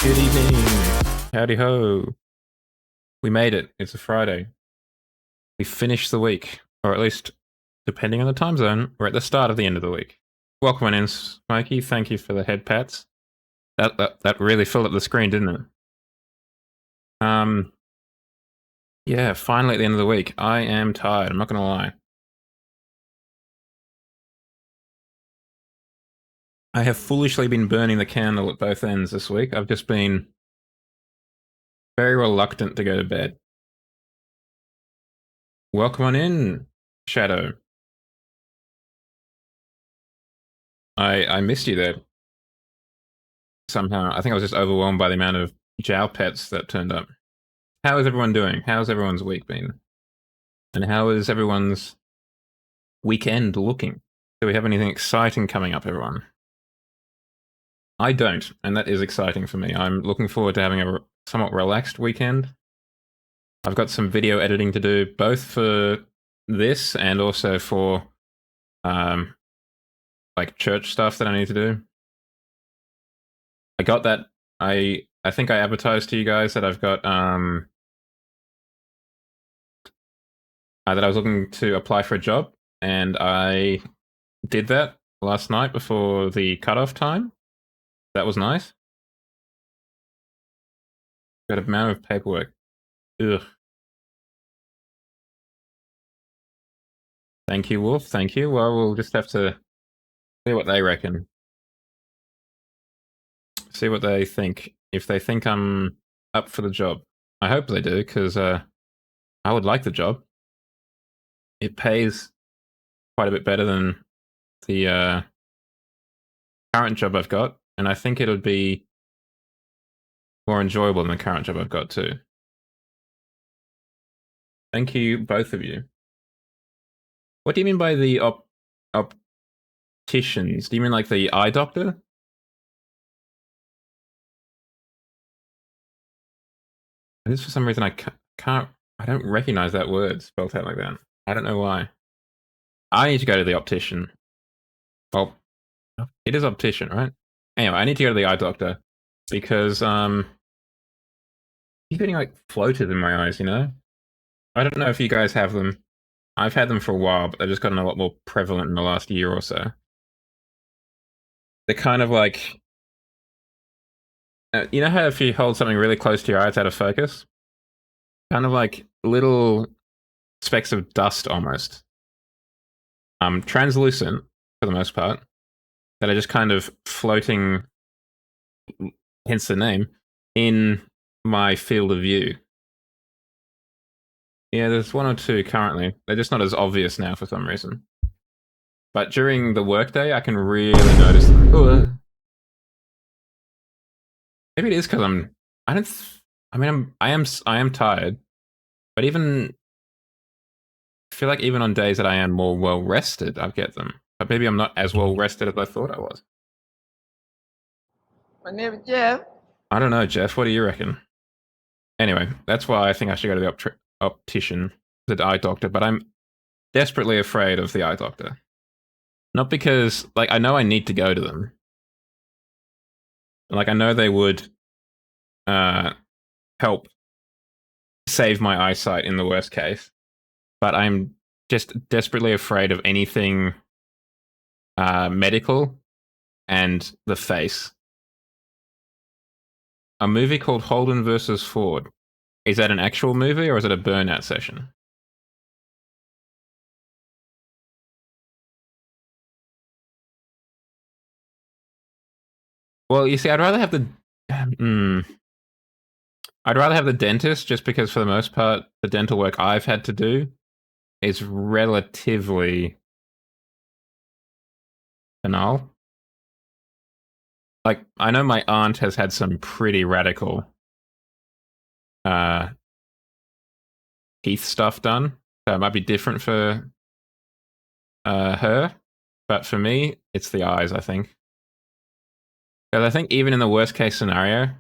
Good evening. Howdy ho. We made it. It's a Friday. We finished the week. Or at least, depending on the time zone, we're at the start of the end of the week. Welcome in, Smokey. Thank you for the head pats. That really filled up the screen, didn't it? Yeah, finally at the end of the week. I am tired, I'm not gonna lie. I have foolishly been burning the candle at both ends this week. I've just been very reluctant to go to bed. Welcome on in, Shadow. I missed you there somehow. I think I was just overwhelmed by the amount of Jow pets that turned up. How is everyone doing? How's everyone's week been? And how is everyone's weekend looking? Do we have anything exciting coming up, everyone? I don't, and that is exciting for me. I'm looking forward to having a somewhat relaxed weekend. I've got some video editing to do, both for this and also for like church stuff that I need to do. I got that. I think I advertised to you guys that I've got that I was looking to apply for a job, and I did that last night before the cutoff time. That was nice. Got a amount of paperwork. Ugh. Thank you, Wolf. Thank you. Well, we'll just have to see what they reckon. See what they think. If they think I'm up for the job. I hope they do, because I would like the job. It pays quite a bit better than the current job I've got, and I think it'll be more enjoyable than the current job I've got too. Thank you, both of you. What do you mean by the opticians? Do you mean like the eye doctor? Just for some reason I don't recognize that word spelled out like that. I don't know why. I need to go to the optician. Well, it is optician, right? Anyway, I need to go to the eye doctor because keep getting like floaters in my eyes, you know? I don't know if you guys have them. I've had them for a while, but they've just gotten a lot more prevalent in the last year or so. They're kind of like, you know how if you hold something really close to your eye, it's out of focus? Kind of like little specks of dust almost. Translucent, for the most part, that are just kind of floating, hence the name, in my field of view. Yeah, there's one or two currently. They're just not as obvious now for some reason. But during the workday, I can really notice them. Ooh. Maybe it is because I am tired, but even I feel like even on days that I am more well rested, I get them. But maybe I'm not as well rested as I thought I was. My name is Jeff. I don't know, Jeff. What do you reckon? Anyway, that's why I think I should go to the optician, the eye doctor. But I'm desperately afraid of the eye doctor. Not because, like, I know I need to go to them. Like, I know they would help save my eyesight in the worst case. But I'm just desperately afraid of anything medical and the face. A movie called Holden versus Ford. Is that an actual movie or is it a burnout session? Well, you see, I'd rather have the I'd rather have the dentist, just because for the most part, the dental work I've had to do is relatively banal. Like, I know my aunt has had some pretty radical teeth stuff done, so it might be different for her, but for me, it's the eyes, I think. Because I think even in the worst case scenario,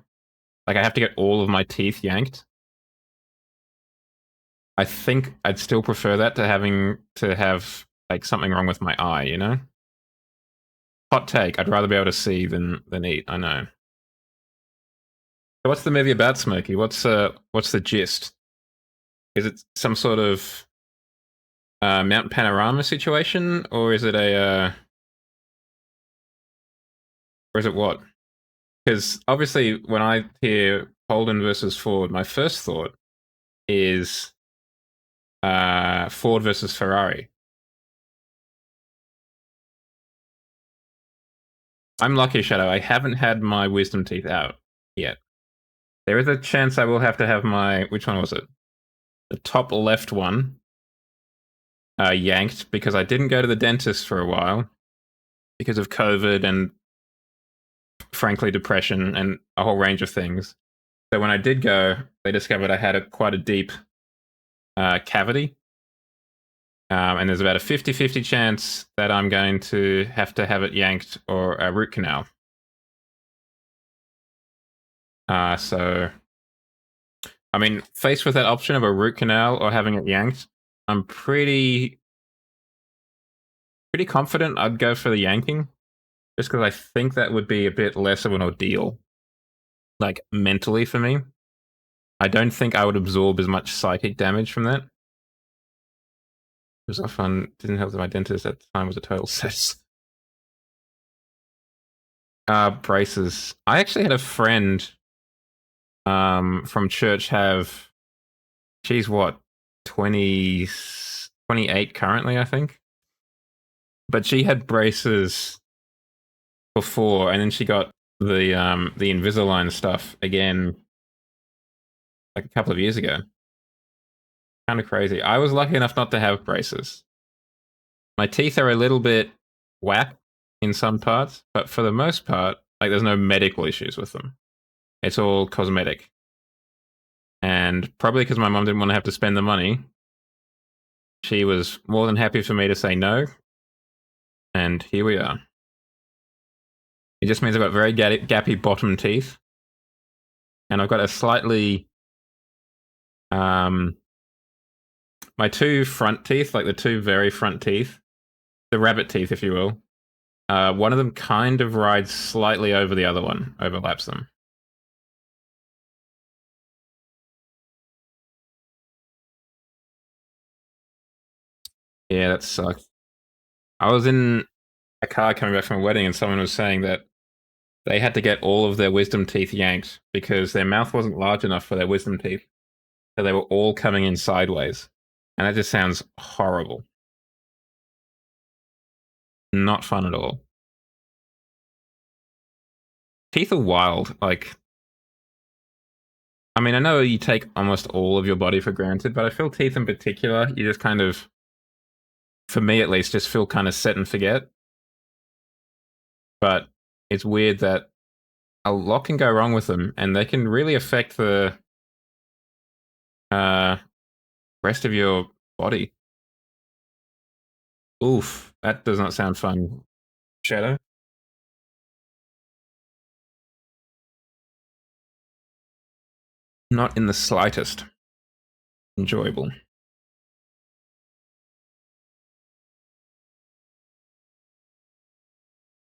like I have to get all of my teeth yanked, I think I'd still prefer that to having to have like something wrong with my eye, you know? Hot take, I'd rather be able to see than eat, I know. So what's the movie about, Smokey? What's the gist? Is it some sort of mountain panorama situation, or is it or is it what? Because obviously, when I hear Holden versus Ford, my first thought is Ford versus Ferrari. I'm lucky, Shadow. I haven't had my wisdom teeth out yet. There is a chance I will have to have my, which one was it? The top left one yanked because I didn't go to the dentist for a while because of COVID and frankly depression and a whole range of things. So when I did go, they discovered I had quite a deep cavity. And there's about a 50-50 chance that I'm going to have it yanked or a root canal. So, I mean, faced with that option of a root canal or having it yanked, I'm pretty confident I'd go for the yanking, just because I think that would be a bit less of an ordeal, like mentally for me. I don't think I would absorb as much psychic damage from that. It was often didn't help that my dentist at the time was a total cess. Braces. I actually had a friend from church have. She's what 20, 28 currently, I think. But she had braces before, and then she got the Invisalign stuff again like a couple of years ago. Kind of crazy. I was lucky enough not to have braces. My teeth are a little bit whack in some parts, but for the most part, like there's no medical issues with them. It's all cosmetic. And probably because my mom didn't want to have to spend the money, she was more than happy for me to say no. And here we are. It just means I've got very gappy bottom teeth. And I've got a slightly my two front teeth, like the two very front teeth, the rabbit teeth, if you will, one of them kind of rides slightly over the other one, overlaps them. Yeah, that sucks. I was in a car coming back from a wedding and someone was saying that they had to get all of their wisdom teeth yanked because their mouth wasn't large enough for their wisdom teeth. So they were all coming in sideways. And that just sounds horrible. Not fun at all. Teeth are wild. Like, I mean, I know you take almost all of your body for granted, but I feel teeth in particular, you just kind of, for me at least, just feel kind of set and forget. But it's weird that a lot can go wrong with them, and they can really affect the uh, rest of your body. Oof, that does not sound fun. Shadow? Not in the slightest enjoyable.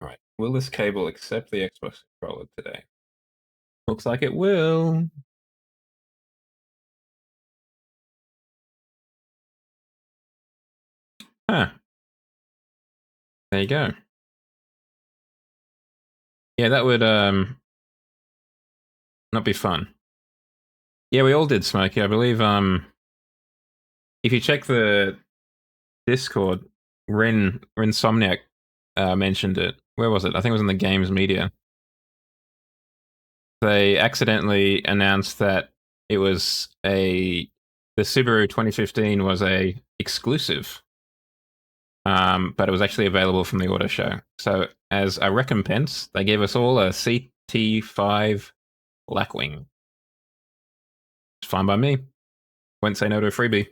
All right. Will this cable accept the Xbox controller today? Looks like it will. Huh. There you go. Yeah, that would not be fun. Yeah, we all did, Smokey. I believe if you check the Discord, Ren Somniac mentioned it. Where was it? I think it was in the games media. They accidentally announced that it was the Subaru 2015 was a exclusive, but it was actually available from the auto show. So as a recompense, they gave us all a CT5 Blackwing. It's fine by me. Won't say no to a freebie.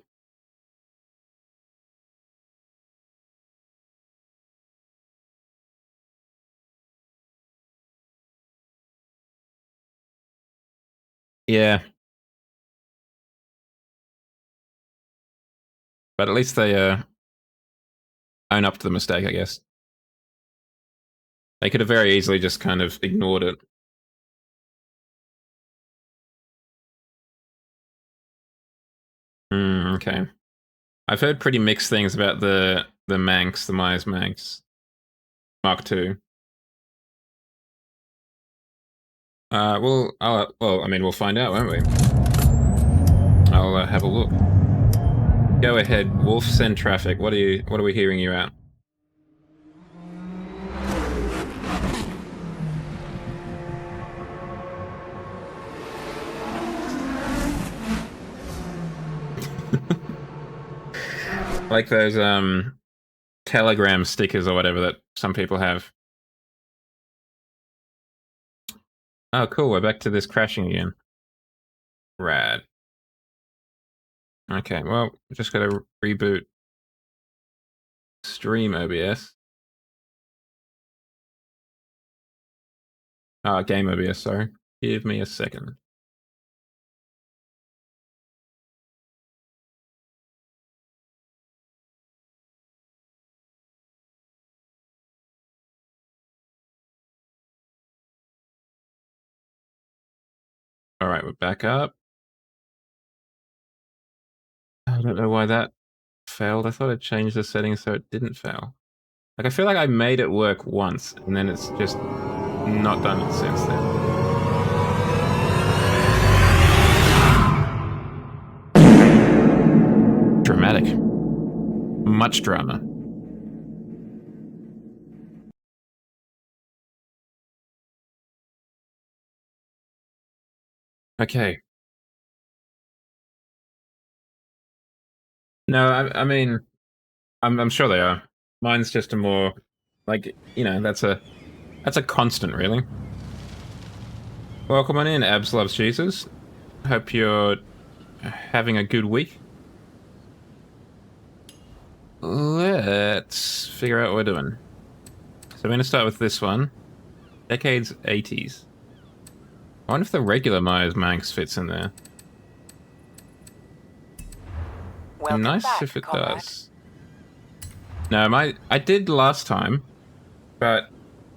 Yeah, but at least they own up to the mistake, I guess. They could have very easily just kind of ignored it. Okay. I've heard pretty mixed things about the Manx, the Myers Manx Mark II. Well, I mean, we'll find out, won't we? I'll have a look. Go ahead, Wolf. Send traffic. What are we hearing you out? Like those Telegram stickers or whatever that some people have. Oh, cool. We're back to this crashing again. Rad. Okay, well, just gotta reboot Stream OBS. Game OBS, sorry. Give me a second. Alright, we're back up. I don't know why that failed. I thought I changed the settings so it didn't fail. Like, I feel like I made it work once, and then it's just not done it since then. Dramatic. Much drama. Okay. No, I mean, I'm sure they are. Mine's just a more, like, you know, that's a constant, really. Welcome on in, Abs Loves Jesus. Hope you're having a good week. Let's figure out what we're doing. So we're going to start with this one. Decades 80s. I wonder if the regular Myers Manx fits in there. Welcome nice back, if it comrade. does. No, I did last time, but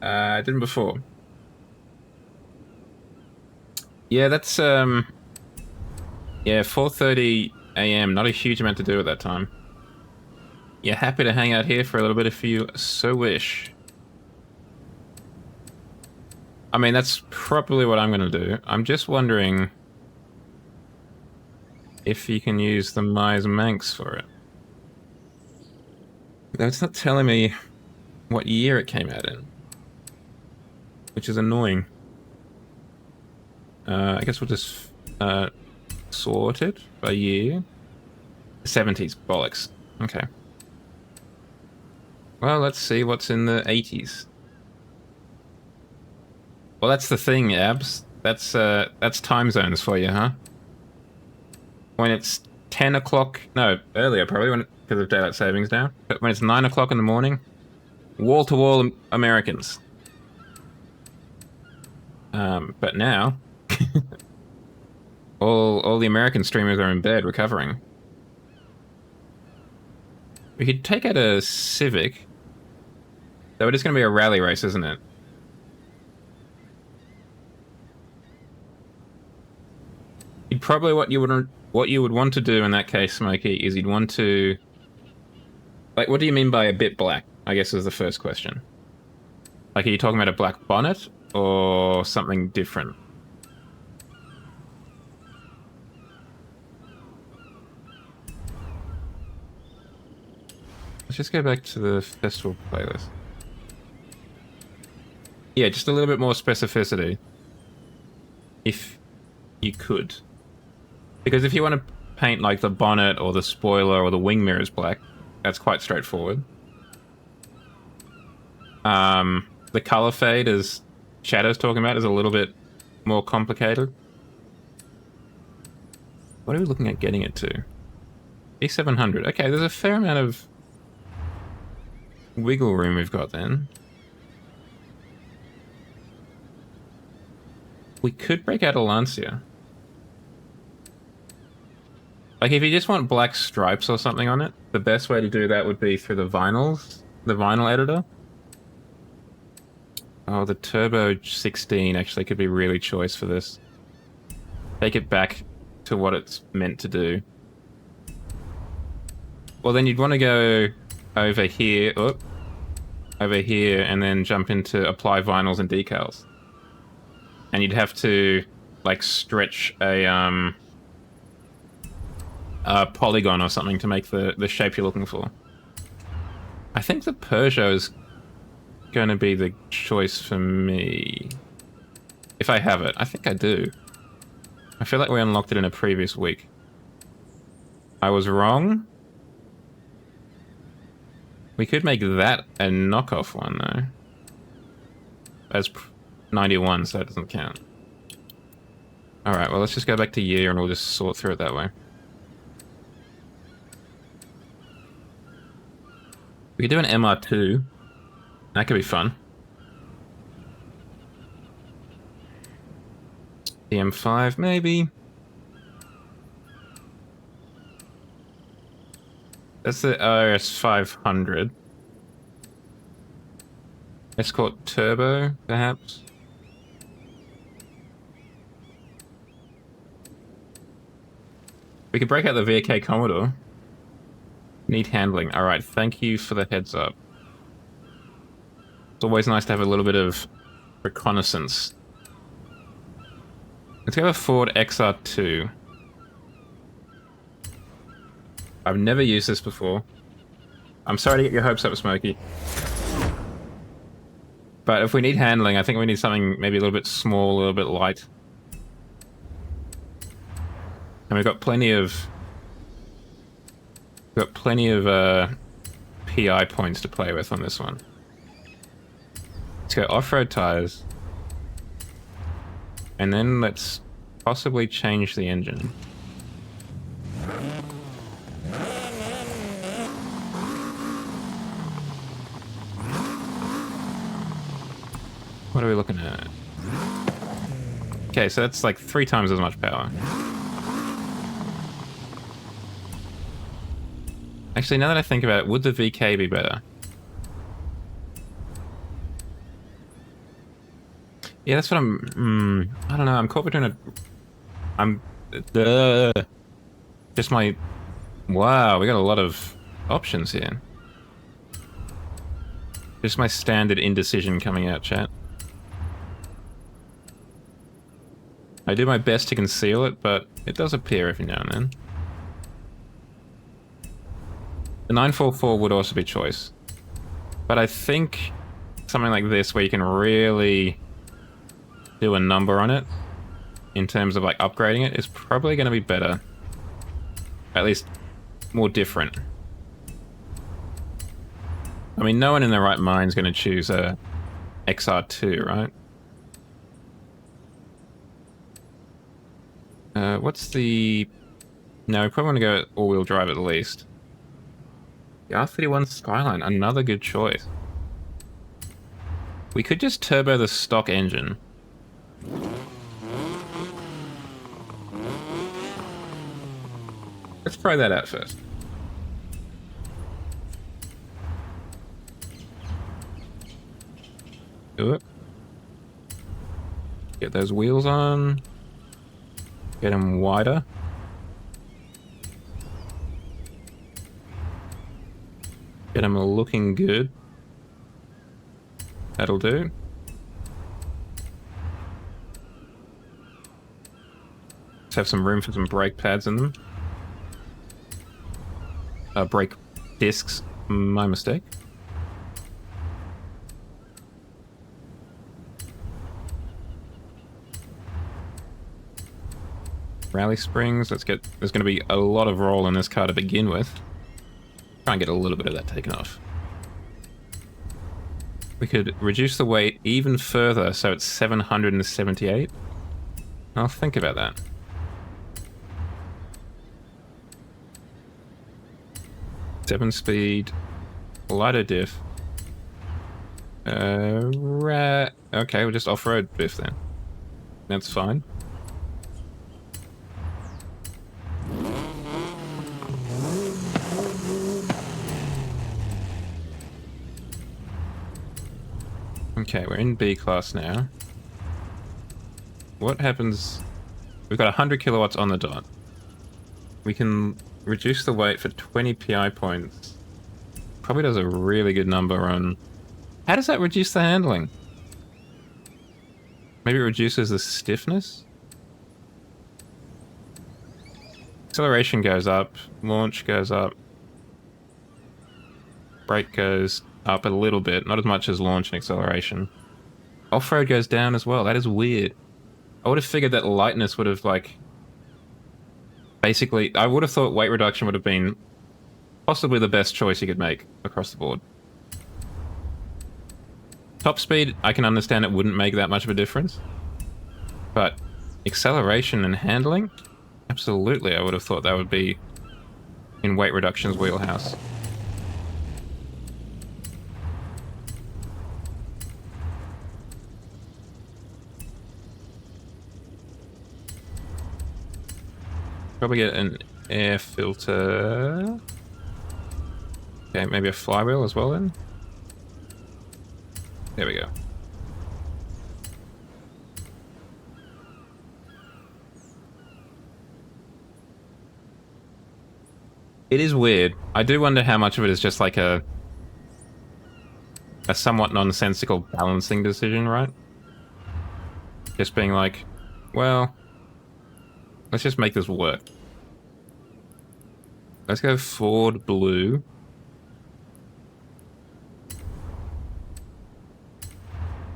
I didn't before. Yeah, that's yeah, 4:30 a.m. Not a huge amount to do at that time. Yeah, happy to hang out here for a little bit if you so wish. I mean, that's probably what I'm going to do. I'm just wondering if you can use the Myers Manx for it. Though it's not telling me what year it came out in, which is annoying. I guess we'll just sort it by year. 70s, bollocks. Okay. Well, let's see what's in the 80s. Well, that's the thing, Abs. That's time zones for you, huh? When it's 10 o'clock, no, earlier probably, because of daylight savings now. But when it's 9 o'clock in the morning, wall-to-wall Americans. But now, all the American streamers are in bed recovering. We could take out a Civic. Though it is going to be a rally race, isn't it? You'd probably what you would want to do in that case, Smokey, is you'd want to, like, what do you mean by a bit black? I guess is the first question. Like, are you talking about a black bonnet or something different? Let's just go back to the festival playlist. Yeah, just a little bit more specificity. If you could. Because if you want to paint, like, the bonnet or the spoiler or the wing mirrors black, that's quite straightforward. The color fade, as Shadow's talking about, is a little bit more complicated. What are we looking at getting it to? E700. Okay, there's a fair amount of wiggle room we've got then. We could break out a Lancia. Like, if you just want black stripes or something on it, the best way to do that would be through the vinyl editor. Oh, the Turbo 16 actually could be really choice for this. Take it back to what it's meant to do. Well, then you'd want to go over here, over here, and then jump into apply vinyls and decals. And you'd have to, like, stretch a polygon or something to make the shape you're looking for. I think the Peugeot is going to be the choice for me. If I have it. I think I do. I feel like we unlocked it in a previous week. I was wrong. We could make that a knockoff one, though. That's 91, so that doesn't count. Alright, well, let's just go back to year and we'll just sort through it that way. We could do an MR2. That could be fun. The M5, maybe. That's the OS 500. Let's call it Turbo, perhaps. We could break out the VK Commodore. Need handling. Alright, thank you for the heads up. It's always nice to have a little bit of reconnaissance. Let's go with Ford XR2. I've never used this before. I'm sorry to get your hopes up, Smokey. But if we need handling, I think we need something maybe a little bit small, a little bit light. And we've got plenty of... PI points to play with on this one. Let's go off-road tires. And then let's possibly change the engine. What are we looking at? Okay, so that's like 3 times as much power. Actually, now that I think about it, would the VK be better? Yeah, that's what I'm... I don't know, I'm caught between a... Just my... Wow, we got a lot of options here. Just my standard indecision coming out, chat. I do my best to conceal it, but it does appear every now and then. The 944 would also be choice. But I think something like this, where you can really do a number on it, in terms of like upgrading it, is probably going to be better. At least more different. I mean, no one in their right mind is going to choose a XR2, right? What's the... No, we probably want to go all-wheel drive at least. The R31 Skyline, another good choice. We could just turbo the stock engine. Let's try that out first. Do it. Get those wheels on. Get them wider. Get them looking good. That'll do. Let's have some room for some brake pads in them. Brake discs. My mistake. Rally springs. Let's get... There's going to be a lot of roll in this car to begin with. Try and get a little bit of that taken off. We could reduce the weight even further, so it's 778. I'll think about that. Seven speed, lighter diff. Okay, we'll just off-road diff then. That's fine. Okay, we're in B class now. What happens... We've got 100 kilowatts on the dot. We can reduce the weight for 20 PI points. Probably does a really good number on... How does that reduce the handling? Maybe it reduces the stiffness? Acceleration goes up, launch goes up. Brake goes up a little bit, not as much as launch and acceleration. Off-road goes down as well, that is weird. I would have figured that lightness would have, like... Basically, I would have thought weight reduction would have been possibly the best choice you could make across the board. Top speed, I can understand it wouldn't make that much of a difference. But acceleration and handling? Absolutely, I would have thought that would be in weight reduction's wheelhouse. Probably get an air filter. Okay, maybe a flywheel as well then. There we go. It is weird. I do wonder how much of it is just like a somewhat nonsensical balancing decision, right? Just being like, well, let's just make this work. Let's go Ford Blue.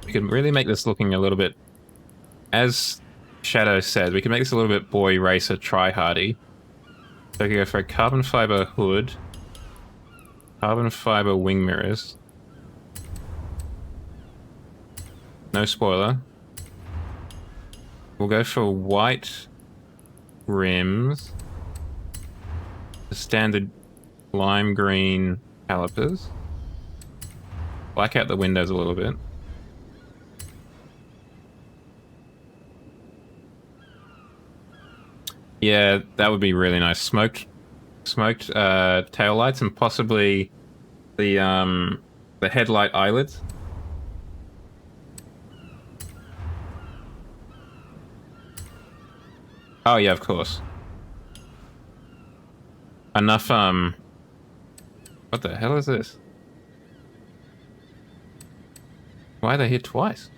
We can really make this looking a little bit, as Shadow said, we can make this a little bit boy racer try-hardy. So we can go for a carbon fiber hood, carbon fiber wing mirrors. No spoiler. We'll go for white rims, the standard lime green calipers, black out the windows a little bit. Yeah, that would be really nice. Smoked tail lights and possibly the headlight eyelids. Oh yeah, of course. Enough, what the hell is this? Why are they here twice?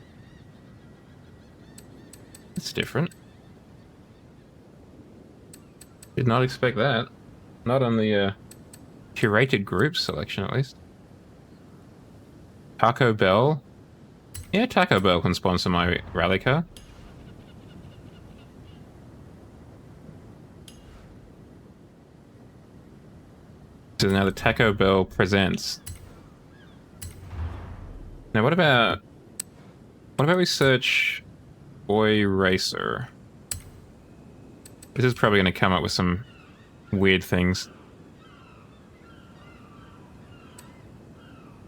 It's different. Did not expect that. Not on the, curated group selection, at least. Taco Bell. Yeah, Taco Bell can sponsor my rally car. So now the Taco Bell presents. Now what about we search Boy Racer? This is probably going to come up with some weird things.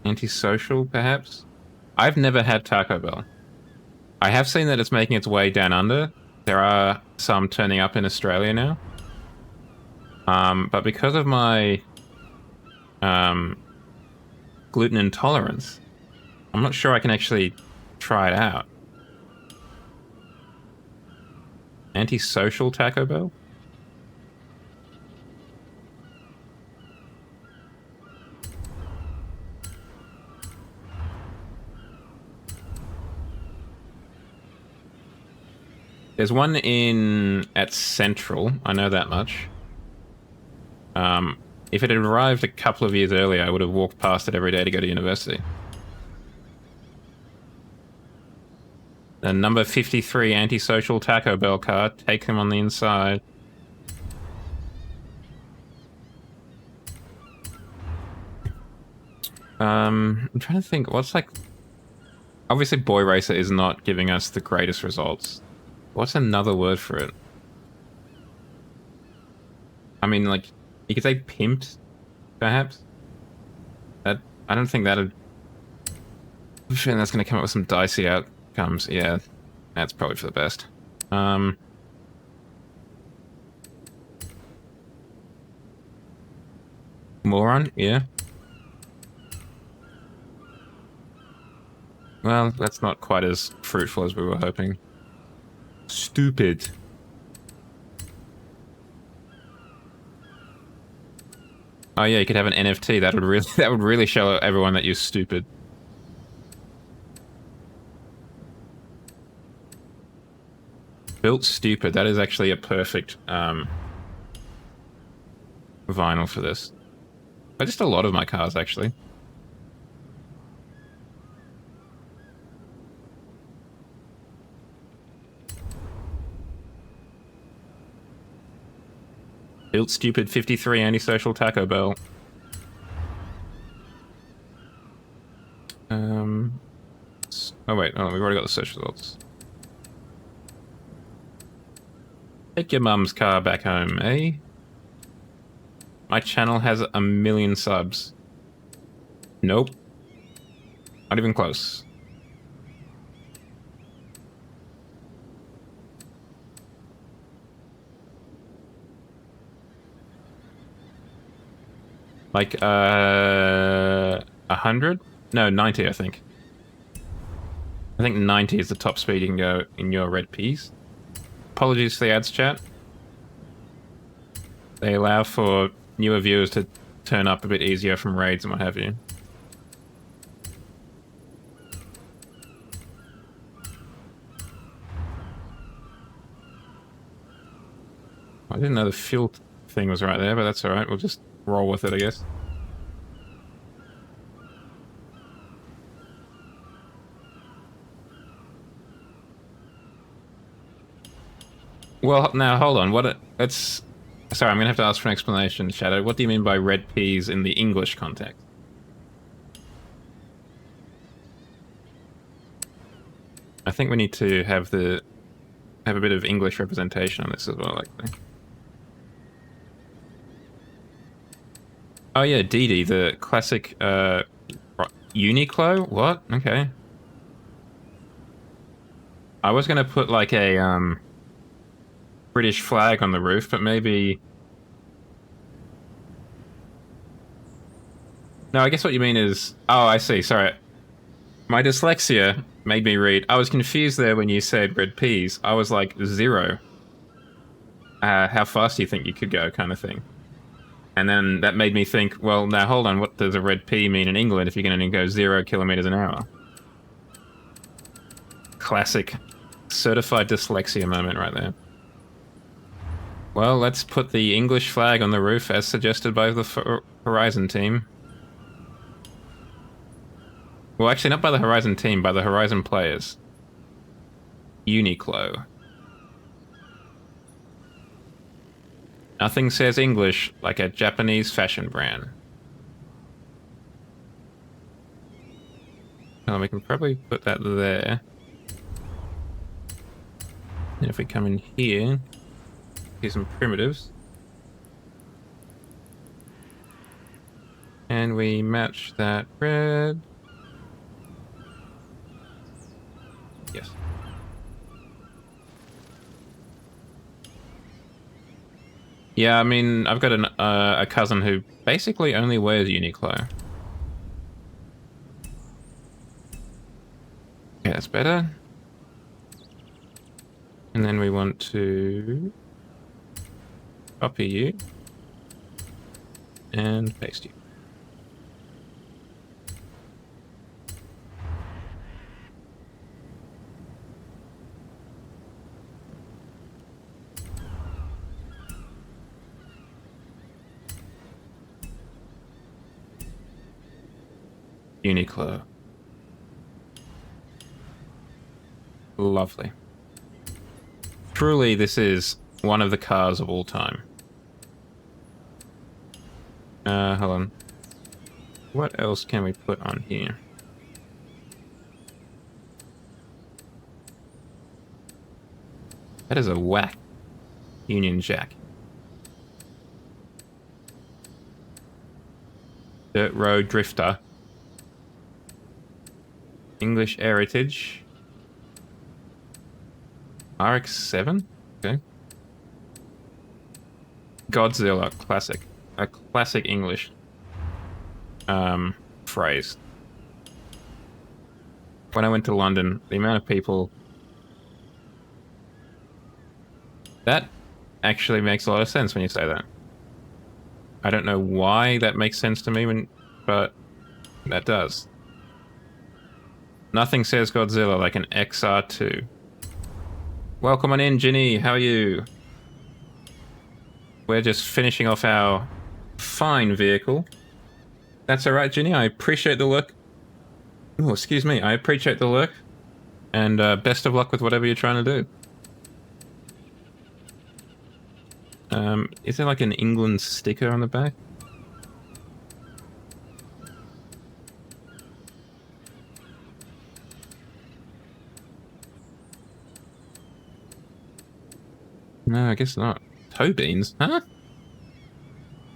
Antisocial, perhaps? I've never had Taco Bell. I have seen that it's making its way down under. There are some turning up in Australia now. But because of my gluten intolerance, I'm not sure I can actually try it out. Antisocial Taco Bell? There's one at Central, I know that much. If it had arrived a couple of years earlier, I would have walked past it every day to go to university. The number 53 antisocial Taco Bell car. Take them on the inside. I'm trying to think. What's like... Obviously, Boy Racer is not giving us the greatest results. What's another word for it? I mean, like, you could say pimped, perhaps? That... I don't think that'd... I'm sure that's going to come up with some dicey outcomes. Yeah, that's probably for the best. Moron? Yeah. Well, that's not quite as fruitful as we were hoping. Stupid. Oh yeah, you could have an NFT. That would really show everyone that you're stupid. Built stupid. That is actually a perfect vinyl for this. But just a lot of my cars, actually. Built stupid 53 antisocial Taco Bell. Oh wait, oh, we've already got the search results. Take your mum's car back home, eh? My channel has 1 million subs. Nope. Not even close. Like, 100? No, 90, I think. I think 90 is the top speed you can go in your red peas. Apologies for the ads, chat. They allow for newer viewers to turn up a bit easier from raids and what have you. I didn't know the fuel thing was right there, but that's alright. We'll just roll with it, I guess. Well, now, hold on. Let's... Sorry, I'm going to have to ask for an explanation, Shadow. What do you mean by red peas in the English context? I think we need to have a bit of English representation on this as well, actually. Oh yeah, Didi, the classic Uniqlo? What? Okay. I was gonna put like a British flag on the roof, but maybe... No, I guess what you mean is... Oh, I see, sorry. My dyslexia made me read... I was confused there when you said red peas. I was like, 0. How fast do you think you could go, kind of thing. And then that made me think, well, now hold on, what does a red pea mean in England if you can only go 0 kilometers an hour? Classic certified dyslexia moment right there. Well, let's put the English flag on the roof as suggested by the Horizon team. Well, actually, not by the Horizon team, by the Horizon players. Uniqlo. Nothing says English like a Japanese fashion brand. Oh, we can probably put that there. And if we come in here, here's some primitives. And we match that red. Yes. Yeah, I mean, I've got a cousin who basically only wears Uniqlo. Yeah, that's better. And then we want to copy you and paste you. Uniqlo. Lovely. Truly, this is one of the cars of all time. Hold on. What else can we put on here? That is a whack Union Jack. Dirt Road Drifter. English Heritage. RX-7? Okay. Godzilla, classic. A classic English phrase. When I went to London, the amount of people... That actually makes a lot of sense when you say that. I don't know why that makes sense to me, but that does. Nothing says Godzilla like an XR2. Welcome on in, Ginny. How are you? We're just finishing off our fine vehicle. That's all right, Ginny. I appreciate the look. Oh, excuse me. I appreciate the look. And best of luck with whatever you're trying to do. Is there like an England sticker on the back? No, I guess not. Toe beans, huh?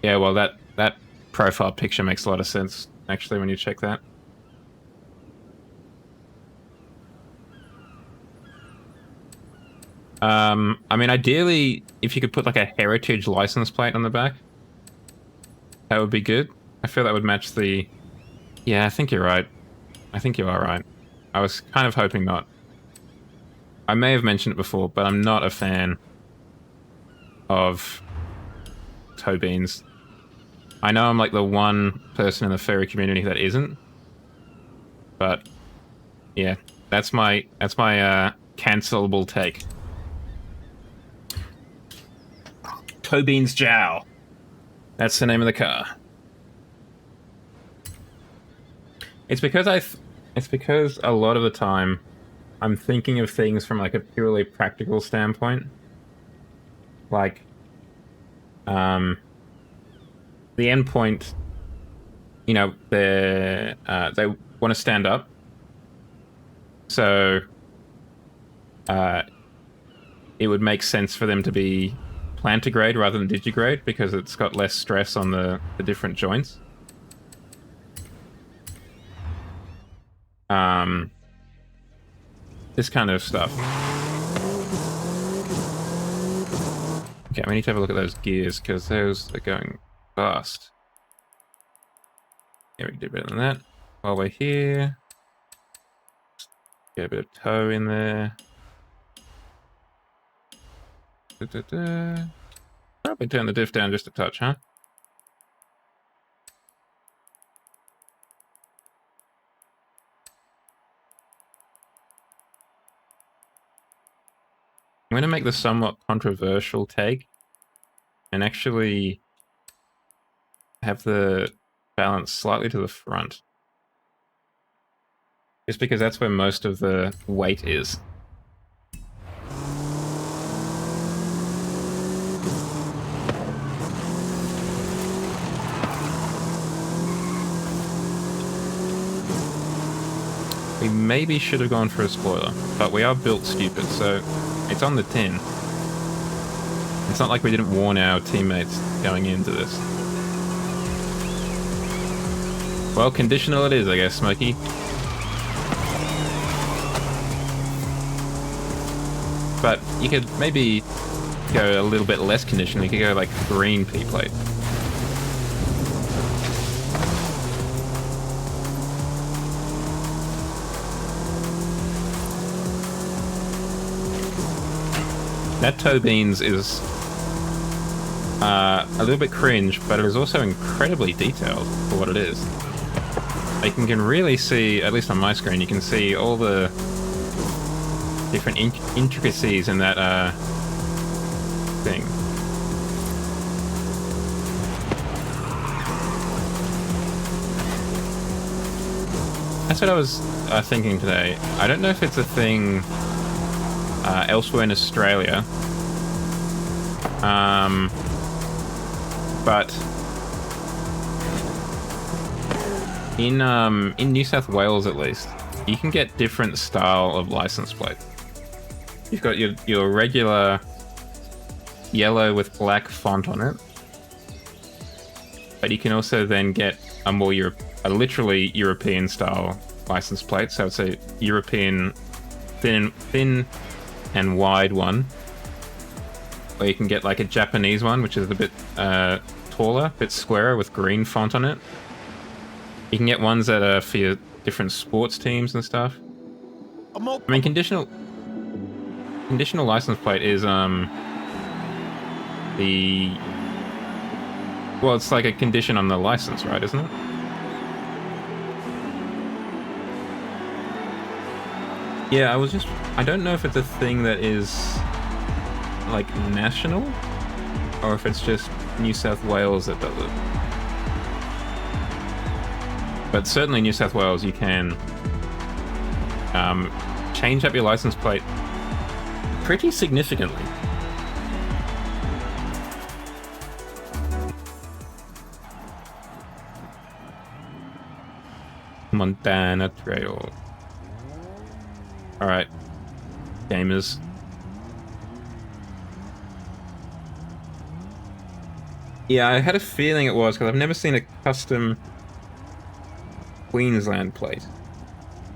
Yeah, well, that profile picture makes a lot of sense, actually, when you check that. I mean, ideally, if you could put like a heritage license plate on the back, that would be good. I feel that would match the... Yeah, I think you're right. I think you are right. I was kind of hoping not. I may have mentioned it before, but I'm not a fan of toe beans. I know I'm like the one person in the furry community that isn't, but yeah, that's my cancelable take. Toe beans Jow. That's the name of the car. It's because it's because a lot of the time I'm thinking of things from like a purely practical standpoint. Like, the endpoint, you know, they want to stand up. So, it would make sense for them to be plantigrade rather than digigrade because it's got less stress on the different joints. This kind of stuff. Okay, we need to have a look at those gears because those are going fast. Yeah, we can do better than that. While we're here, get a bit of toe in there. Probably turn the diff down just a touch, huh? I'm going to make the somewhat controversial take and actually have the balance slightly to the front. Just because that's where most of the weight is. We maybe should have gone for a spoiler, but we are built stupid, so it's on the tin. It's not like we didn't warn our teammates going into this. Well, conditional it is, I guess, Smokey. But you could maybe go a little bit less conditional. You could go like green P-plate. That toe beans is a little bit cringe, but it is also incredibly detailed for what it is. Like, you can really see, at least on my screen, you can see all the different intricacies in that thing. That's what I was thinking today. I don't know if it's a thing elsewhere in Australia, but in New South Wales at least, you can get different style of license plate. You've got your regular yellow with black font on it, but you can also then get a more a literally European style license plate. So it's a European thin and wide one, or you can get like a Japanese one, which is a bit taller, a bit squarer with green font on it. You can get ones that are for your different sports teams and stuff. I mean, conditional license plate is the Well, it's like a condition on the license, right, isn't it? Yeah, I don't know if it's a thing that is, like, national, or if it's just New South Wales that does it. But certainly New South Wales, you can change up your license plate pretty significantly. Montana Trail. Alright, gamers. Yeah, I had a feeling it was, because I've never seen a custom Queensland plate.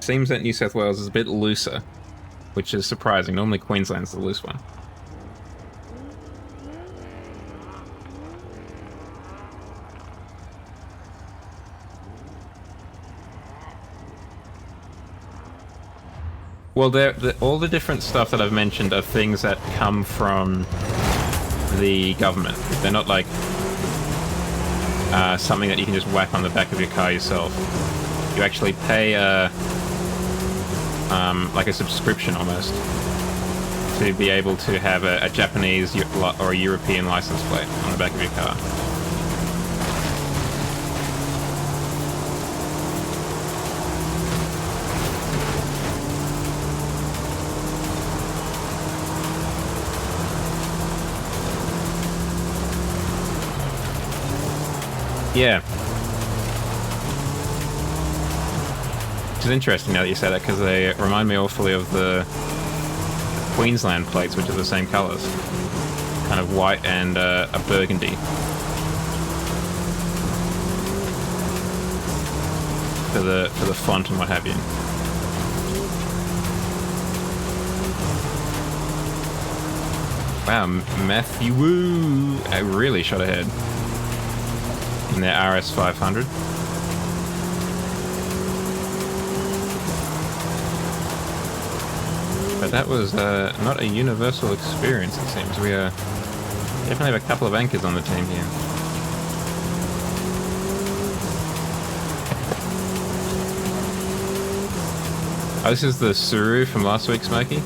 Seems that New South Wales is a bit looser, which is surprising. Normally Queensland's the loose one. Well, all the different stuff that I've mentioned are things that come from the government. They're not like something that you can just whack on the back of your car yourself. You actually pay like a subscription almost to be able to have a Japanese or a European license plate on the back of your car. Yeah. Which is interesting now that you say that, because they remind me awfully of the Queensland plates, which are the same colours. Kind of white and a burgundy. For the font and what have you. Wow, Matthew Woo! I really shot ahead. In their RS 500. But that was not a universal experience, it seems. We definitely have a couple of anchors on the team here. Oh, this is the Suru from last week, Smokey.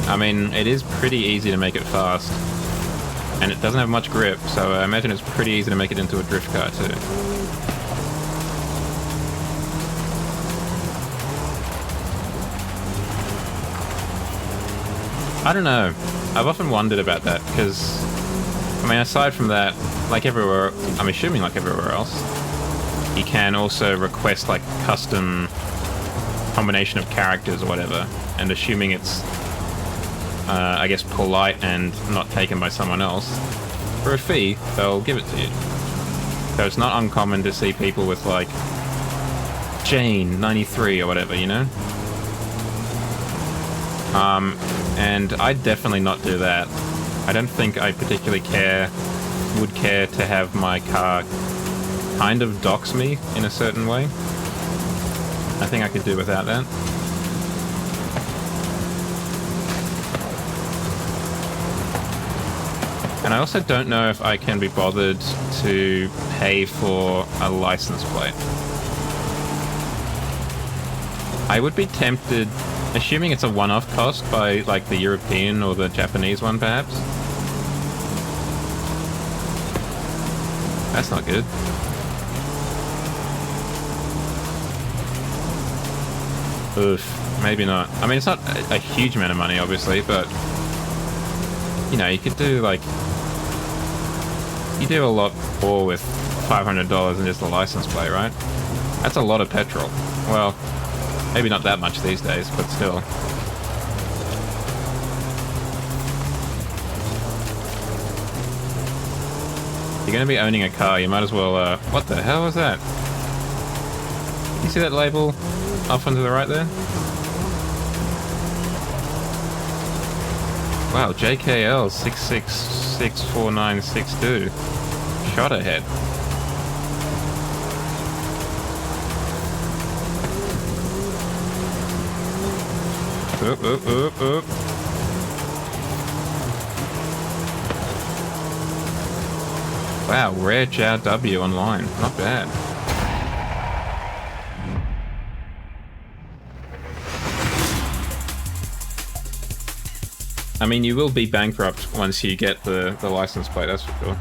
I mean, it is pretty easy to make it fast. And it doesn't have much grip, so I imagine it's pretty easy to make it into a drift car too. I don't know. I've often wondered about that, because, I mean, aside from that, like everywhere, I'm assuming like everywhere else, you can also request like custom combination of characters or whatever, and assuming it's I guess polite and not taken by someone else, for a fee, they'll give it to you. So it's not uncommon to see people with like Jane 93 or whatever, you know? And I'd definitely not do that. I don't think I particularly would care to have my car kind of dox me in a certain way. I think I could do without that. And I also don't know if I can be bothered to pay for a license plate. I would be tempted, assuming it's a one-off cost by like the European or the Japanese one perhaps. That's not good. Oof, maybe not. I mean, it's not a huge amount of money, obviously, but you know, you could do like, you do a lot more with $500 than just a license plate, right? That's a lot of petrol. Well, maybe not that much these days, but still. If you're going to be owning a car, you might as well, what the hell was that? You see that label off onto the right there? Wow, JKL 6664962. Shot ahead. Oop, oop, oop, oop. Wow, rare Jow W online. Not bad. I mean, you will be bankrupt once you get the license plate, that's for sure.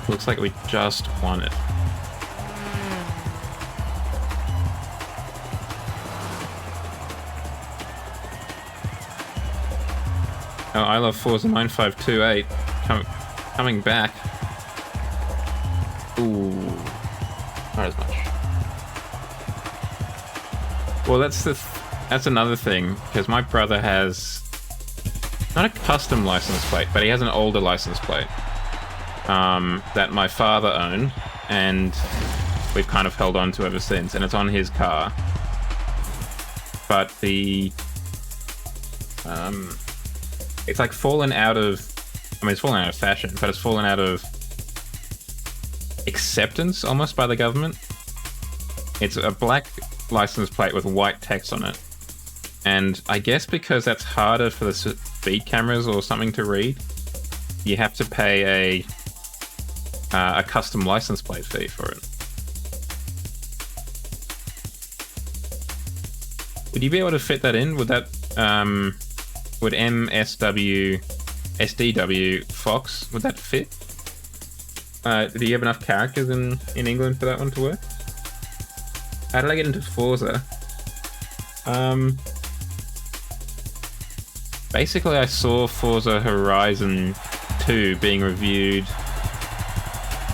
Looks like we just won it. Oh, I love Forza 9528 coming back. Ooh, not as much. Well, that's another thing, because my brother has not a custom license plate, but he has an older license plate that my father owned, and we've kind of held on to ever since, and it's on his car. But it's like fallen out of, I mean, it's fallen out of fashion, but it's fallen out of acceptance almost by the government. It's a black license plate with white text on it. And I guess because that's harder for the speed cameras or something to read, you have to pay a custom license plate fee for it. Would you be able to fit that in? Would that, would MSW, SDW, Fox, would that fit? Do you have enough characters in England for that one to work? How did I get into Forza? Basically I saw Forza Horizon 2 being reviewed.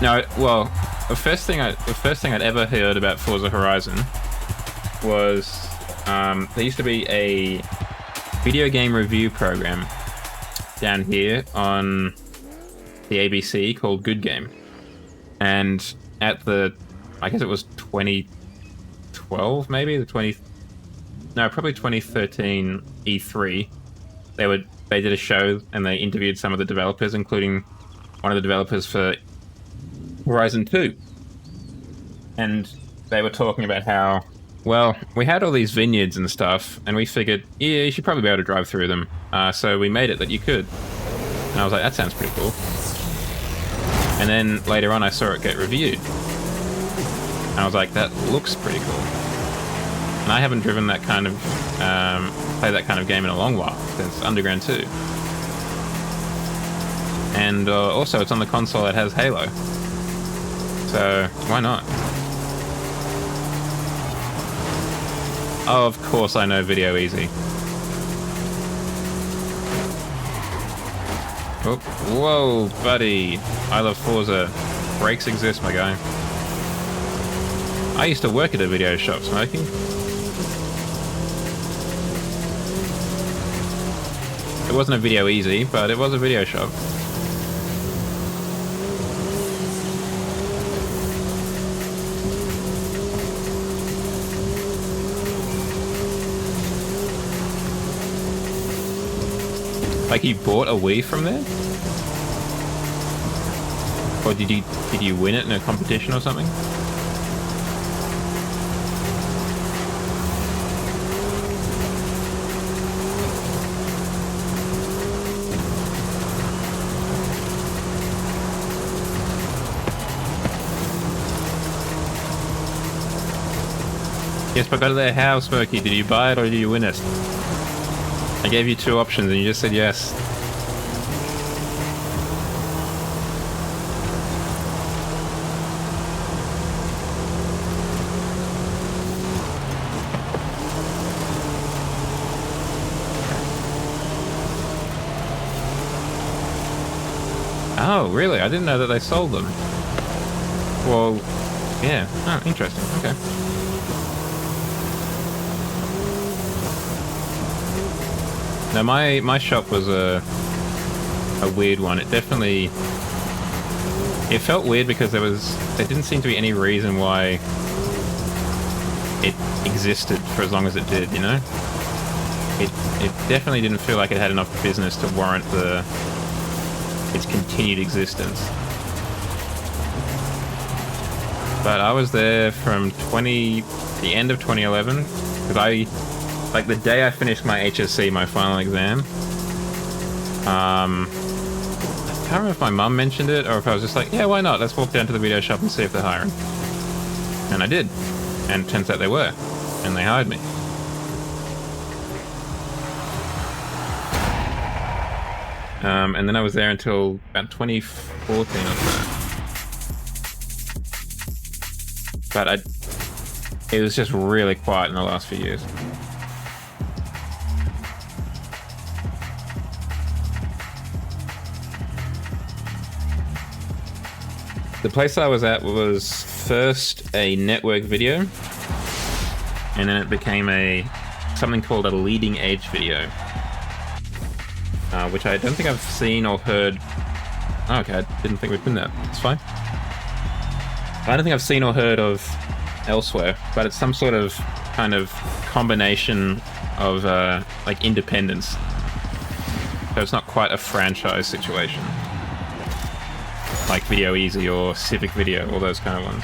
No, well, the first thing I'd ever heard about Forza Horizon was there used to be a video game review program down here on the ABC called Good Game, and at the, I guess it was 2012 maybe, probably 2013 E3, they did a show and they interviewed some of the developers, including one of the developers for Horizon 2, and they were talking about how, well, we had all these vineyards and stuff, and we figured, yeah, you should probably be able to drive through them. So we made it that you could. And I was like, that sounds pretty cool. And then later on, I saw it get reviewed. And I was like, that looks pretty cool. And I haven't driven that kind of, played that kind of game in a long while, since Underground 2. And also, it's on the console that has Halo. So, why not? Oh, of course I know Video Easy. Oh, whoa, buddy. I love Forza. Brakes exist, my guy. I used to work at a video shop smoking. It wasn't a Video Easy, but it was a video shop. Like, you bought a Wii from there? Or did you win it in a competition or something? Yes, but go to their house, Smokey. Did you buy it or did you win it? I gave you two options and you just said yes. Oh, really? I didn't know that they sold them. Well, yeah. Oh, interesting. Okay. Now, my shop was a weird one. It definitely... It felt weird because there didn't seem to be any reason why it existed for as long as it did, you know? It definitely didn't feel like it had enough business to warrant its continued existence. But I was there from the end of 2011, because like the day I finished my HSC, my final exam, I can't remember if my mum mentioned it or if I was just like, yeah, why not? Let's walk down to the video shop and see if they're hiring. And I did. And it turns out they were. And they hired me. And then I was there until about 2014 or so. But it was just really quiet in the last few years. The place I was at was first a network video, and then it became something called a leading edge video, which I don't think I've seen or heard. Oh, okay, I didn't think we'd been there. It's fine. I don't think I've seen or heard of elsewhere, but it's some sort of kind of combination of like independence. So it's not quite a franchise situation. Like Video Easy or Civic Video, all those kind of ones.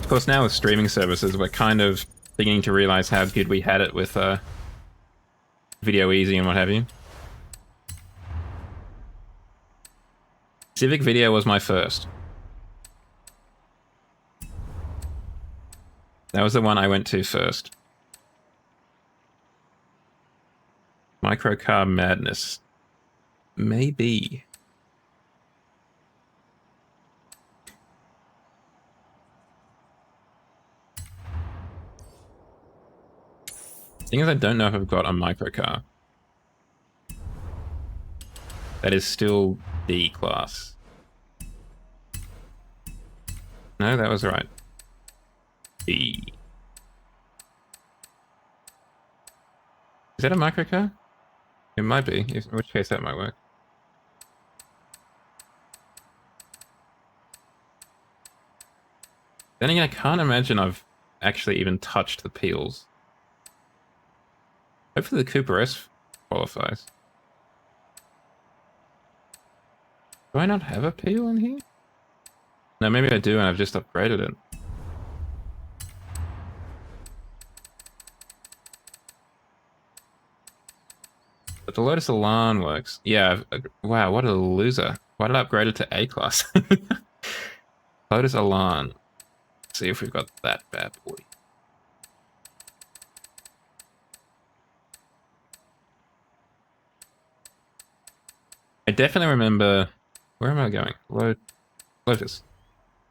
Of course, now with streaming services, we're kind of beginning to realize how good we had it with Video Easy and what have you. Civic Video was my first. That was the one I went to first. Microcar Madness. Maybe. Thing is, I don't know if I've got a microcar. That is still D class. No, that was right. D. Is that a microcar? It might be, in which case that might work. Then again, I can't imagine I've actually even touched the peels. Hopefully the Cooper S qualifies. Do I not have a peel in here? No, maybe I do and I've just upgraded it. But the Lotus Elan works. Yeah, wow, what a loser. Why did I upgrade it to A class? Lotus Elan. Let's see if we've got that bad boy. I definitely remember... Where am I going? Lotus.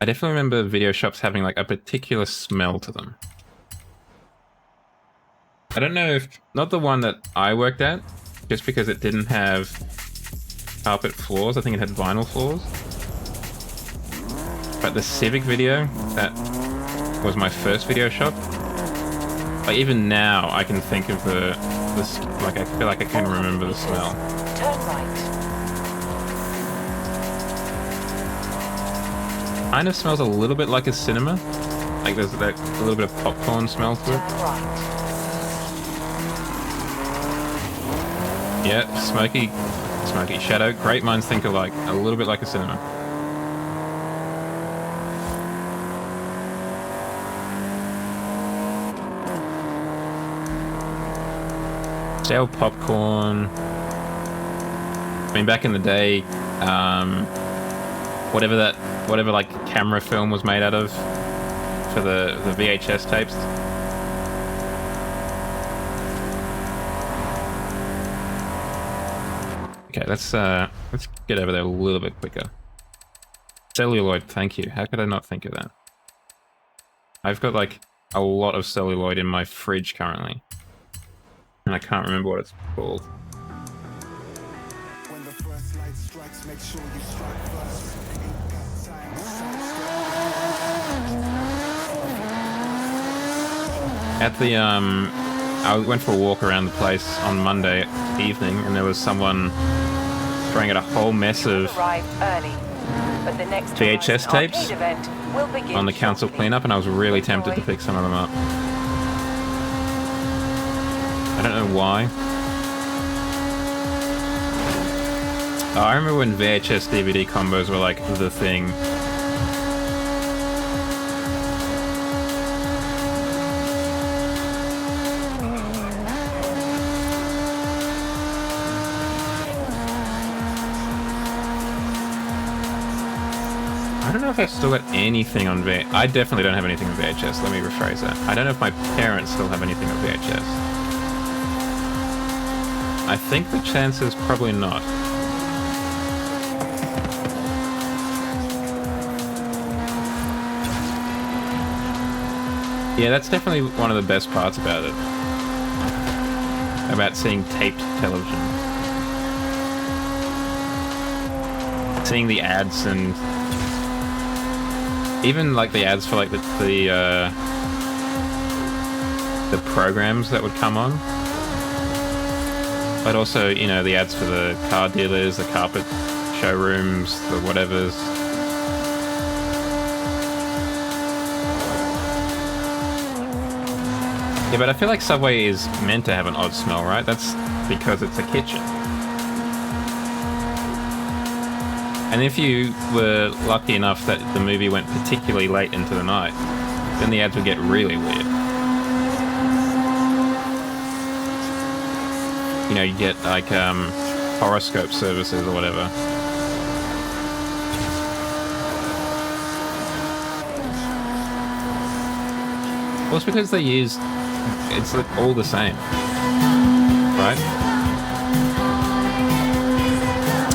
I definitely remember video shops having like a particular smell to them. I don't know if... Not the one that I worked at, just because it didn't have carpet floors. I think it had vinyl floors. But the Civic Video, that was my first video shop. Like even now, I can think of like I feel like I can remember the smell. Turn right. Kind of smells a little bit like a cinema. Like there's that a little bit of popcorn smell to it. Turn right. Yeah, smoky shadow. Great minds think alike. A little bit like a cinema. Stale popcorn. I mean, back in the day, whatever like camera film was made out of for the VHS tapes. Okay, let's get over there a little bit quicker. Celluloid, thank you. How could I not think of that? I've got like a lot of celluloid in my fridge currently. And I can't remember what it's called. When the first light strikes, make sure you strike first. At the I went for a walk around the place on Monday evening, and there was someone throwing out a whole mess of VHS tapes on the council cleanup, and I was really tempted to pick some of them up. I don't know why. Oh, I remember when VHS DVD combos were like the thing. I don't know if I've still got anything on I definitely don't have anything on VHS. Let me rephrase that. I don't know if my parents still have anything on VHS. I think the chance is probably not. Yeah, that's definitely one of the best parts about it. About seeing taped television. Seeing the ads and even like the ads for like the programs that would come on. But also, you know, the ads for the car dealers, the carpet showrooms, the whatevers. Yeah, but I feel like Subway is meant to have an odd smell, right? That's because it's a kitchen. And if you were lucky enough that the movie went particularly late into the night, then the ads would get really weird. You know, you get like horoscope services or whatever. Well, it's because they use... It's like all the same. Right?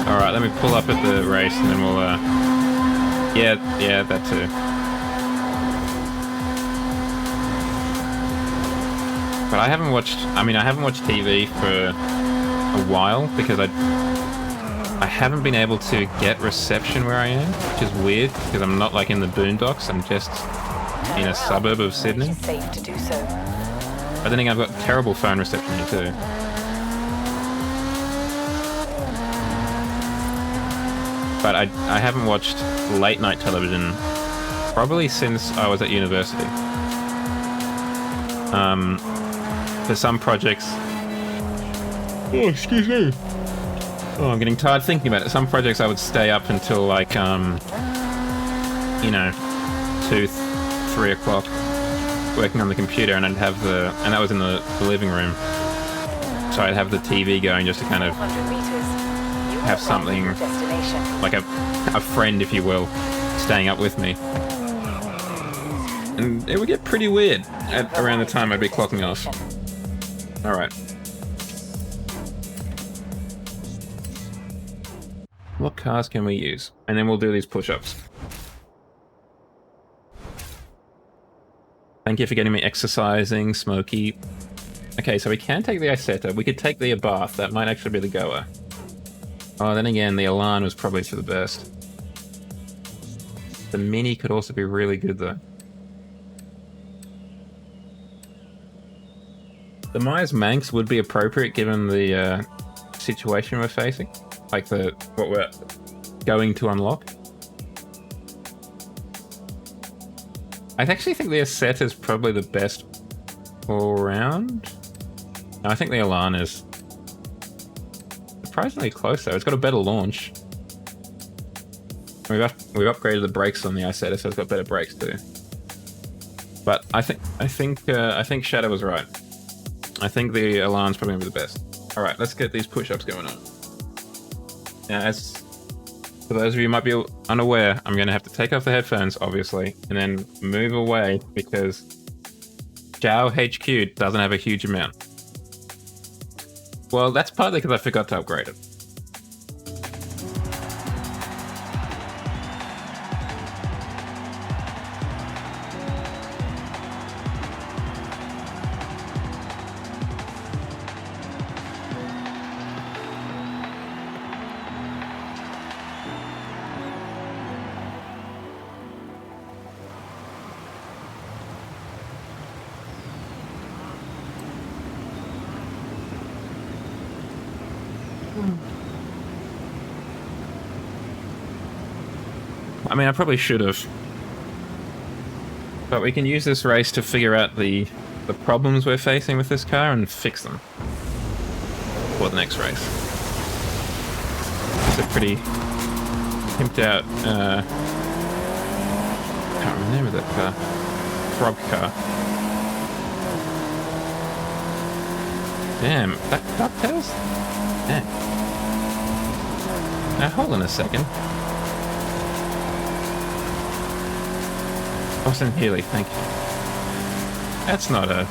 Alright, let me pull up at the race and then we'll, Yeah, that too. But I haven't watched TV for a while because I haven't been able to get reception where I am, which is weird because I'm not like in the boondocks, I'm just in a suburb of Sydney. Safe to do so. But then again, I've got terrible phone reception here too. But I haven't watched late night television probably since I was at university. For some projects... Oh, excuse me. Oh, I'm getting tired thinking about it. Some projects I would stay up until like, you know, 2, 3 o'clock working on the computer, and I'd have and that was in the living room. So I'd have the TV going just to kind of have something, like a friend, if you will, staying up with me. And it would get pretty weird at around the time I'd be clocking off. Alright. What cars can we use? And then we'll do these push-ups. Thank you for getting me exercising, Smokey. Okay, so we can take the Isetta. We could take the Abarth. That might actually be the goer. Oh, then again, the Elan was probably for the best. The Mini could also be really good, though. The Myers Manx would be appropriate given the situation we're facing. Like what we're going to unlock. I actually think the Isetta is probably the best all around. No, I think the Elan is surprisingly close though. It's got a better launch. We've upgraded the brakes on the Isetta, so it's got better brakes too. But I think Shadow was right. I think the Elan's probably gonna be the best. All right, let's get these push-ups going on. Now, as for those of you who might be unaware, I'm going to have to take off the headphones, obviously, and then move away because Zhao HQ doesn't have a huge amount. Well, that's partly because I forgot to upgrade it. I mean, I probably should have. But we can use this race to figure out the problems we're facing with this car and fix them for the next race. It's a pretty pimped out, can't remember the name of that car. Frog car. Damn, that DuckTales? Damn. Now hold on a second. Austin Healy, thank you. That's not a...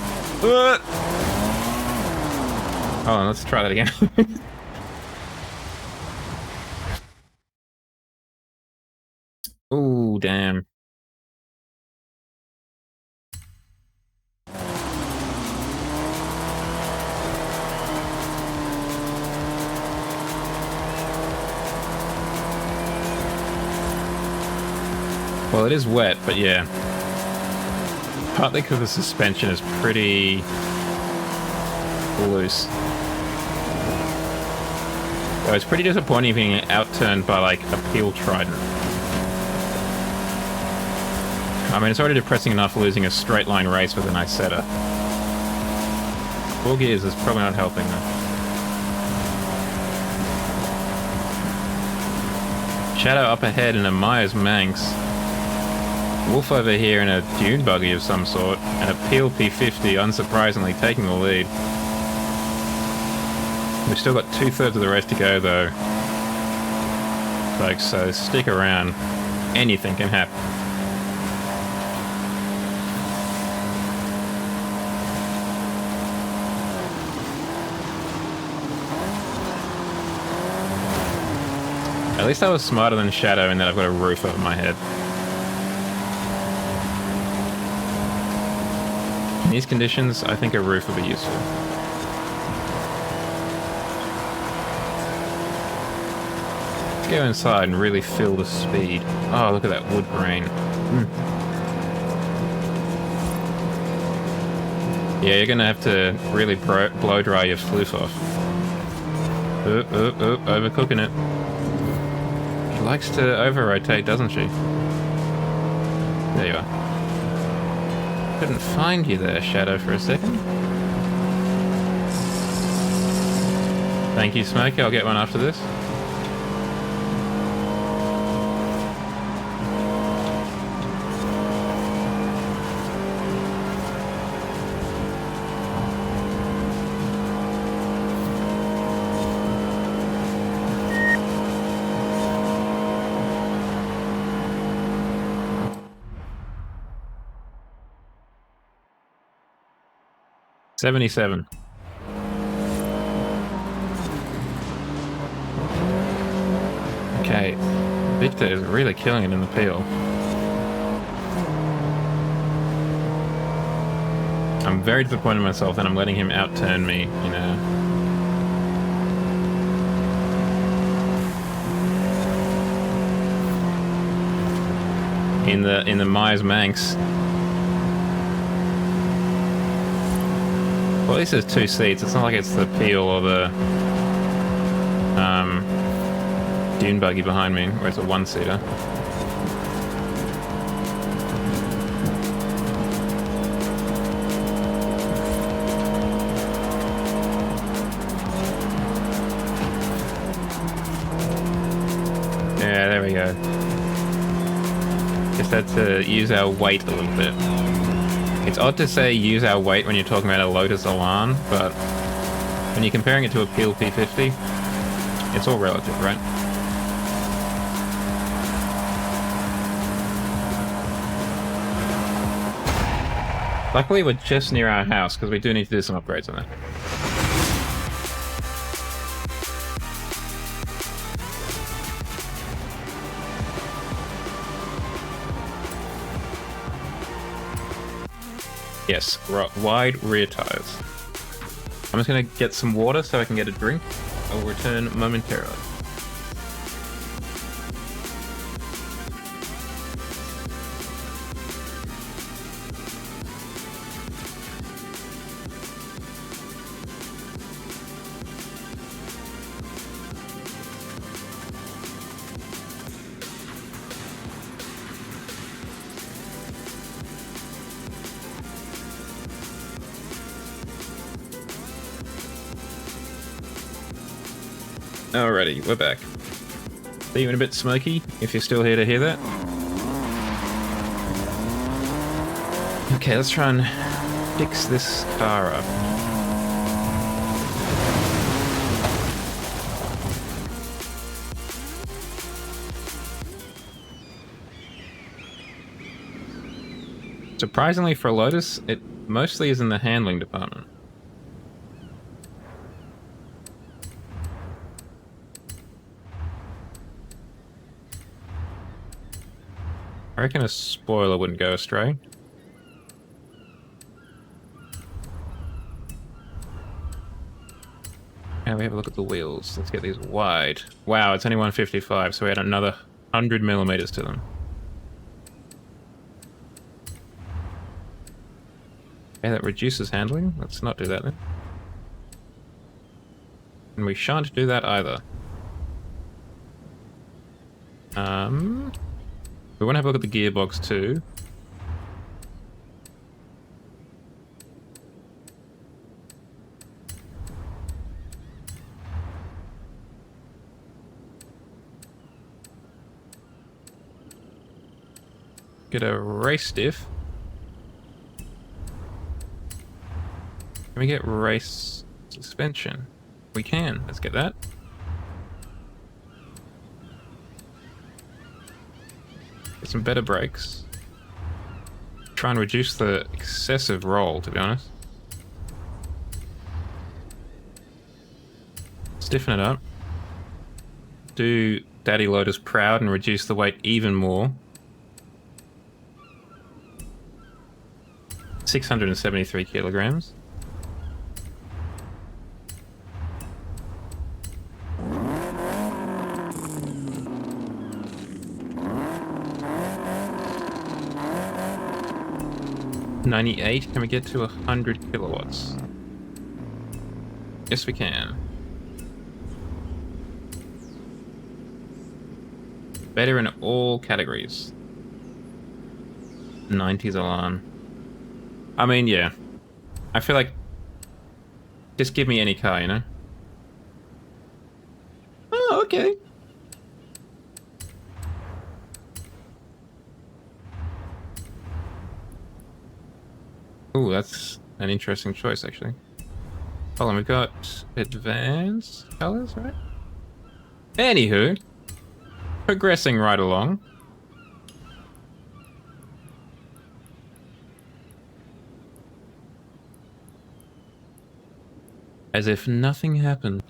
Hold on, let's try that again. Ooh, damn. Well, it is wet, but yeah. Partly because the suspension is pretty loose. So it's pretty disappointing being outturned by, like, a peel trident. I mean, it's already depressing enough losing a straight line race with an Isetta. 4 gears is probably not helping, though. Shadow up ahead in a Myers Manx. Wolf over here in a dune buggy of some sort, and a Peel P50 unsurprisingly taking the lead. We've still got 2/3 of the race to go though, folks, so stick around. Anything can happen. At least I was smarter than Shadow in that I've got a roof over my head. In these conditions, I think a roof would be useful. Let's go inside and really feel the speed. Oh, look at that wood grain. Yeah, you're gonna have to really blow dry your floof off. Overcooking it. She likes to over-rotate, doesn't she? There you are. Couldn't find you there, Shadow, for a second. Thank you, Smokey. I'll get one after this. $77. Okay, Victor is really killing it in the peel. I'm very disappointed in myself that I'm letting him outturn me, you know. In the Myers Manx. Well, at least there's 2 seats. It's not like it's the Peel or the dune buggy behind me, where it's a 1-seater. Yeah, there we go. Just had to use our weight a little bit. It's odd to say use our weight when you're talking about a Lotus Elan, but when you're comparing it to a Peel P50, it's all relative, right? Luckily, we're just near our house, because we do need to do some upgrades on it. Yes, wide rear tires. I'm just going to get some water so I can get a drink. I will return momentarily. Alrighty, we're back. See you in a bit, Smokey, if you're still here to hear that. Okay, let's try and fix this car up. Surprisingly for Lotus, it mostly is in the handling department. I reckon a spoiler wouldn't go astray. Now we have a look at the wheels. Let's get these wide. Wow, it's only 155, so we had another 100 millimeters to them. Okay, that reduces handling. Let's not do that then. And we shan't do that either. We want to have a look at the gearbox too. Get a race diff. Can we get race suspension? We can. Let's get that. Get some better brakes. Try and reduce the excessive roll, to be honest. Stiffen it up. Do Daddy Lotus proud and reduce the weight even more. 673 kilograms. $98. Can we get to 100 kilowatts? Yes, we can. Better in all categories. 90s alarm. I mean, yeah. I feel like... Just give me any car, you know? Oh, okay. Ooh, that's an interesting choice, actually. Hold on, we've got advanced colors, right? Anywho. Progressing right along. As if nothing happened.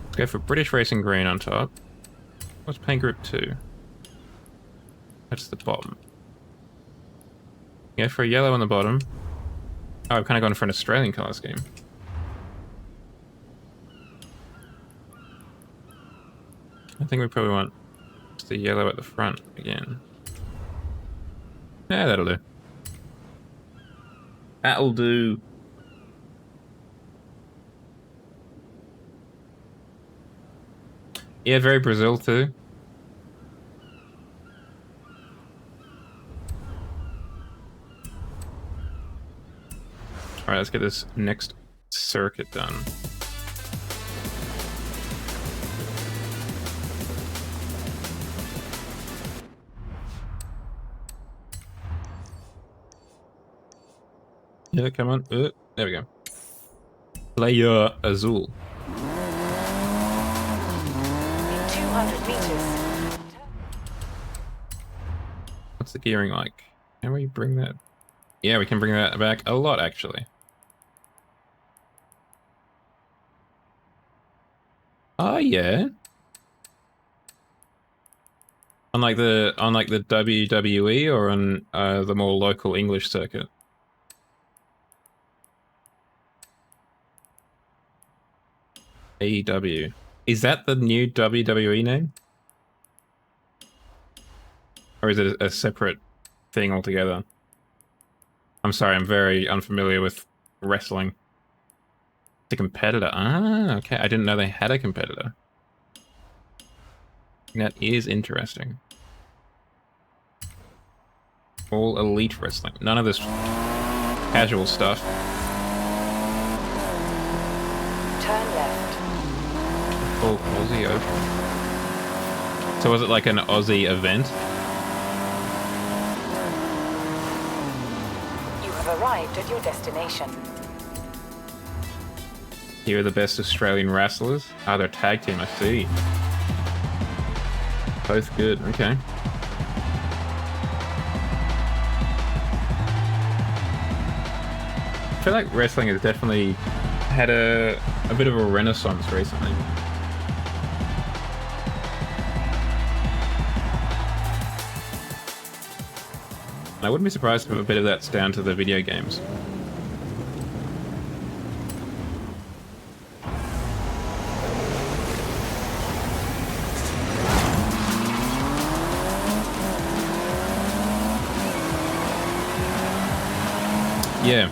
Let's go for British Racing Green on top. What's paint group 2? That's the bottom. Go for a yellow on the bottom. Oh, I've kind of gone for an Australian colour scheme. I think we probably want just the yellow at the front again. Yeah, that'll do. That'll do. Yeah, very Brazil too. Alright, let's get this next circuit done. Yeah, come on. There we go. Player Azul. 200 meters. What's the gearing like? Can we bring that? Yeah, we can bring that back a lot, actually. Oh yeah. On like the WWE or on the more local English circuit. AEW. Is that the new WWE name? Or is it a separate thing altogether? I'm sorry, I'm very unfamiliar with wrestling. The competitor. Ah, okay. I didn't know they had a competitor. That is interesting. All elite wrestling. None of this casual stuff. Turn left. Oh, Aussie Open. So was it like an Aussie event? You have arrived at your destination. Here are the best Australian wrestlers. Ah, they're a tag team, I see. Both good, okay. feel like wrestling has definitely had a bit of a renaissance recently. I wouldn't be surprised if a bit of that's down to the video games. Yeah.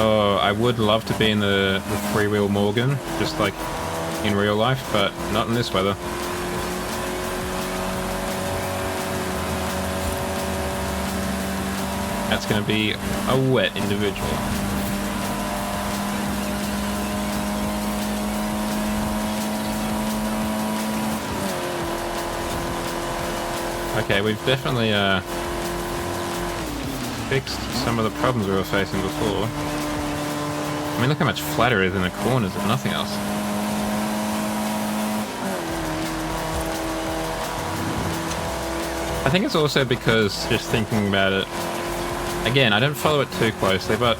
Oh, I would love to be in the three-wheel Morgan, just like in real life, but not in this weather. That's going to be a wet individual. Okay, we've definitely fixed some of the problems we were facing before. I mean, look how much flatter it is in the corners, if nothing else. I think it's also because, just thinking about it, again, I don't follow it too closely, but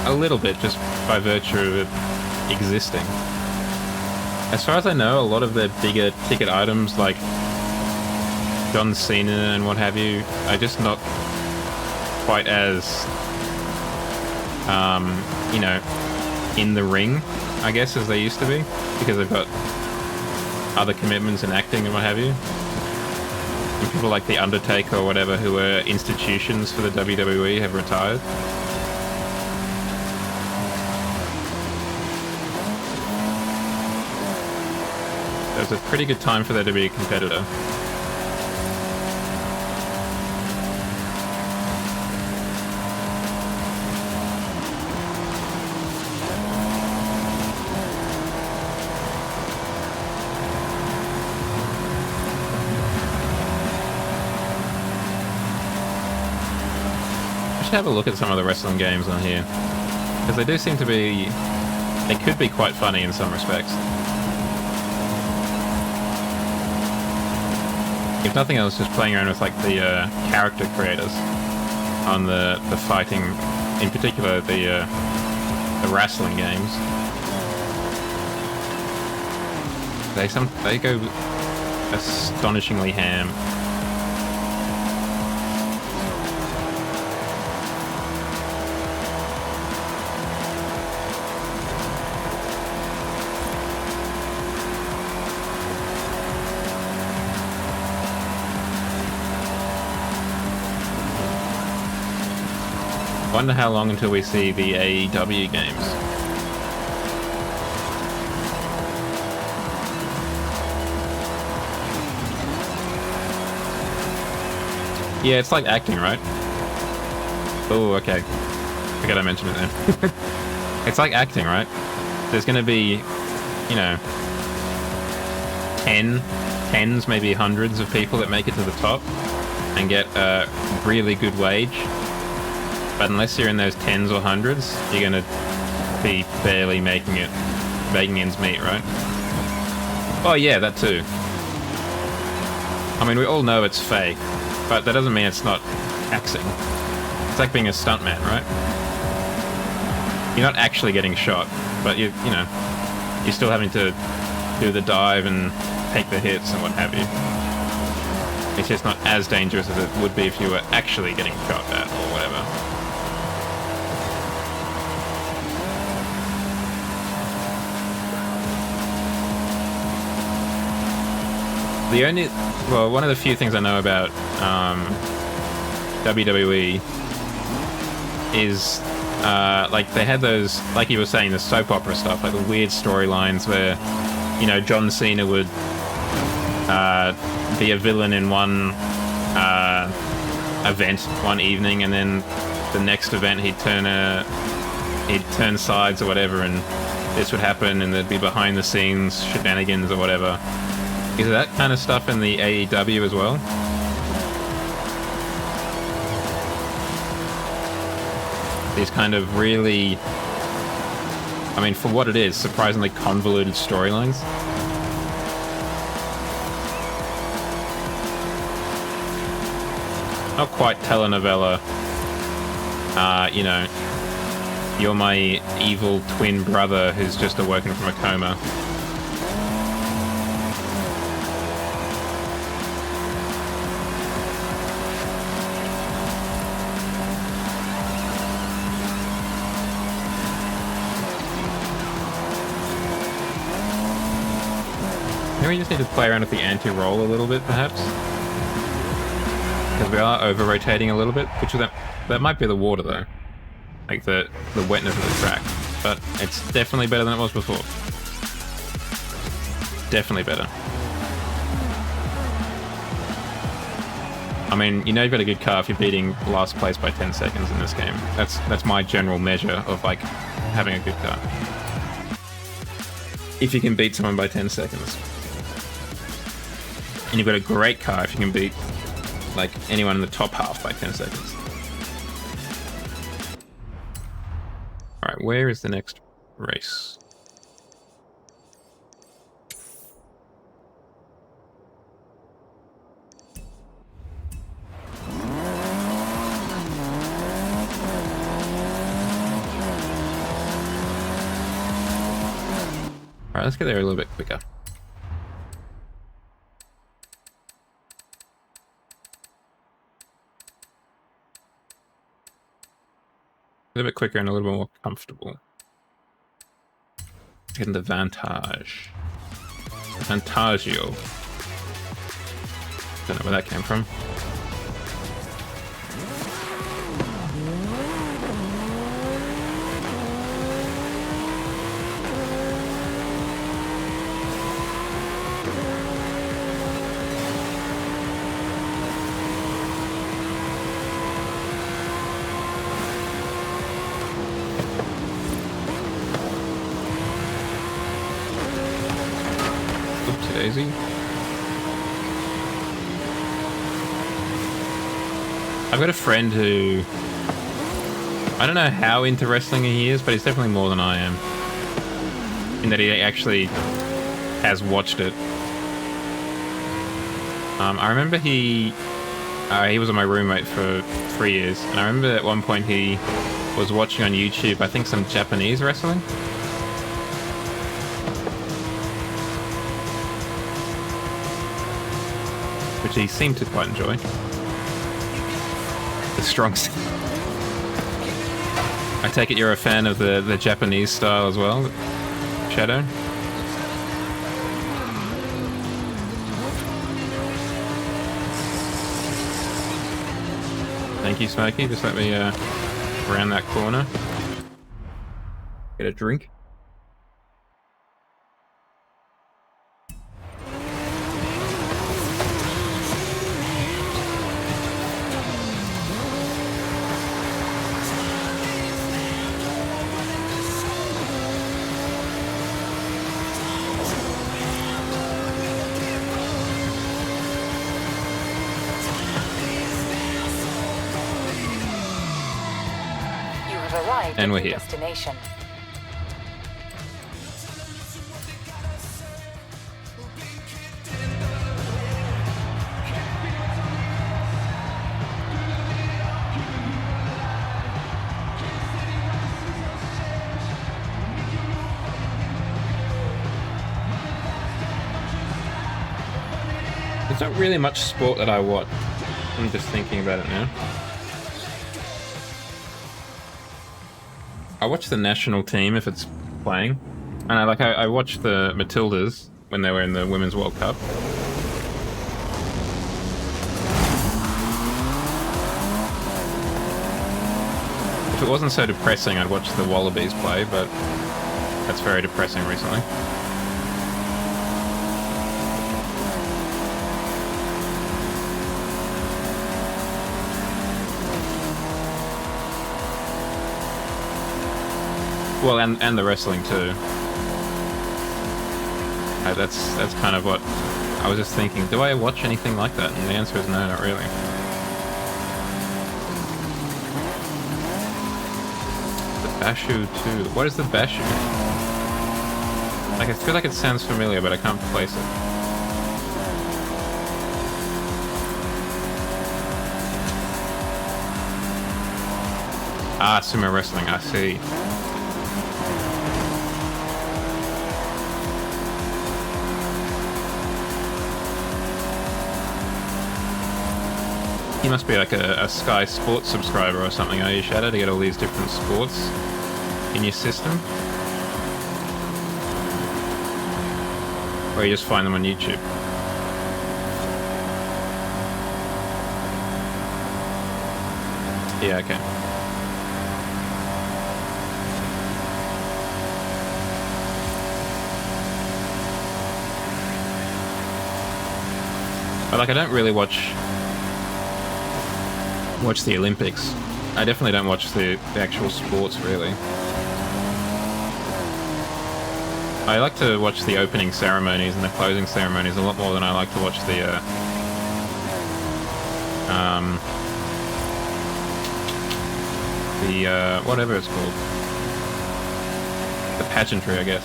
a little bit, just by virtue of it existing. As far as I know, a lot of the bigger ticket items, like John Cena and what have you, are just not quite as, you know, in the ring, I guess, as they used to be, because they've got other commitments in acting and what have you. And people like The Undertaker or whatever, who were institutions for the WWE, have retired. So it's a pretty good time for there to be a competitor. Have a look at some of the wrestling games on here, because they do seem to be, they could be quite funny in some respects. If nothing else, just playing around with like the character creators on the fighting, in particular the wrestling games. They go astonishingly ham. Wonder how long until we see the AEW games. Yeah, it's like acting, right? Oh, okay. Forgot I mentioned it then. It's like acting, right? There's gonna be, you know, tens, maybe hundreds of people that make it to the top and get a really good wage. But unless you're in those tens or hundreds, you're gonna be barely making ends meet, right? Oh yeah, that too. I mean, we all know it's fake, but that doesn't mean it's not taxing. It's like being a stuntman, right? You're not actually getting shot, but you know, you're still having to do the dive and take the hits and what have you. It's just not as dangerous as it would be if you were actually getting shot at or whatever. One of the few things I know about WWE is like they had those, like you were saying, the soap opera stuff, like the weird storylines where, you know, John Cena would be a villain in one event one evening, and then the next event he'd turn sides or whatever, and this would happen, and there'd be behind the scenes shenanigans or whatever. Is that kind of stuff in the AEW as well? These kind of really, I mean, for what it is, surprisingly convoluted storylines. Not quite telenovela, you know, You're my evil twin brother who's just awoken from a coma. Maybe we just need to play around with the anti-roll a little bit, perhaps? Because we are over-rotating a little bit, which that might be the water, though. Like the wetness of the track. But it's definitely better than it was before. Definitely better. I mean, you know you've got a good car if you're beating last place by 10 seconds in this game. That's my general measure of, like, having a good car. If you can beat someone by 10 seconds. And you've got a great car if you can beat, like, anyone in the top half by 10 seconds. Alright, where is the next race? Alright, let's get there a little bit quicker. A little bit quicker and a little bit more comfortable. Getting the Vantage. Vantagio. Don't know where that came from. Daisy. I've got a friend who... I don't know how into wrestling he is, but he's definitely more than I am. In that he actually has watched it. I remember he was my roommate for 3 years, and I remember at one point he was watching on YouTube, I think, some Japanese wrestling. Which he seemed to quite enjoy. The strong... I take it you're a fan of the Japanese style as well, Shadow? Thank you, Smokey. Just let me round that corner. Get a drink. And we're here. Destination. There's not really much sport that I watch. I'm just thinking about it now. I watch the national team if it's playing, and I watched the Matildas when they were in the Women's World Cup. If it wasn't so depressing, I'd watch the Wallabies play, but that's very depressing recently. Well, and the wrestling too. That's kind of what I was just thinking. Do I watch anything like that? And the answer is no, not really. The Bashu too. What is the Bashu? Like, I feel like it sounds familiar, but I can't place it. Ah, sumo wrestling, I see. You must be like a Sky Sports subscriber or something, are you, Shadow, to get all these different sports in your system? Or you just find them on YouTube? Yeah, okay. But like, I don't really watch the Olympics. I definitely don't watch the actual sports, really. I like to watch the opening ceremonies and the closing ceremonies a lot more than I like to watch the whatever it's called. The pageantry, I guess.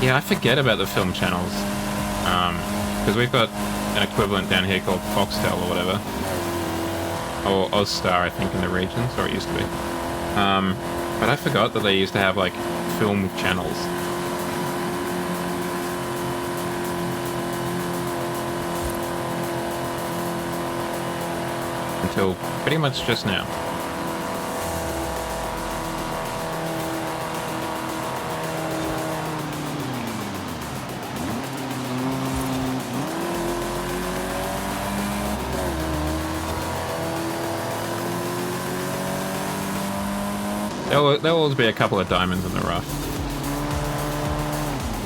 Yeah, I forget about the film channels. Because we've got an equivalent down here called Foxtel or whatever. Or Ozstar, I think, in the regions, or it used to be. But I forgot that they used to have, like, film channels. Until pretty much just now. There'll always be a couple of diamonds in the rough.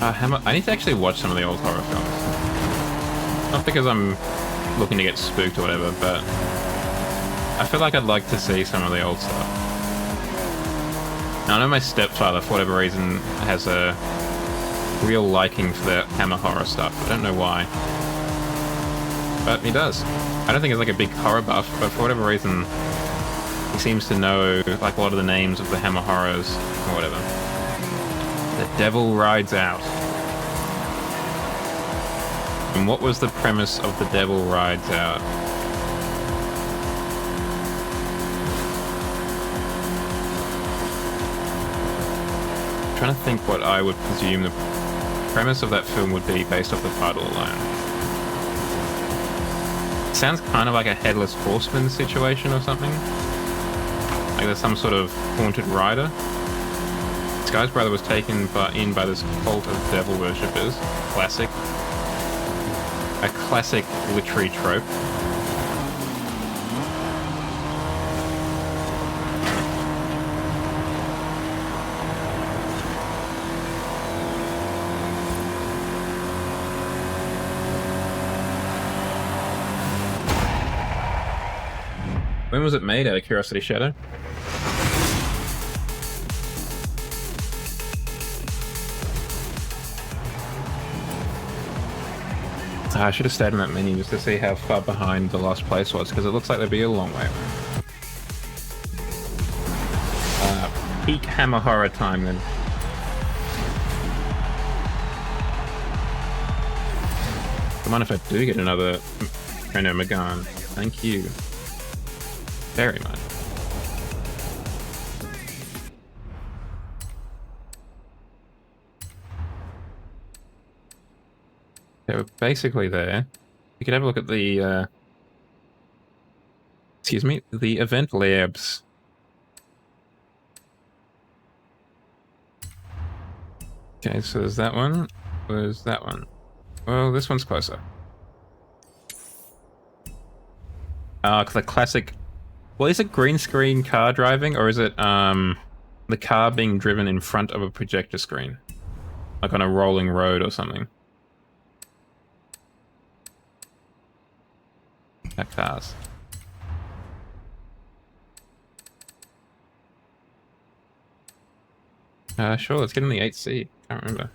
I need to actually watch some of the old horror films. Not because I'm looking to get spooked or whatever, but I feel like I'd like to see some of the old stuff. Now, I know my stepfather, for whatever reason, has a real liking for the Hammer horror stuff. I don't know why. But he does. I don't think he's like a big horror buff, but for whatever reason, he seems to know like a lot of the names of the Hammer horrors or whatever. The Devil Rides Out. And what was the premise of The Devil Rides Out? I'm trying to think what I would presume the premise of that film would be based off the title alone. It sounds kind of like a Headless Horseman situation or something. Like there's some sort of haunted rider. This guy's brother was taken in by this cult of devil worshippers. Classic. A classic literary trope. When was it made, out of curiosity, Shadow? I should have stayed on that menu just to see how far behind the last place was, because it looks like they'd be a long way. Peak Hammer horror time, then. Come on, if I do get another Renault Megane. Thank you. Very much. Okay, we're basically there. We could have a look at the, excuse me, the event labs. Okay, so there's that one. Where's that one? Well, this one's closer. The classic... Well, is it green screen car driving, or is it, the car being driven in front of a projector screen? Like on a rolling road or something? Cars. Sure, let's get in the 8C. Can't remember.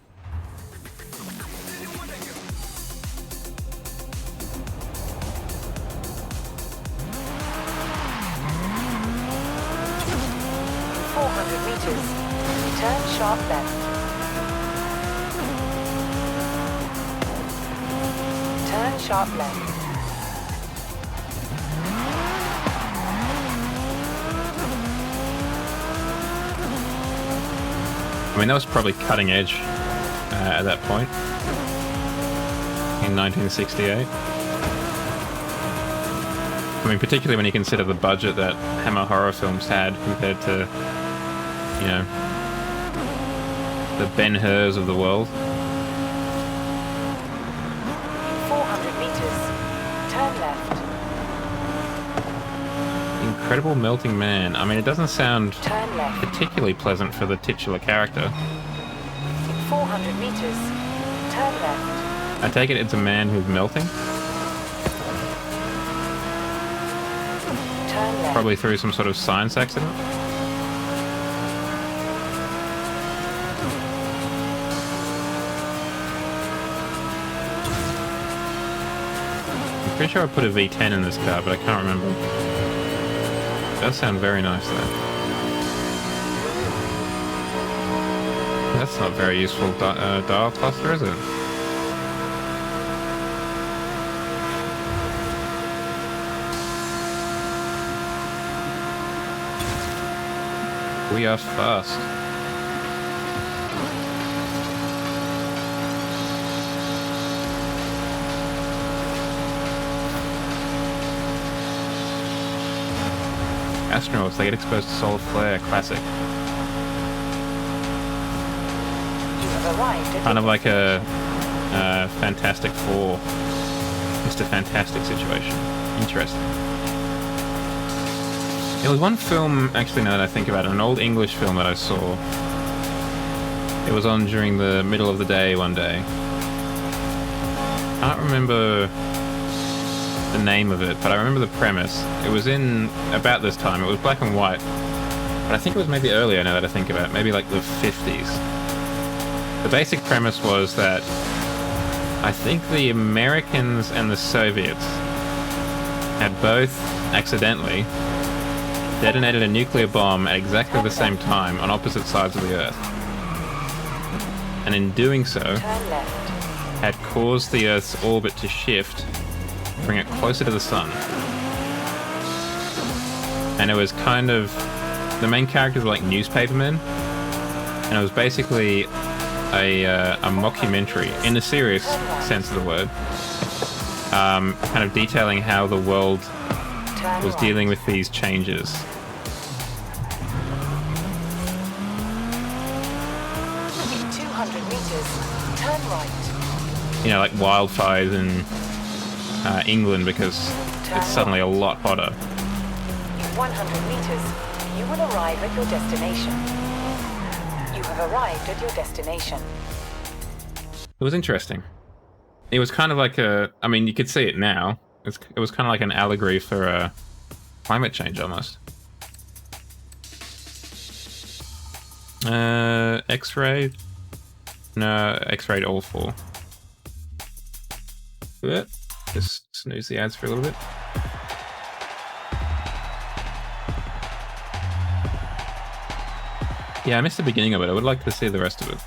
Meters. Turn sharp left. Turn sharp left. I mean, that was probably cutting edge at that point in 1968. I mean, particularly when you consider the budget that Hammer horror films had compared to, you know, the Ben-Hurs of the world. 400 meters. Turn left. Incredible Melting Man. I mean, it doesn't sound Turn left. particularly pleasant for the titular character. 400 meters. Turn left. I take it it's a man who's melting, Turn left. probably through some sort of science accident. I'm pretty sure I put a V10 in this car, but I can't remember. It does sound very nice though. That's not very useful dial cluster, is it? We are fast. Astronauts, they get exposed to solar flare, classic. You have arrived at Kind of like a Fantastic Four, Mr. Fantastic situation. Interesting. There was one film, actually, now that I think about it, an old English film that I saw. It was on during the middle of the day one day. I can't remember the name of it, but I remember the premise. It was in about this time. It was black and white. But I think it was maybe earlier now that I think about it. Maybe like the 50s. The basic premise was that I think the Americans and the Soviets had both accidentally detonated a nuclear bomb at exactly the same time on opposite sides of the Earth. And in doing so, turn left. had caused the Earth's orbit to shift, bring it closer to the sun. And it was kind of... the main characters were like newspapermen, and it was basically a mockumentary, in the serious sense of the word, kind of detailing how the world Turn was right. dealing with these changes. 200 meters. Turn right. You know, like wildfires in England because it's suddenly a lot hotter. In 100 meters, you will arrive at your destination. You have arrived at your destination. It was interesting. It was kind of like a... I mean, you could see it now. It was kind of like an allegory for climate change, almost. X-ray? No, X-rayed all four. Good. Just snooze the ads for a little bit. Yeah, I missed the beginning of it. I would like to see the rest of it.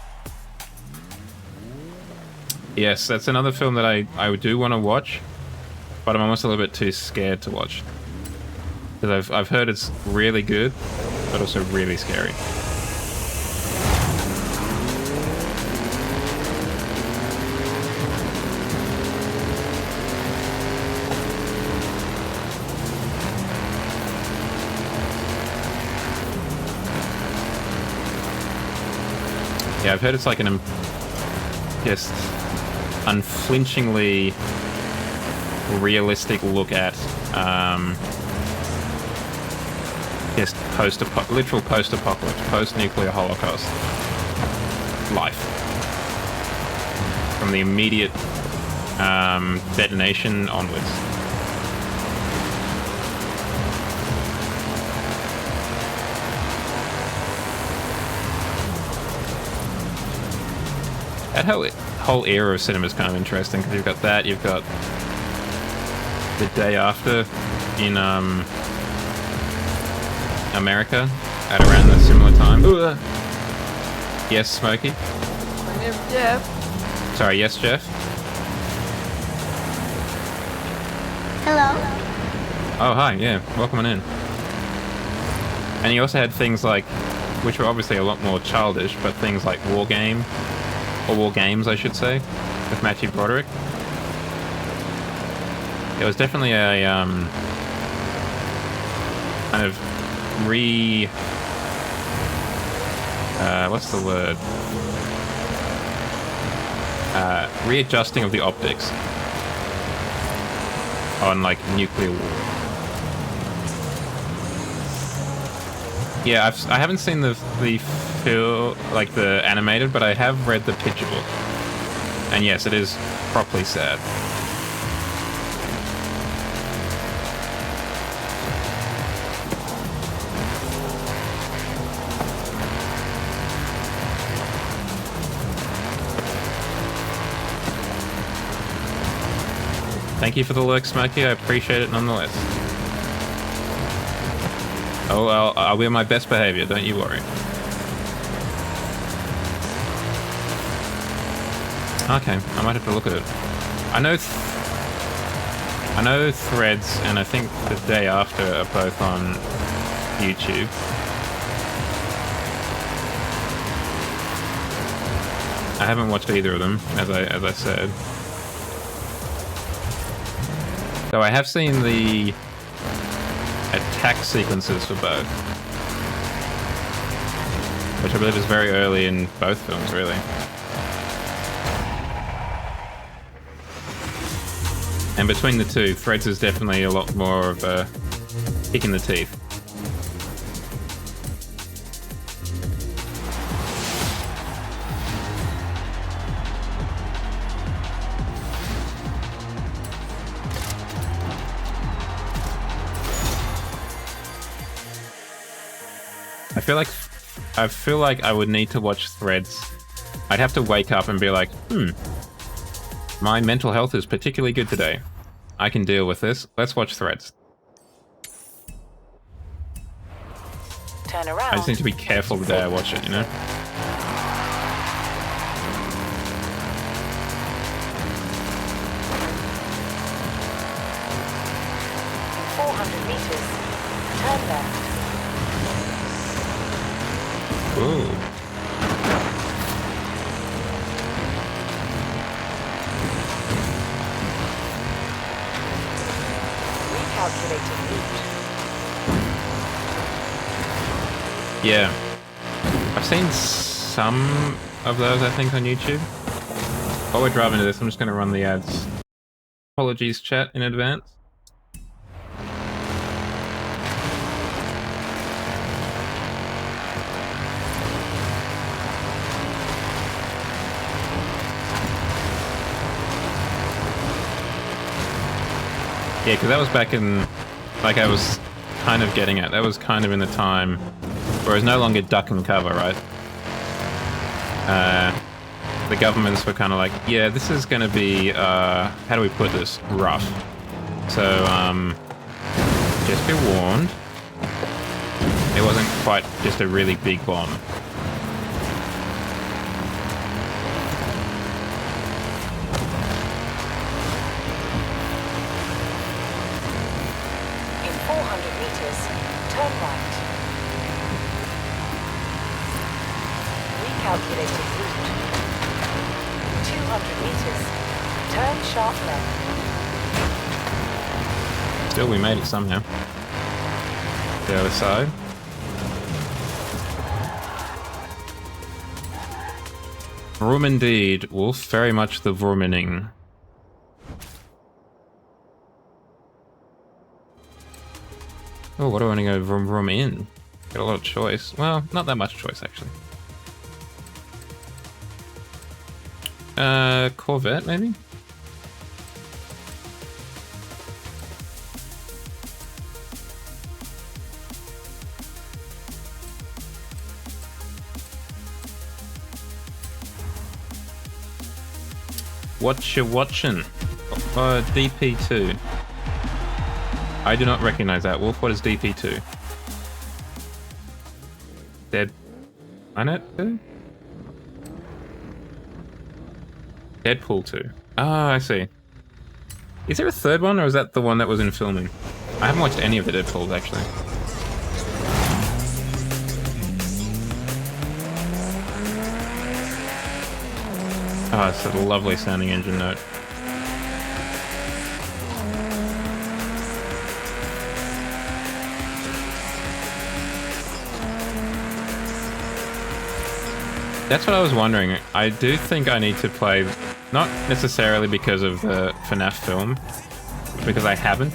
Yes, that's another film that I do want to watch, but I'm almost a little bit too scared to watch. Because I've heard it's really good, but also really scary. Yeah, I've heard it's like an just unflinchingly realistic look at just literal post-apocalypse, post-nuclear holocaust life. From the immediate detonation onwards. That whole era of cinema is kind of interesting because you've got that, you've got The Day After in America at around the similar time. Ooh. Yes, Smokey? My name's Jeff. Sorry, yes, Jeff? Hello. Oh, hi, yeah, welcome on in. And you also had things like which were obviously a lot more childish, but things like War Game, or War Games, I should say, with Matthew Broderick. It was definitely a kind of what's the word? Readjusting of the optics on like nuclear war. Yeah, I haven't seen the animated, but I have read the picture book, and yes, it is properly sad. Thank you for the lurk, Smokey. I appreciate it nonetheless. Oh, I'll be on my best behavior, don't you worry. Okay, I might have to look at it. I know Threads and I think The Day After are both on YouTube. I haven't watched either of them, as I said. So I have seen the attack sequences for both, which I believe is very early in both films, really. And between the two, Threads is definitely a lot more of a kick in the teeth. I feel like I would need to watch Threads. I'd have to wake up and be like, my mental health is particularly good today. I can deal with this. Let's watch Threads. Turn around. I just need to be careful the day I watch it, you know? In 400 meters, turn left. Ooh. Recalculating route. Yeah. I've seen some of those, I think, on YouTube. While we're driving to this, I'm just going to run the ads. Apologies, chat, in advance. Yeah, because that was back in, like I was kind of getting at, that was kind of in the time where it was no longer duck and cover, right? The governments were kind of like, yeah, this is going to be, how do we put this? Rough. So, just be warned. It wasn't quite just a really big bomb. In 400 meters, turn right. Recalculating route. 200 meters, turn sharp left. Still, we made it somehow. The other side. Vroom indeed, Wolf. Very much the vrooming. Oh, what do I want to go vroom vroom in? Got a lot of choice. Well, not that much choice, actually. Corvette, maybe? What you watching? DP2. I do not recognize that. Wolf, what is DP2? Dead Planet 2? Deadpool 2. Ah, I see. Is there a third one, or is that the one that was in filming? I haven't watched any of the Deadpools, actually. Oh, it's a lovely sounding engine note. That's what I was wondering. I do think I need to play, not necessarily because of the FNAF film, because I haven't.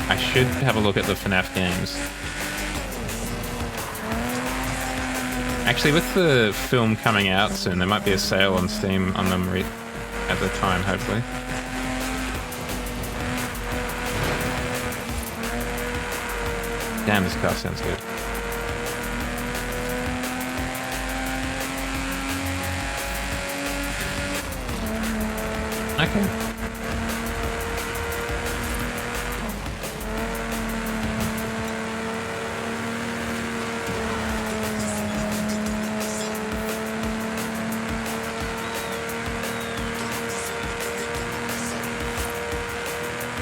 I should have a look at the FNAF games. Actually, with the film coming out soon, there might be a sale on Steam on them at the time, hopefully. Damn, this car sounds good. Okay.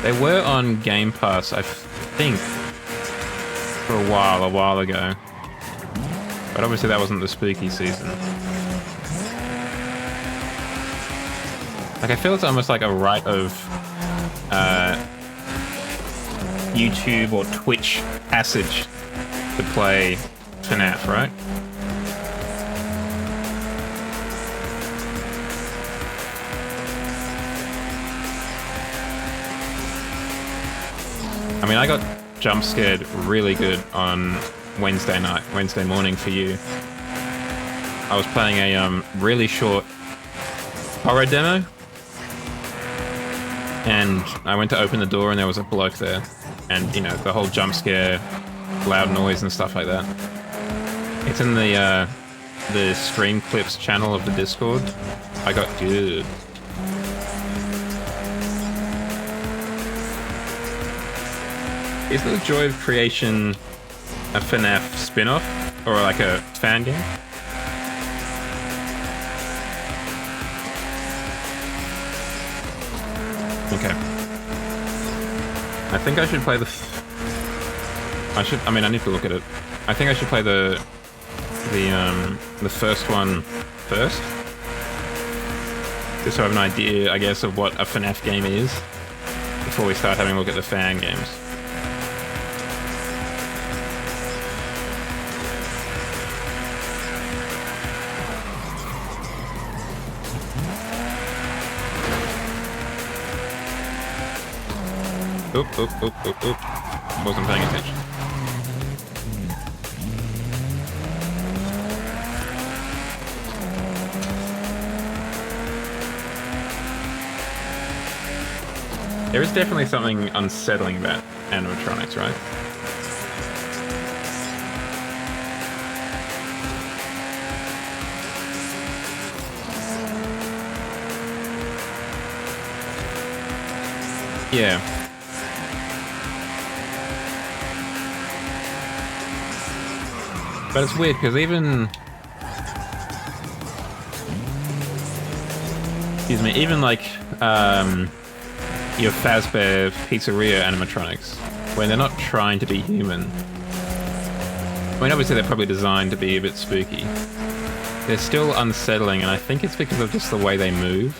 They were on Game Pass, I think, for a while ago. But obviously that wasn't the spooky season. Like, I feel it's almost like a right of YouTube or Twitch passage to play FNAF, right? I mean, I got jump scared really good on Wednesday morning for you. I was playing a really short horror demo, and I went to open the door and there was a bloke there, and you know, the whole jump scare, loud noise and stuff like that. It's in the stream clips channel of the Discord. I got good. Is the Joy of Creation a FNAF spin-off? Or like a fan game? Okay. I think I should play the... I mean, I need to look at it. I think I should play the first one first. Just so I have an idea, I guess, of what a FNAF game is before we start having a look at the fan games. Oop. Wasn't paying attention. There is definitely something unsettling about animatronics, right? Yeah. But it's weird, because even... even like, your Fazbear Pizzeria animatronics, when they're not trying to be human. I mean, obviously they're probably designed to be a bit spooky. They're still unsettling, and I think it's because of just the way they move.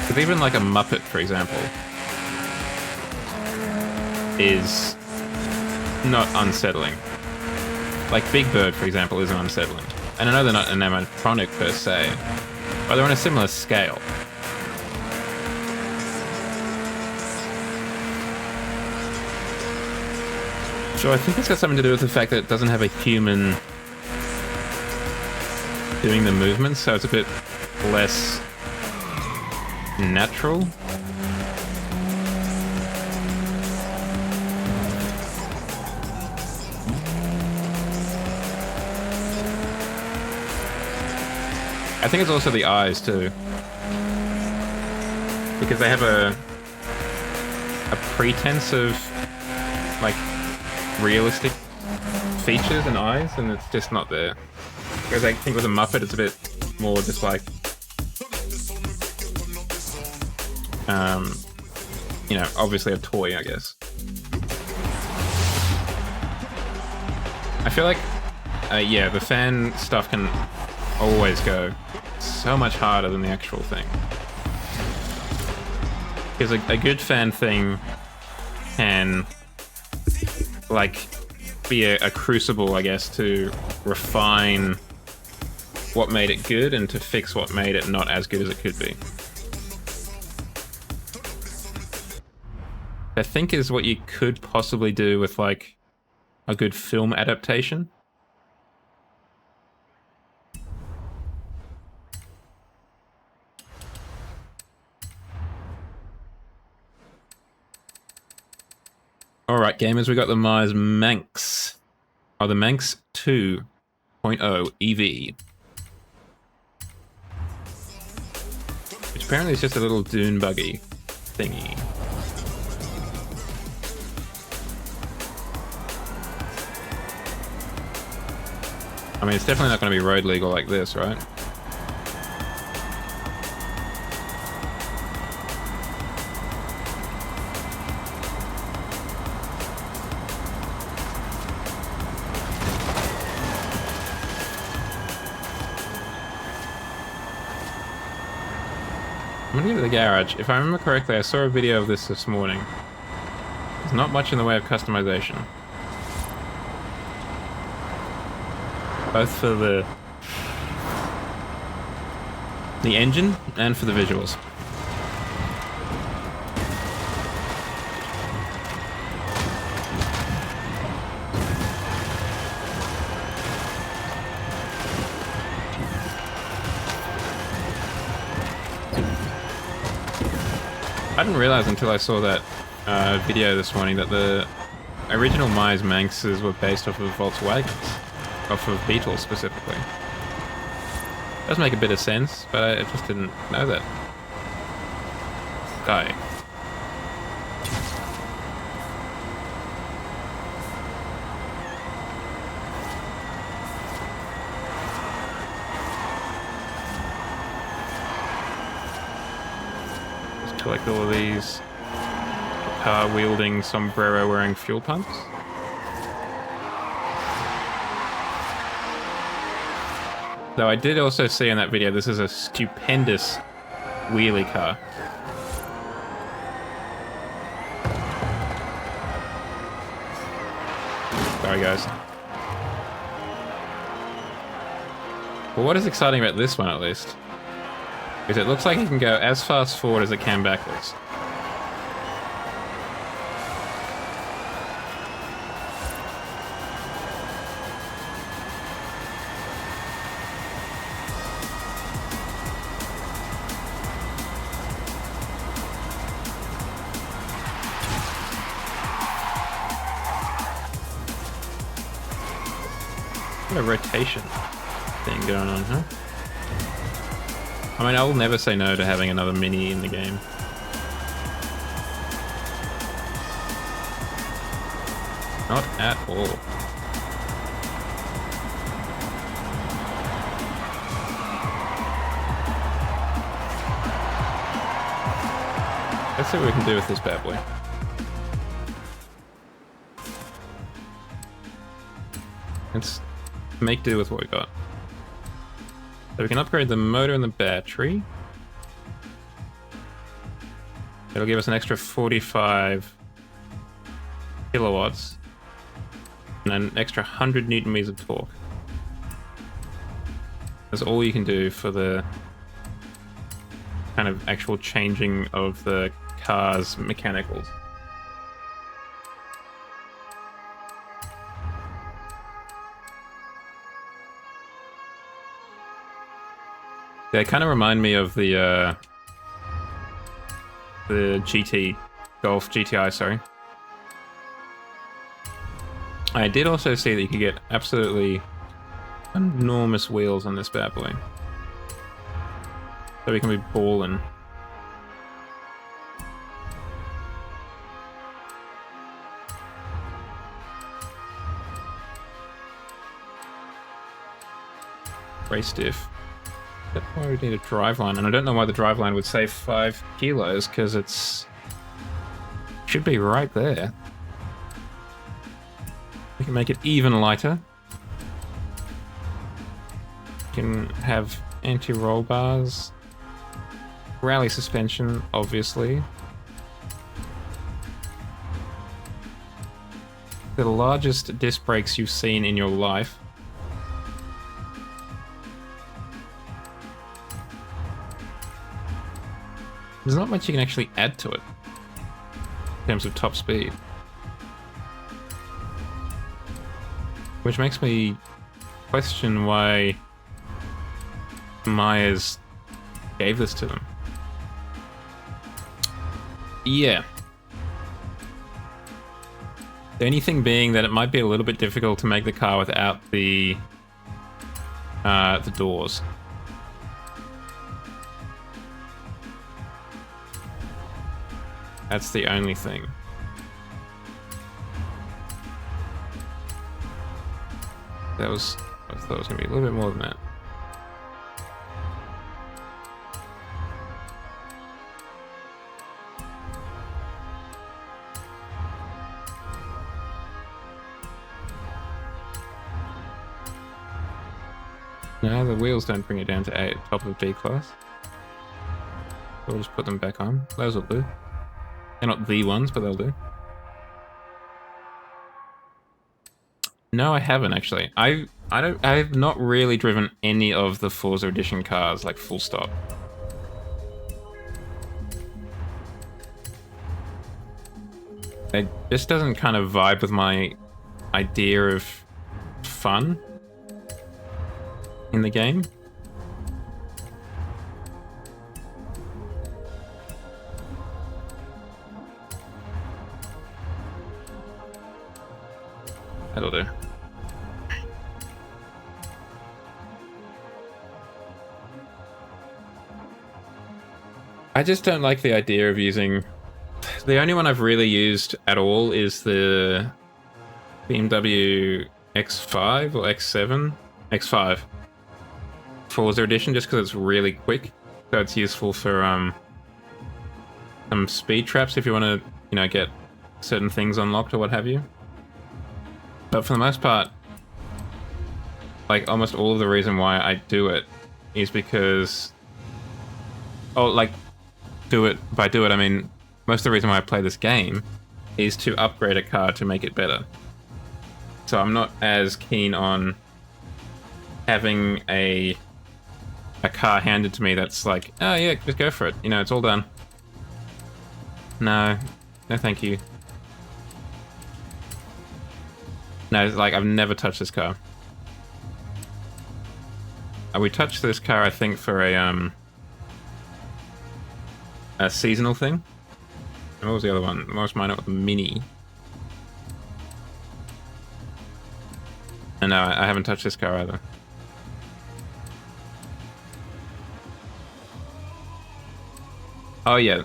Because even like a Muppet, for example, is not unsettling. Like Big Bird, for example, isn't unsettling. And I know they're not an animatronic per se, but they're on a similar scale. So I think it's got something to do with the fact that it doesn't have a human doing the movements, so it's a bit less natural. I think it's also the eyes too, because they have a pretense of like realistic features and eyes, and it's just not there. Whereas I think with a Muppet, it's a bit more just like, you know, obviously a toy, I guess. I feel like, yeah, the fan stuff can always go so much harder than the actual thing. Because a good fan thing can, like, be a crucible, I guess, to refine what made it good and to fix what made it not as good as it could be. I think is what you could possibly do with, like, a good film adaptation. Alright, gamers, we got the Mars Manx. Oh, the Manx 2.0 EV. Which apparently is just a little dune buggy thingy. I mean, it's definitely not going to be road legal like this, right? I'm gonna go to the garage. If I remember correctly, I saw a video of this morning. There's not much in the way of customization. Both for the engine and for the visuals. I didn't realize until I saw that video this morning that the original Mars Manxes were based off of Volkswagens. Off of Beetles specifically. Does make a bit of sense, but I just didn't know that. Guy. Just collect all of these car-wielding, sombrero-wearing fuel pumps. Though I did also see in that video, this is a stupendous wheelie car. Sorry, guys. Well, what is exciting about this one, at least, is it looks like it can go as fast forward as it can backwards. A rotation thing going on, huh? I mean, I'll never say no to having another Mini in the game. Not at all. Let's see what we can do with this bad boy. Let's make do with what we got. So we can upgrade the motor and the battery. It'll give us an extra 45 kilowatts and an extra 100 newton meters of torque. That's all you can do for the kind of actual changing of the car's mechanicals. They kind of remind me of the Golf GTI, sorry. I did also see that you could get absolutely enormous wheels on this bad boy. So we can be balling. Very stiff. That's why we need a driveline, and I don't know why the driveline would save 5 kilos, because it's Should be right there. We can make it even lighter. We can have anti-roll bars. Rally suspension, obviously. The largest disc brakes you've seen in your life. There's not much you can actually add to it in terms of top speed. Which makes me question why Myers gave this to them. Yeah. The only thing being that it might be a little bit difficult to make the car without the doors. That's the only thing. I thought it was gonna be a little bit more than that. No, the wheels don't bring it down to A, top of B class. We'll just put them back on. Those will do. They're not the ones, but they'll do. No, I haven't actually. I've not really driven any of the Forza Edition cars, like full stop. It just doesn't kind of vibe with my idea of fun in the game. That'll do. I just don't like the idea of using... The only one I've really used at all is the BMW X5 or X7? X5. Forza Edition, just because it's really quick. So it's useful for some speed traps if you want to, you know, get certain things unlocked or what have you. But for the most part, like almost all of the reason why I do it is because... Oh, like, do it. By do it, I mean, most of the reason why I play this game is to upgrade a car to make it better. So I'm not as keen on having a car handed to me that's like, oh yeah, just go for it. You know, it's all done. No. No thank you. No, like, I've never touched this car. We touched this car, I think, for a seasonal thing. And what was the other one? The most minor, the Mini. And no, I haven't touched this car either. Oh yeah,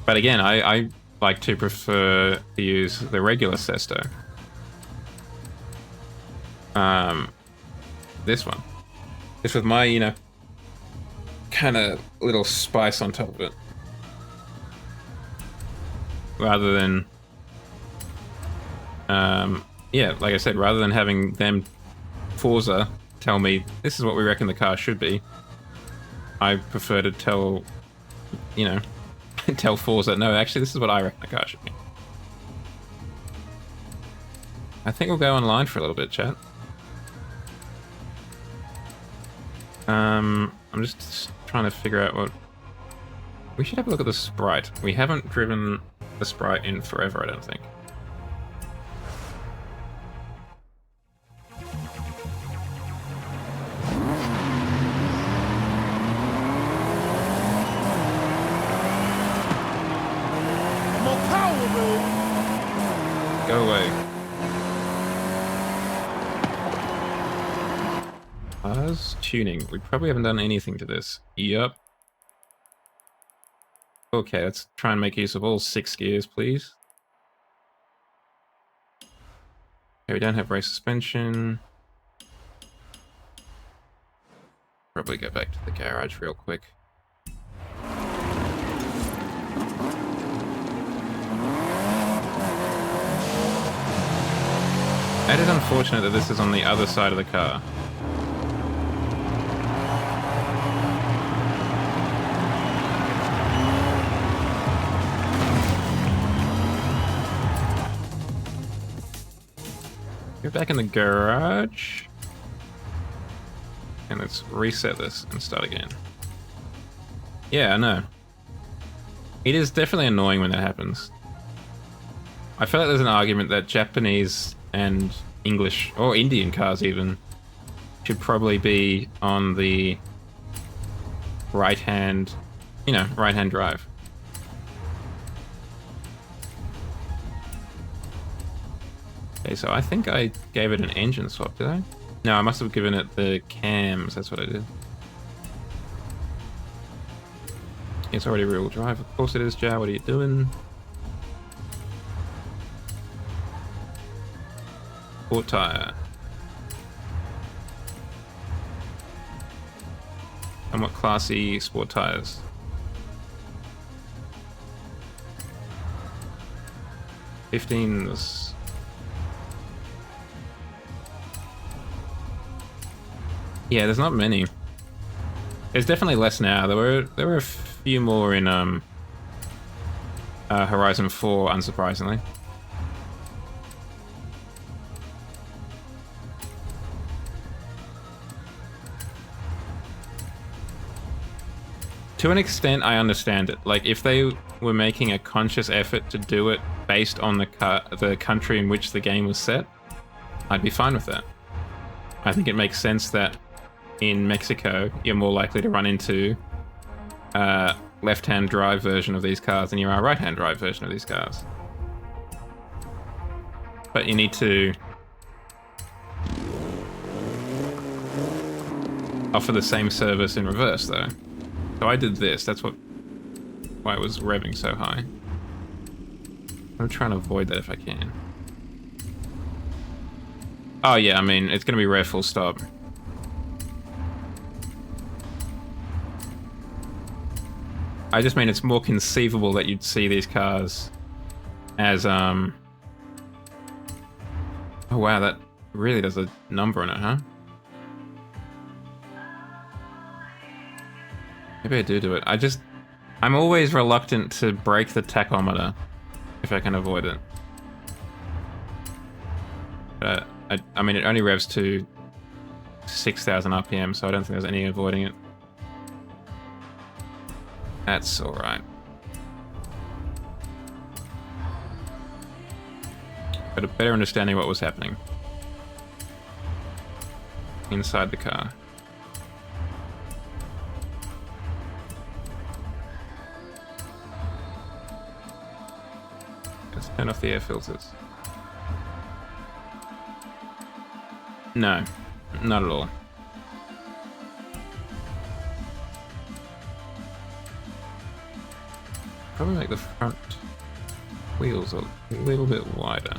but again, I like to prefer to use the regular Sesto. This one. Just with my, you know, kind of little spice on top of it. Rather than, yeah, like I said, rather than having them, Forza, tell me, this is what we reckon the car should be, I prefer to tell, you know, tell Forza, no, actually, this is what I reckon the car should be. I think we'll go online for a little bit, chat. I'm just trying to figure out what... We should have a look at the sprite. We haven't driven the sprite in forever, I don't think. More power, man. Go away. Cars tuning. We probably haven't done anything to this. Yup. Okay, let's try and make use of all 6 gears, please. Okay, we don't have race suspension. Probably go back to the garage real quick. It is unfortunate that this is on the other side of the car. Go back in the garage. And let's reset this and start again. Yeah, I know. It is definitely annoying when that happens. I feel like there's an argument that Japanese and English, or Indian cars even, should probably be on the right-hand, right-hand drive. Okay, so I think I gave it an engine swap, did I? No, I must have given it the cams, that's what I did. It's already rear-wheel drive, of course it is, Jow, what are you doing? Sport tire. Somewhat classy sport tires. $15s. Yeah, there's not many. There's definitely less now. There were a few more in Horizon 4, unsurprisingly. To an extent, I understand it. Like, if they were making a conscious effort to do it based on the country in which the game was set, I'd be fine with that. I think it makes sense that in Mexico, you're more likely to run into a left-hand drive version of these cars than you are a right-hand drive version of these cars. But you need to offer the same service in reverse, though. So I did this, that's why it was revving so high. I'm trying to avoid that if I can. Oh yeah, I mean, it's gonna be rev full stop. I just mean it's more conceivable that you'd see these cars as, oh wow, that really does a number on it, huh? Maybe I do it. I'm always reluctant to break the tachometer if I can avoid it. I mean, it only revs to 6,000 RPM, so I don't think there's any avoiding it. That's alright. Got a better understanding of what was happening inside the car. Let's turn off the air filters. No, not at all. Probably make the front wheels a little bit wider.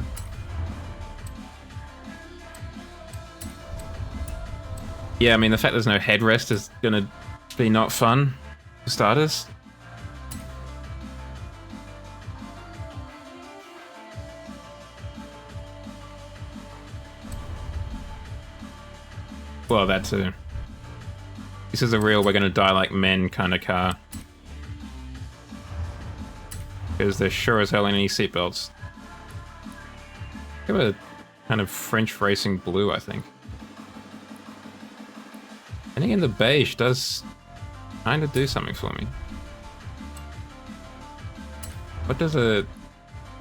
Yeah, I mean, the fact there's no headrest is gonna be not fun, for starters. Well, that too. This is a real we're gonna die like men kind of car. Because there sure as hell ain't any seatbelts. Give it a kind of French racing blue, I think. And again, the beige does kind of do something for me. What does a...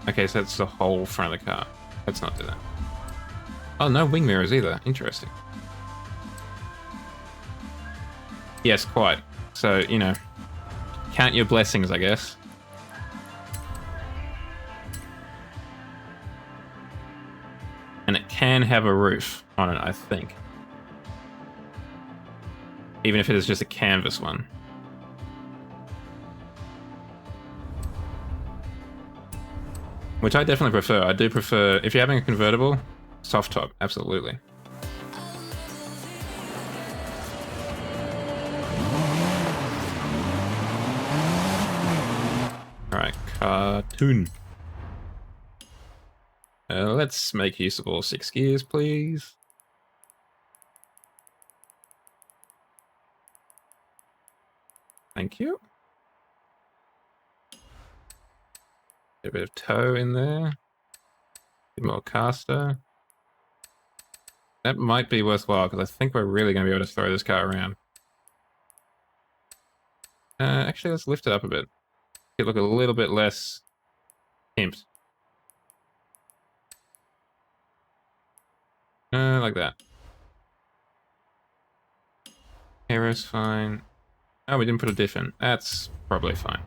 Okay, so that's the whole front of the car. Let's not do that. Oh, no wing mirrors either. Interesting. Yes, quite. So, you know, count your blessings, I guess. And it can have a roof on it, I think. Even if it is just a canvas one. Which I definitely prefer. I do prefer, if you're having a convertible, soft top, absolutely. Alright, cartoon. Let's make use of all 6 gears, please. Thank you. Get a bit of tow in there. A bit more caster. That might be worthwhile, because I think we're really going to be able to throw this car around. Actually, let's lift it up a bit. It look a little bit less pimped. Like that. Aero's fine. Oh, we didn't put a diff in. That's probably fine.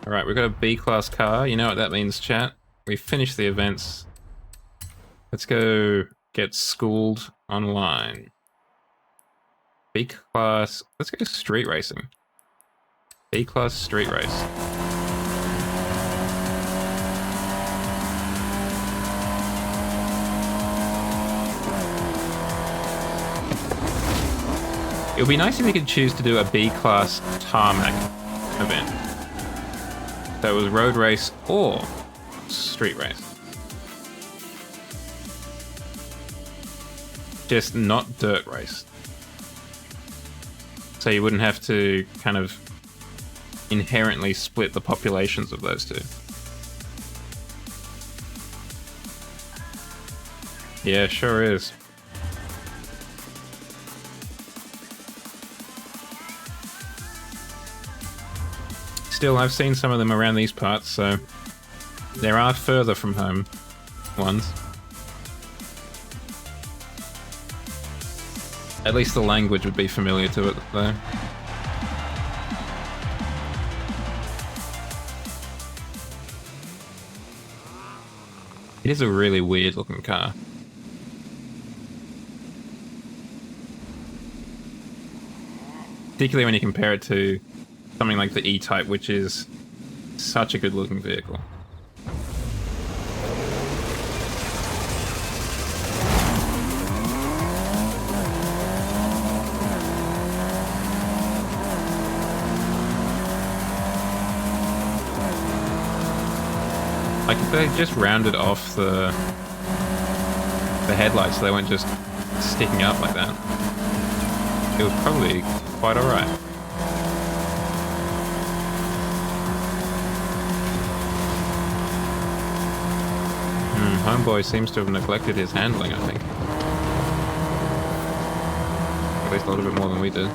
Alright, we've got a B-class car. You know what that means, chat. We finished the events. Let's go get schooled online. B-class... Let's go street racing. B-class street race. It would be nice if we could choose to do a B-class tarmac event. So it was road race or street race. Just not dirt race. So you wouldn't have to kind of inherently split the populations of those two. Yeah, sure is. Still, I've seen some of them around these parts, so there are further from home ones. At least the language would be familiar to it, though. It is a really weird looking car. Particularly when you compare it to something like the E-Type, which is such a good looking vehicle. Like if they just rounded off the headlights so they weren't just sticking up like that, it was probably quite alright. Homeboy seems to have neglected his handling, I think. At least a little bit more than we did.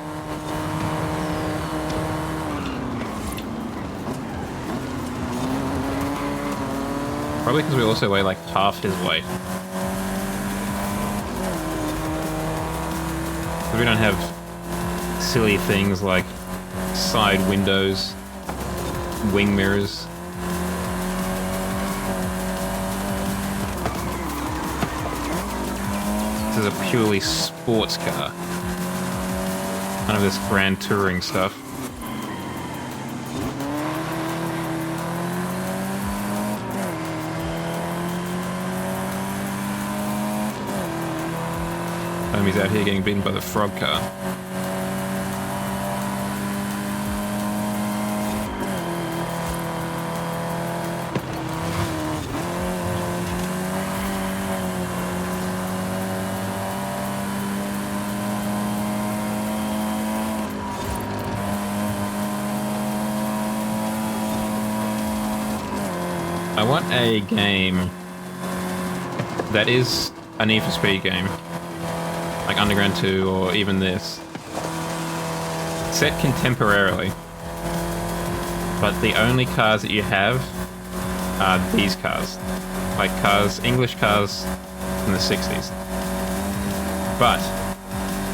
Probably because we also weigh like half his weight. So we don't have silly things like side windows, wing mirrors. This is a purely sports car. None of this grand touring stuff. Homie's out here getting beaten by the frog car. I want a game that is a Need for Speed game, like Underground 2 or even this, set contemporarily, but the only cars that you have are these cars, like cars, English cars from the 60s, but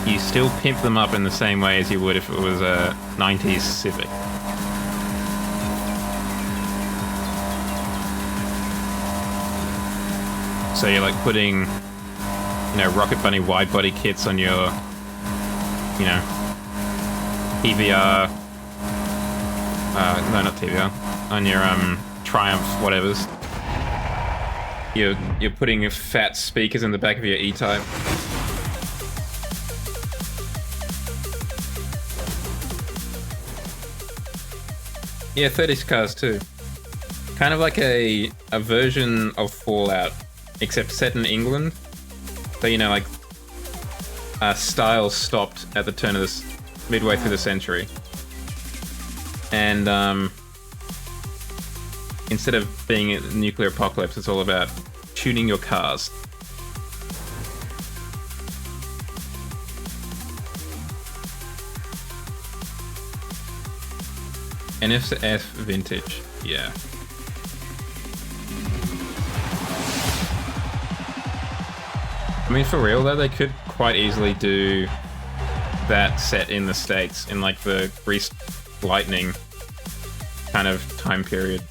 you still pimp them up in the same way as you would if it was a 90s Civic. So you're like putting, you know, Rocket Bunny wide body kits on your, you know, TVR, no, not TVR, on your Triumph whatevers, You're putting fat speakers in the back of your E-Type. Yeah, 30s cars too. Kind of like a version of Fallout, except set in England. So, you know, like, style stopped at the turn of this, midway through the century. And, instead of being a nuclear apocalypse, it's all about tuning your cars. NFF vintage, yeah. I mean, for real though, they could quite easily do that set in the States in like the Grease Lightning kind of time period.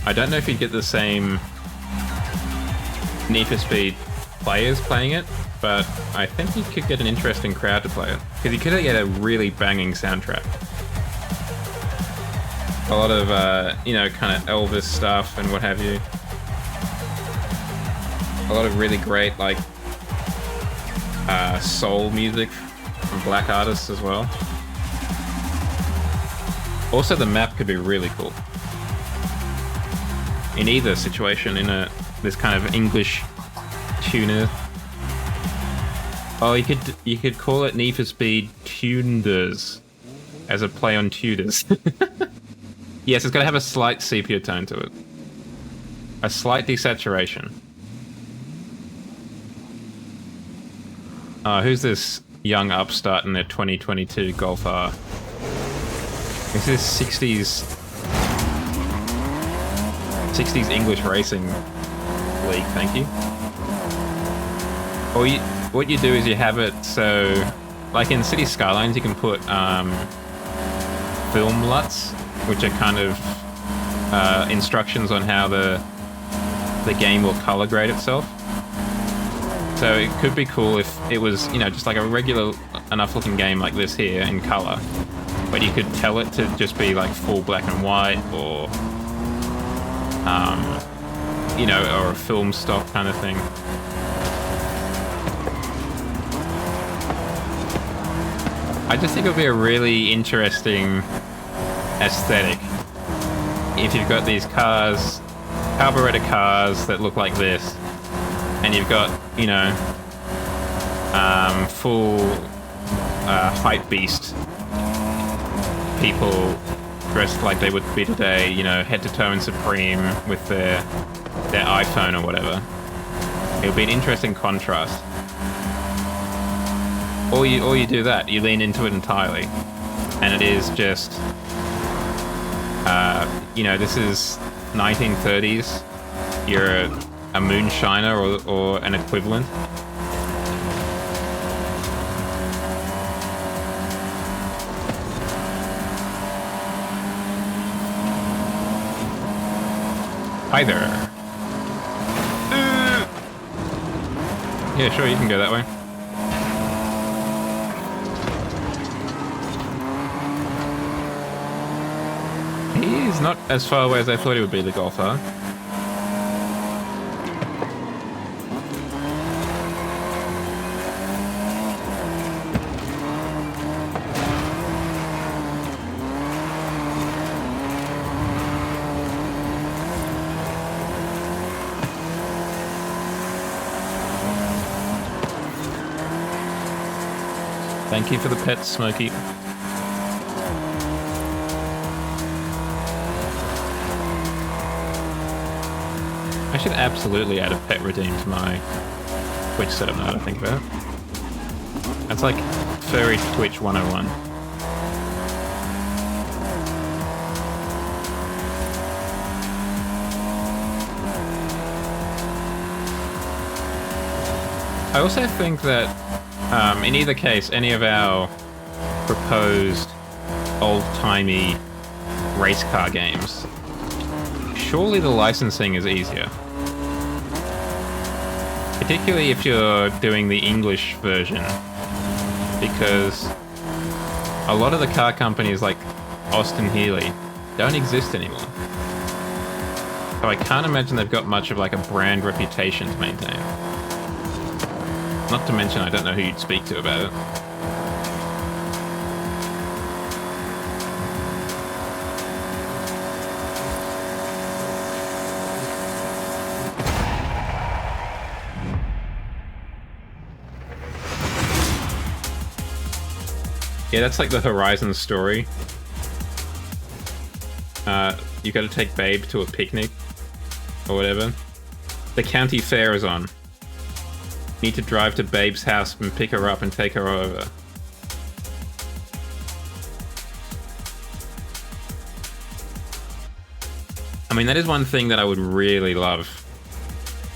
I don't know if you'd get the same Need for Speed players playing it, but I think you could get an interesting crowd to play it. Because you could get a really banging soundtrack. A lot of, you know, kind of Elvis stuff and what have you. A lot of really great, like, soul music from black artists as well. Also, the map could be really cool. In either situation, in this kind of English tuner. Oh, you could call it Need for Speed Tuners as a play on Tudors. Yes, it's got to have a slight sepia tone to it. A slight desaturation. Who's this young upstart in their 2022 Golf R? Is this 60s English racing league? Thank you. Or what you do is you have it so, like in City Skylines, you can put film LUTs, which are kind of instructions on how the game will color grade itself. So it could be cool if it was, you know, just like a regular enough looking game like this here in color, but you could tell it to just be like full black and white, or you know, or a film stock kind of thing. I just think it would be a really interesting aesthetic if you've got these cars, carburetor cars that look like this, and you've got, you know, full hype beast people dressed like they would be today, you know, head to toe in Supreme with their iPhone or whatever. It would be an interesting contrast. Or you do that, you lean into it entirely, and it is just, you know, this is 1930s. You're a moonshiner or an equivalent. Hi there. Yeah, sure, you can go that way. He's not as far away as I thought he would be, the Golf R. Thank you for the pet, Smokey. I should absolutely add a pet redeem to my Twitch setup now that I think about it. That's like furry Twitch 101. I also think that in either case, any of our proposed old-timey race car games, surely the licensing is easier. Particularly if you're doing the English version, because a lot of the car companies like Austin Healey don't exist anymore. So I can't imagine they've got much of like a brand reputation to maintain. Not to mention, I don't know who you'd speak to about it. Yeah, that's like the Horizon story. You gotta take Babe to a picnic, or whatever. The county fair is on. Need to drive to Babe's house and pick her up and take her over. I mean, that is one thing that I would really love.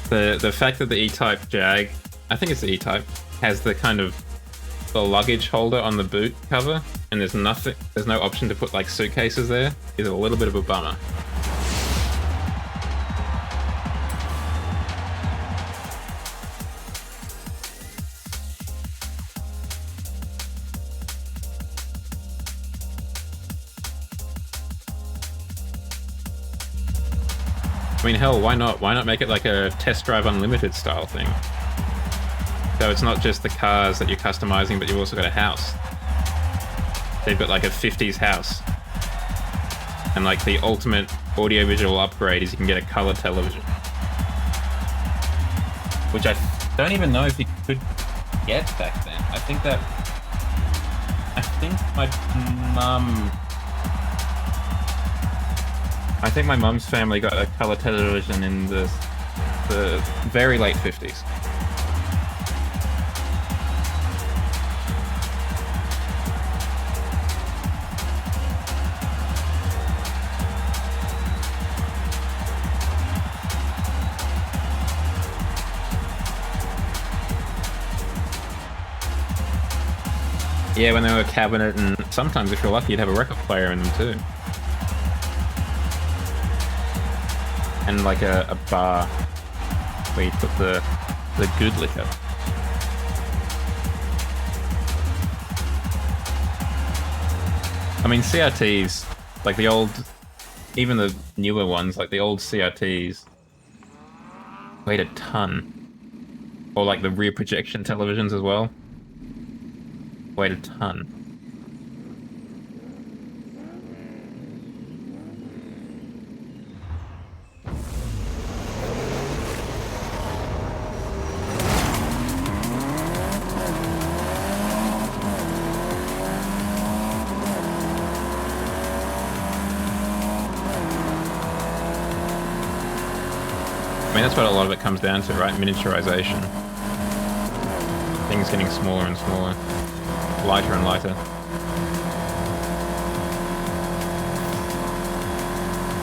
The fact that the E-Type Jag, I think it's the E-Type, has the kind of the luggage holder on the boot cover, and there's no option to put like suitcases there, is a little bit of a bummer. I mean, hell, why not? Why not make it like a Test Drive Unlimited style thing? So it's not just the cars that you're customizing, but you've also got a house. They've got like a 50s house. And like the ultimate audiovisual upgrade is you can get a color television. Which I don't even know if you could get back then. I think my mum's family got a color television in the very late 50s. Yeah, when they were a cabinet, and sometimes if you're lucky you'd have a record player in them too. And like a bar where you put the good liquor. I mean, CRTs, like the old, even the newer ones, like the old CRTs, weighed a ton. Or like the rear projection televisions as well. Weighed a ton. I mean, that's what a lot of it comes down to, right? Miniaturization. Things getting smaller and smaller. Lighter and lighter.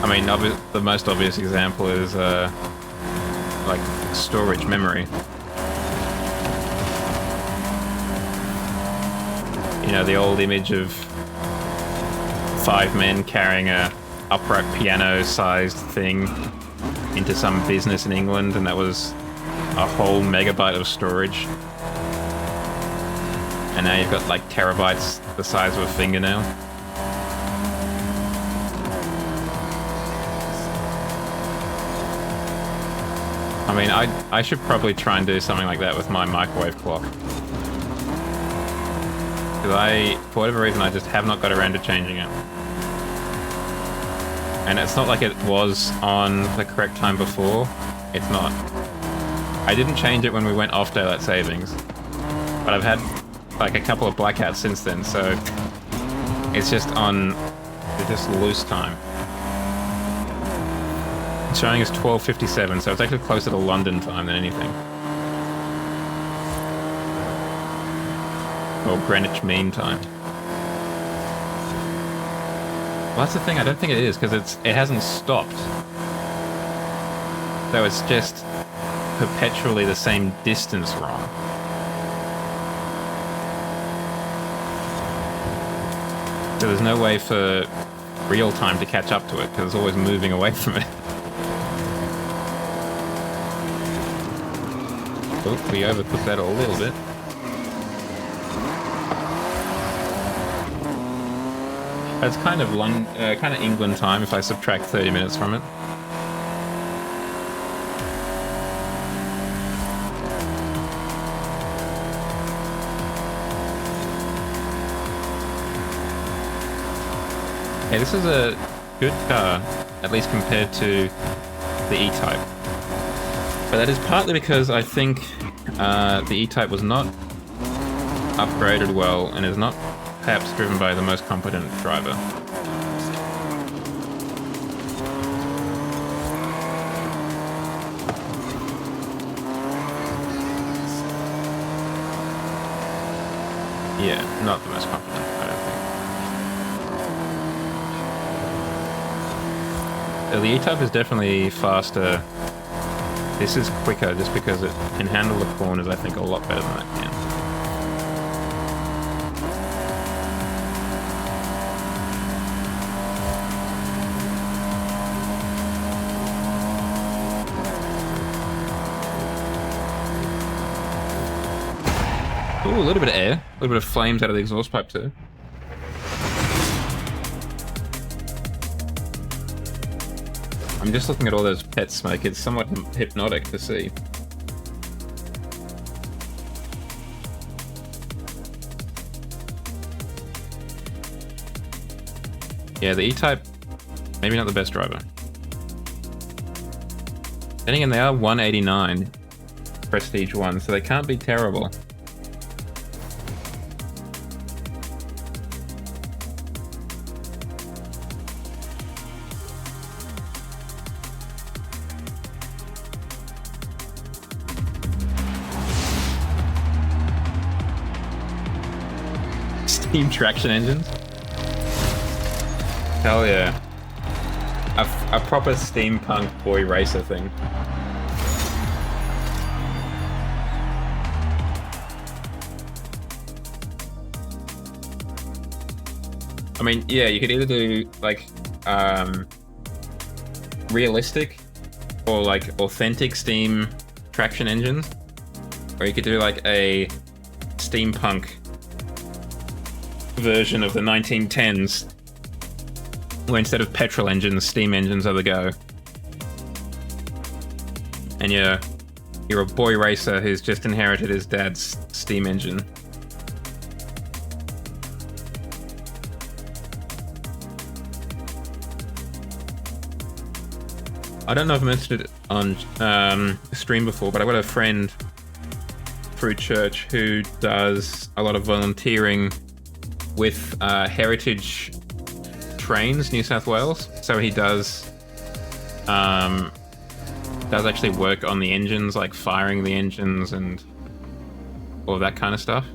I mean, the most obvious example is, like, storage memory. You know, the old image of 5 men carrying a upright piano-sized thing into some business in England, and that was a whole megabyte of storage. And now you've got like terabytes the size of a fingernail. I mean, I should probably try and do something like that with my microwave clock. Because for whatever reason, I just have not got around to changing it. And it's not like it was on the correct time before. It's not. I didn't change it when we went off daylight savings. But I've had like a couple of blackouts since then, so it's just loose time. It's showing us 12:57, so it's actually closer to London time than anything. Or Greenwich Mean Time. Well, that's the thing, I don't think it is, because it hasn't stopped. So it's just perpetually the same distance wrong. So there's no way for real time to catch up to it, because it's always moving away from it. Oh, we overcooked that a little bit. It's kind of England time if I subtract 30 minutes from it. Hey, this is a good car, at least compared to the E-Type. But that is partly because I think the E-Type was not upgraded well and is not perhaps driven by the most competent driver. Yeah, not the most competent, I don't think. The E-Type is definitely faster. This is quicker just because it can handle the corners, I think, a lot better than that can. Ooh, a little bit of air. A little bit of flames out of the exhaust pipe too. I'm just looking at all those pet smoke. It's somewhat hypnotic to see. Yeah, the E-Type, maybe not the best driver. Then again, they are 189 Prestige 1, so they can't be terrible. Steam traction engines? Hell yeah. A proper steampunk boy racer thing. I mean, yeah, you could either do, like, realistic or, like, authentic steam traction engines, or you could do, like, a steampunk version of the 1910s, where instead of petrol engines, steam engines are the go. And you're a boy racer who's just inherited his dad's steam engine. I don't know if I mentioned it on stream before, but I've got a friend through church who does a lot of volunteering with Heritage Trains, New South Wales. So he does actually work on the engines, like firing the engines and all that kind of stuff.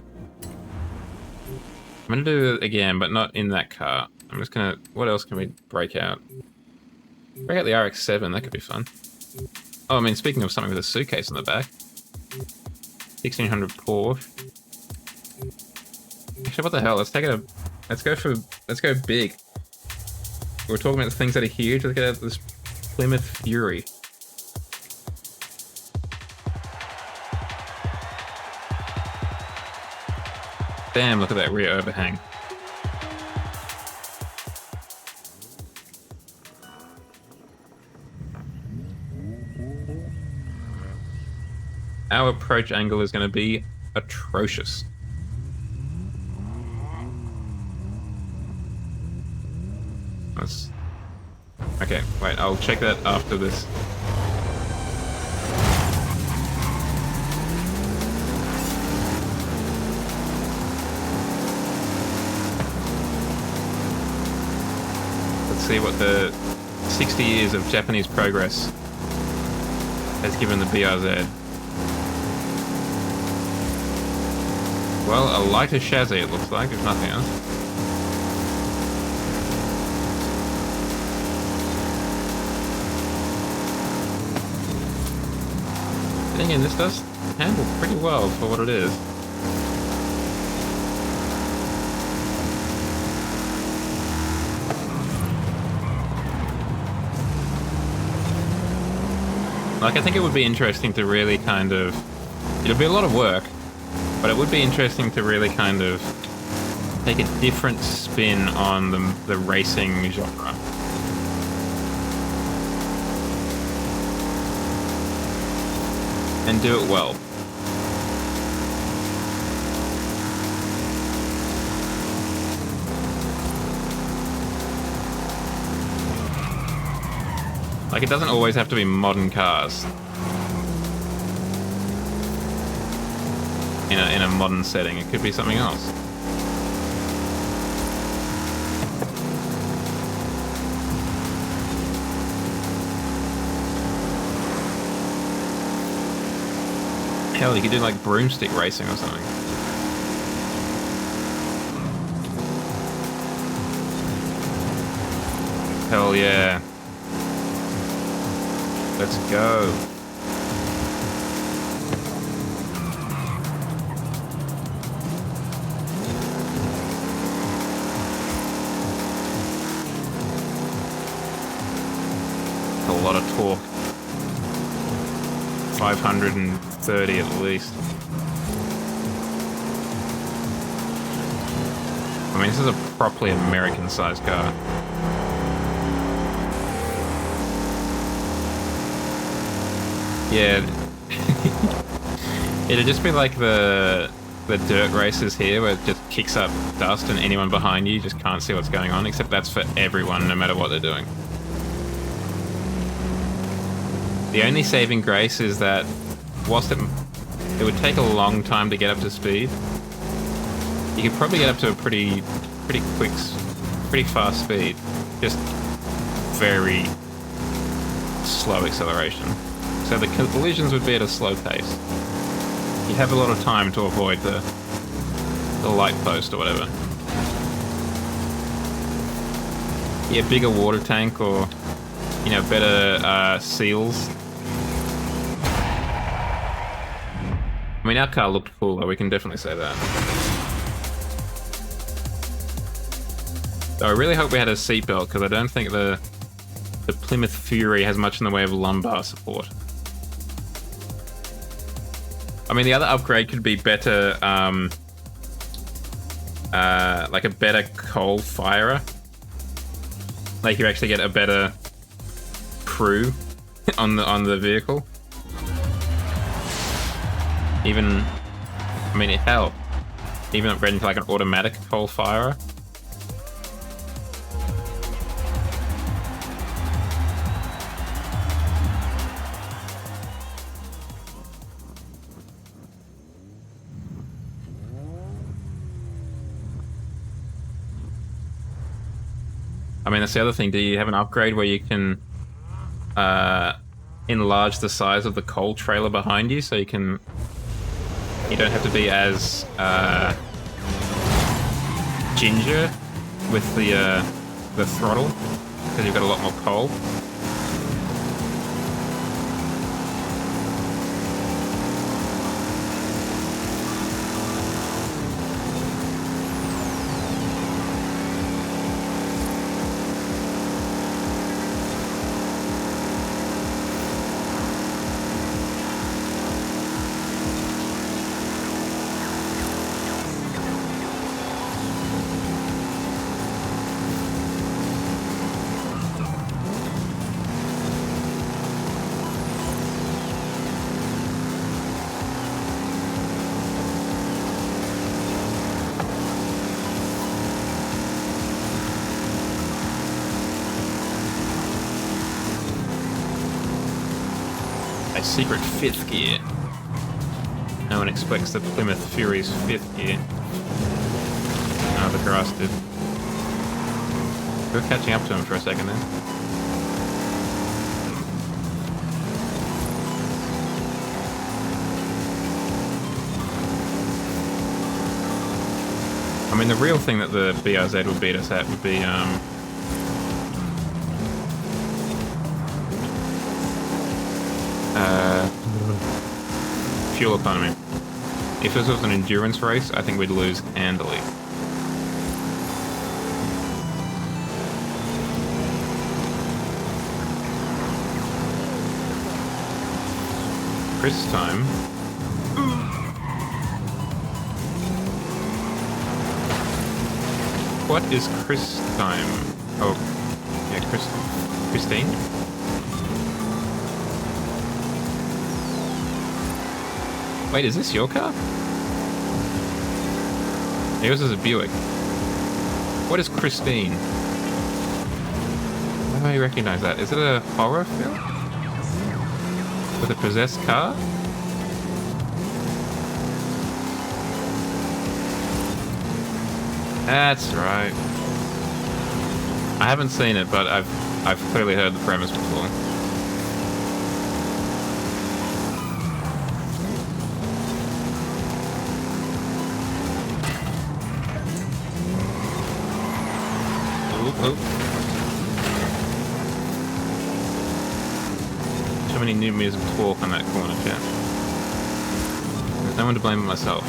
I'm gonna do it again, but not in that car. I'm just gonna... What else can we break out? Break out the RX-7, that could be fun. Oh, I mean, speaking of something with a suitcase on the back. 1600 Porsche. Actually, what the hell? Let's go big. We're talking about the things that are huge. Let's get out this Plymouth Fury. Damn, look at that rear overhang. Our approach angle is going to be atrocious. Okay, wait, I'll check that after this. Let's see what the 60 years of Japanese progress has given the BRZ. Well, a lighter chassis it looks like, if nothing else. Then again, this does handle pretty well for what it is. Like, I think it would be interesting to really kind of... It'll be a lot of work, but it would be interesting to really kind of take a different spin on the racing genre. And do it well. Like, it doesn't always have to be modern cars. In a modern setting, it could be something else. Hell, you could do like broomstick racing or something. Hell yeah. Let's go. A lot of torque. 530 at least. I mean, this is a properly American-sized car. Yeah. It'd just be like the dirt races here where it just kicks up dust and anyone behind you just can't see what's going on, except that's for everyone no matter what they're doing. The only saving grace is that whilst it would take a long time to get up to speed, you could probably get up to a pretty fast speed. Just very slow acceleration. So the collisions would be at a slow pace. You'd have a lot of time to avoid the light post or whatever. Yeah, bigger water tank or, you know, better seals. I mean, our car looked cooler, we can definitely say that. So I really hope we had a seatbelt, because I don't think the Plymouth Fury has much in the way of lumbar support. I mean, the other upgrade could be better, like a better coal firer. Like, you actually get a better crew on the vehicle. Even, I mean, hell, even upgrading to like an automatic coal firer. I mean, that's the other thing. Do you have an upgrade where you can enlarge the size of the coal trailer behind you, so you don't have to be as ginger with the throttle, because you've got a lot more coal. Secret fifth gear. No one expects the Plymouth Fury's fifth gear. No, the grass did. We're catching up to him for a second then. I mean, the real thing that the BRZ would beat us at would be, fuel economy. If this was an endurance race, I think we'd lose handily. Chris time. What is Chris time? Oh, yeah, Christine? Wait, is this your car? Yours is a Buick. What is Christine? do I recognize that? Is it a horror film? With a possessed car? That's right. I haven't seen it, but I've clearly heard the premise before. Oop. Too many new meters of torque on that corner, chat. There's no one to blame but myself.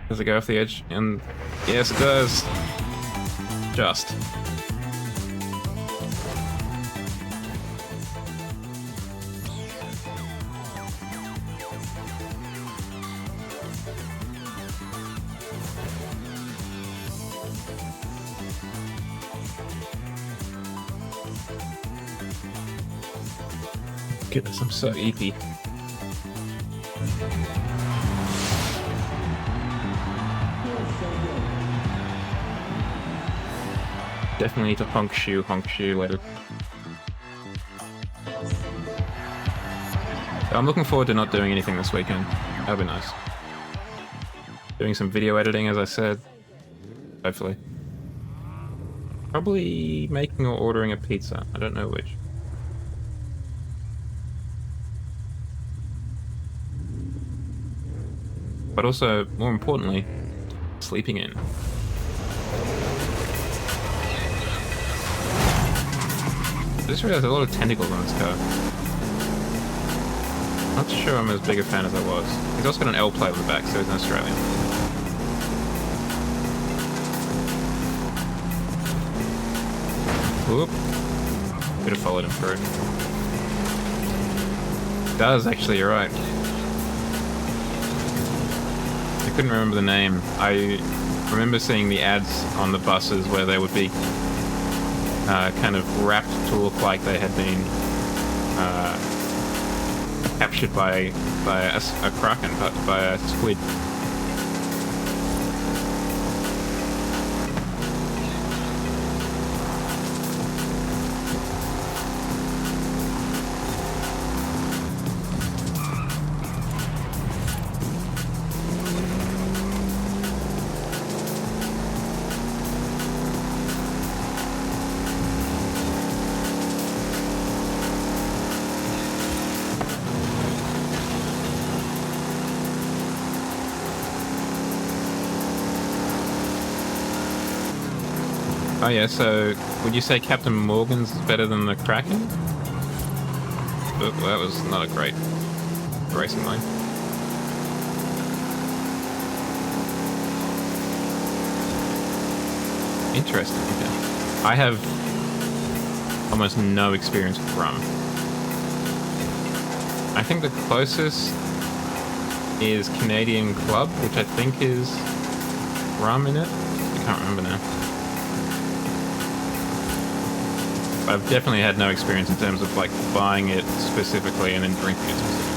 Does it go off the edge? And yes, it does. Just. Goodness, I'm so eepy. Definitely need to honk shoe later. I'm looking forward to not doing anything this weekend. That'll be nice. Doing some video editing, as I said. Hopefully. Probably making or ordering a pizza. I don't know which. But also, more importantly, sleeping in. I just realized a lot of tentacles on this car. Not sure I'm as big a fan as I was. He's also got an L plate on the back, so he's an Australian. Whoop. Could have followed him through. Does, actually, you're right. I couldn't remember the name. I remember seeing the ads on the buses where they would be kind of wrapped to look like they had been captured by a kraken, by a squid. Oh yeah, so would you say Captain Morgan's better than the Kraken? Oh, well, that was not a great racing line. Interesting, okay. I have almost no experience with rum. I think the closest is Canadian Club, which I think is rum in it. I can't remember now. I've definitely had no experience in terms of like buying it specifically and then drinking it specifically.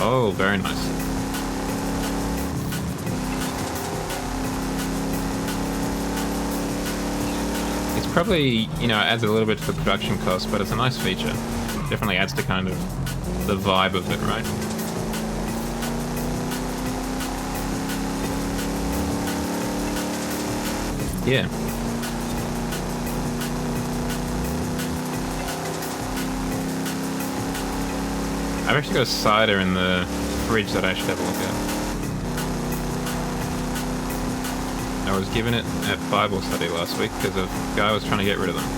Oh, very nice. It's probably, you know, it adds a little bit to the production cost, but it's a nice feature. Definitely adds to kind of the vibe of it, right? Yeah. I've actually got a cider in the fridge that I should have a look at. I was given it at Bible study last week because a guy was trying to get rid of them.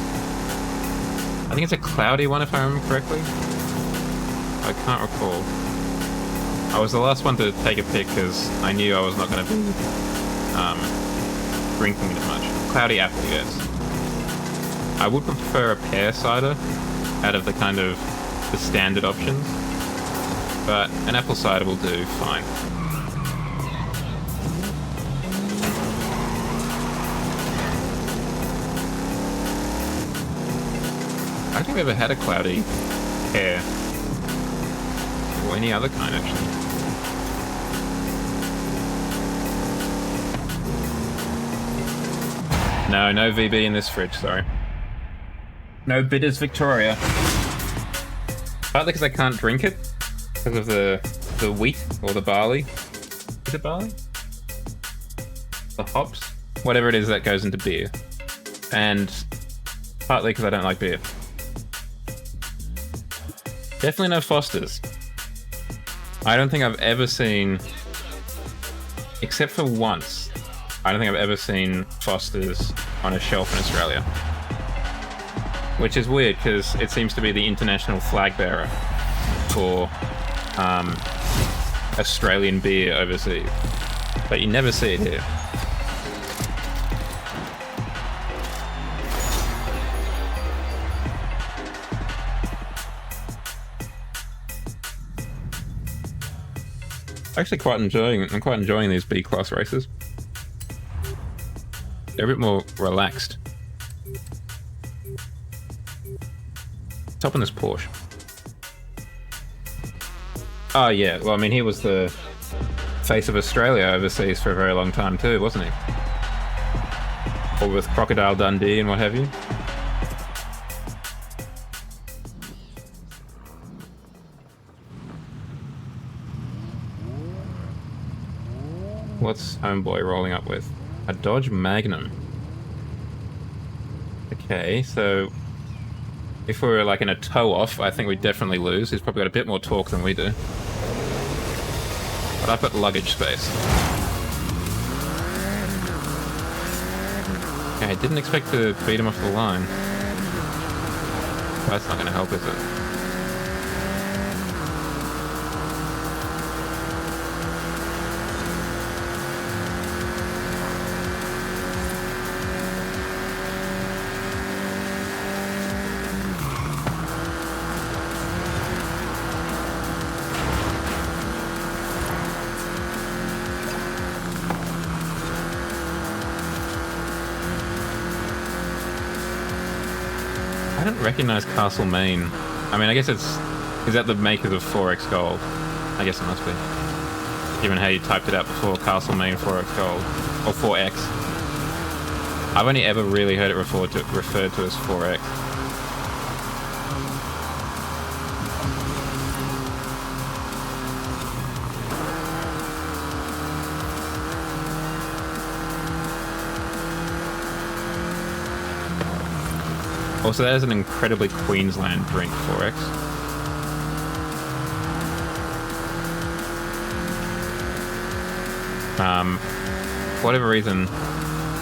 I think it's a cloudy one if I remember correctly. I can't recall. I was the last one to take a pic because I knew I was not going to be drinking it much. Cloudy apple, yes. I would prefer a pear cider out of the kind of the standard options, but an apple cider will do fine. I don't think I've ever had a cloudy pear. Or any other kind, actually. No VB in this fridge, sorry. No Bitters Victoria. Partly because I can't drink it, because of the wheat, or the barley. Is it barley? The hops? Whatever it is that goes into beer. And partly because I don't like beer. Definitely no Foster's. I don't think I've ever seen, except for once, I don't think I've ever seen Foster's on a shelf in Australia. Which is weird, because it seems to be the international flag bearer for Australian beer overseas. But you never see it here. Actually I'm quite enjoying these B-class races. They're a bit more relaxed. Top on this Porsche. Oh yeah, well I mean he was the face of Australia overseas for a very long time too, wasn't he? Or with Crocodile Dundee and what have you. What's Homeboy rolling up with? A Dodge Magnum. Okay, so if we were like in a tow-off, I think we'd definitely lose. He's probably got a bit more torque than we do. But I've got luggage space. Okay, I didn't expect to beat him off the line. That's not going to help, is it? I don't recognize Castlemaine. I mean, I guess is that the makers of 4X Gold? I guess it must be. Given how you typed it out before, Castlemaine 4X Gold. Or 4X. I've only ever really heard it referred to as 4X. Also, that is an incredibly Queensland drink, 4X. For whatever reason,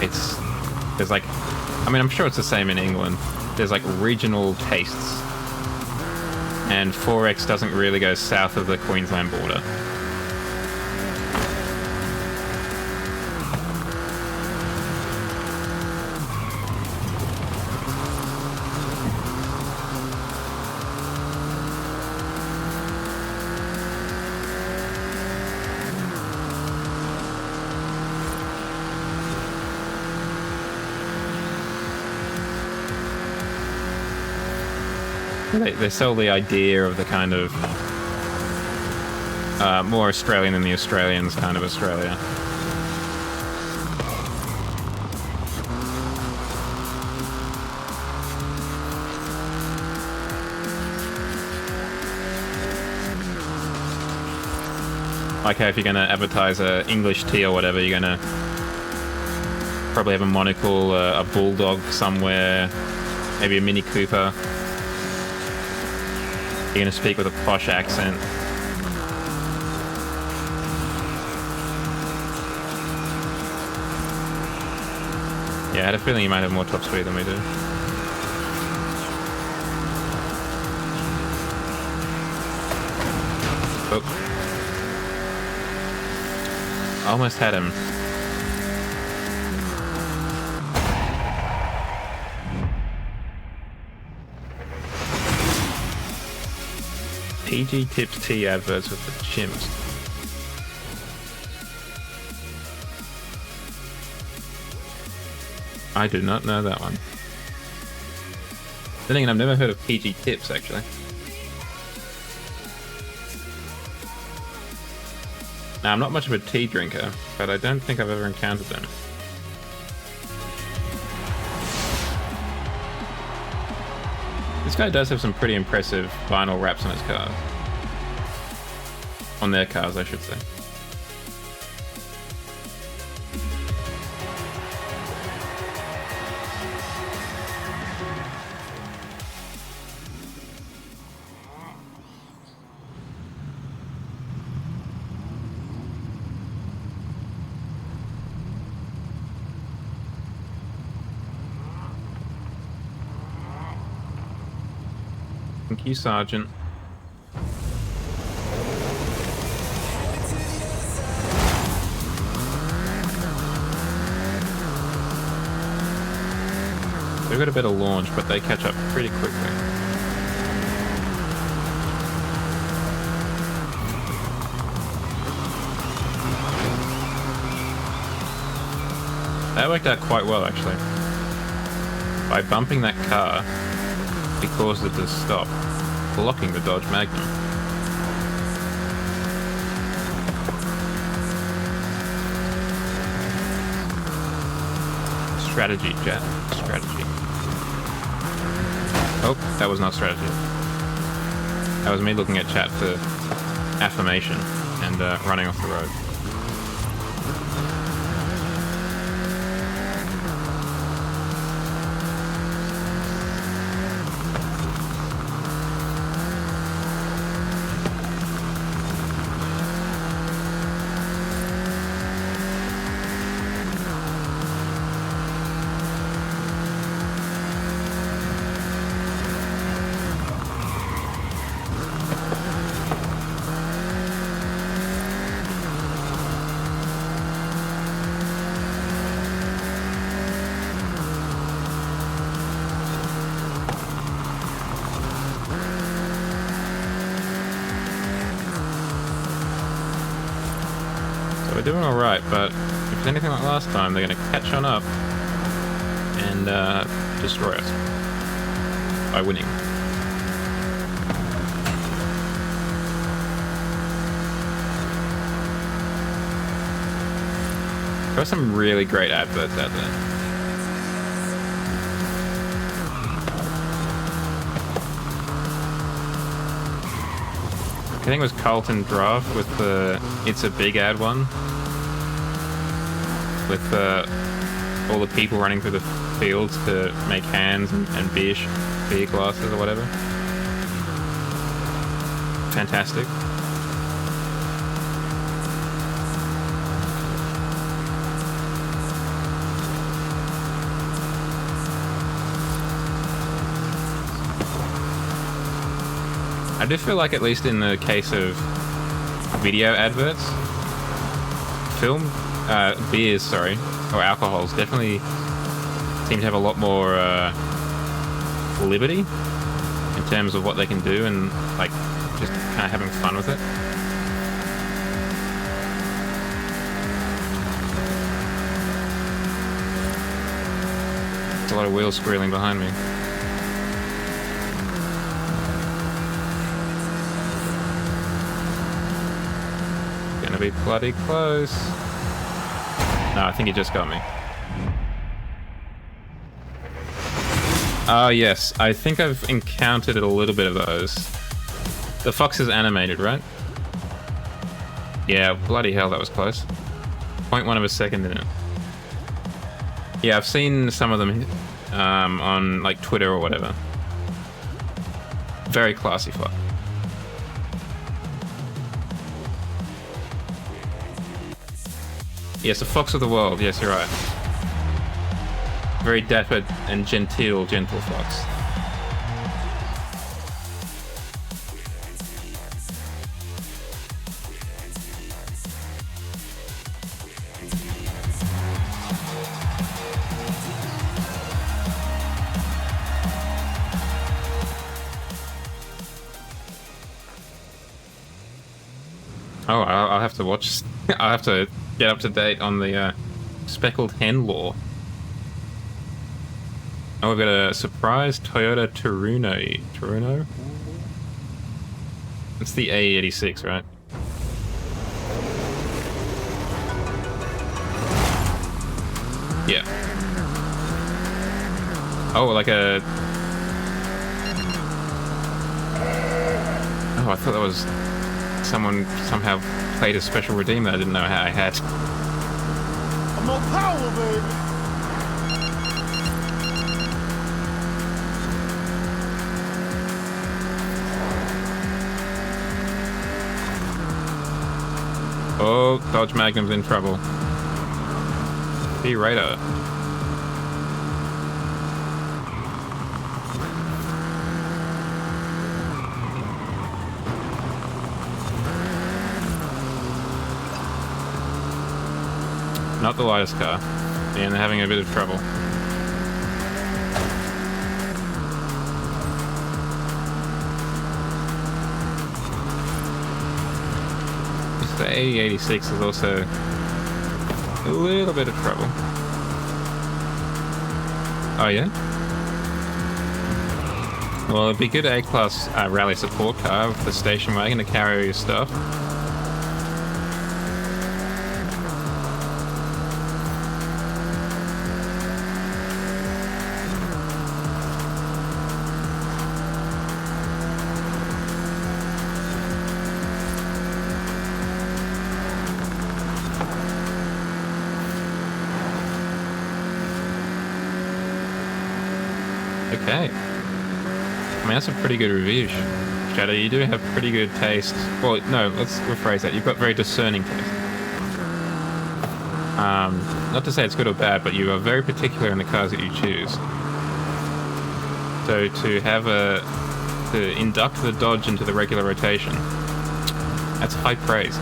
there's like, I mean, I'm sure it's the same in England. There's like regional tastes. And 4X doesn't really go south of the Queensland border. They sell the idea of the kind of more Australian than the Australians kind of Australia. Like how if you're going to advertise a English tea or whatever, you're going to probably have a monocle, a bulldog somewhere, maybe a Mini Cooper. You're going to speak with a posh accent. Yeah, I had a feeling you might have more top speed than we do. Oh. Almost had him. PG Tips T adverts with the chimps. I do not know that one. Then again, I've never heard of PG Tips, actually. Now, I'm not much of a tea drinker, but I don't think I've ever encountered them. This guy does have some pretty impressive vinyl wraps on his cars. On their cars, I should say. Thank you, Sergeant. They've got a better launch, but they catch up pretty quickly. That worked out quite well, actually. By bumping that car, he caused it to stop, blocking the Dodge Magnum. Strategy, chat. Strategy. Oh, that was not strategy. That was me looking at chat for affirmation and running off the road. We're doing alright, but if it's anything like last time, they're going to catch on up and destroy us by winning. There are some really great adverts out there. I think it was Carlton Draft with the It's a Big Ad one. With all the people running through the fields to make hands and beer glasses or whatever. Fantastic. I do feel like, at least in the case of video adverts, beers, sorry, or alcohols definitely seem to have a lot more liberty in terms of what they can do and, like, just kind of having fun with it. There's a lot of wheels squealing behind me. Gonna be bloody close. No, I think he just got me. Oh yes, I think I've encountered a little bit of those. The fox is animated, right? Yeah, bloody hell, that was close. 0.1 of a second in it. Yeah, I've seen some of them on like Twitter or whatever. Very classy fox. Yes, a fox of the world. Yes, you're right. Very dapper and gentle fox. Oh, I'll have to watch. I'll have to get up to date on the speckled hen lore. Oh, we've got a surprise Toyota Turuno? It's the A86, right? Yeah. Oh, like a... Oh, I thought that was... Someone somehow played a special redeem that I didn't know how I had. More power, baby. Oh, Dodge Magnum's in trouble. B-Raider. Not the lightest car, and they're having a bit of trouble. The A86 is also a little bit of trouble. Oh yeah? Well, it'd be good A-class rally support car with the station wagon to carry all your stuff. Okay. I mean, that's a pretty good review, Shadow. You do have pretty good taste. Well, no, let's rephrase that. You've got very discerning taste. Not to say it's good or bad, but you are very particular in the cars that you choose. So to induct the Dodge into the regular rotation, that's high praise.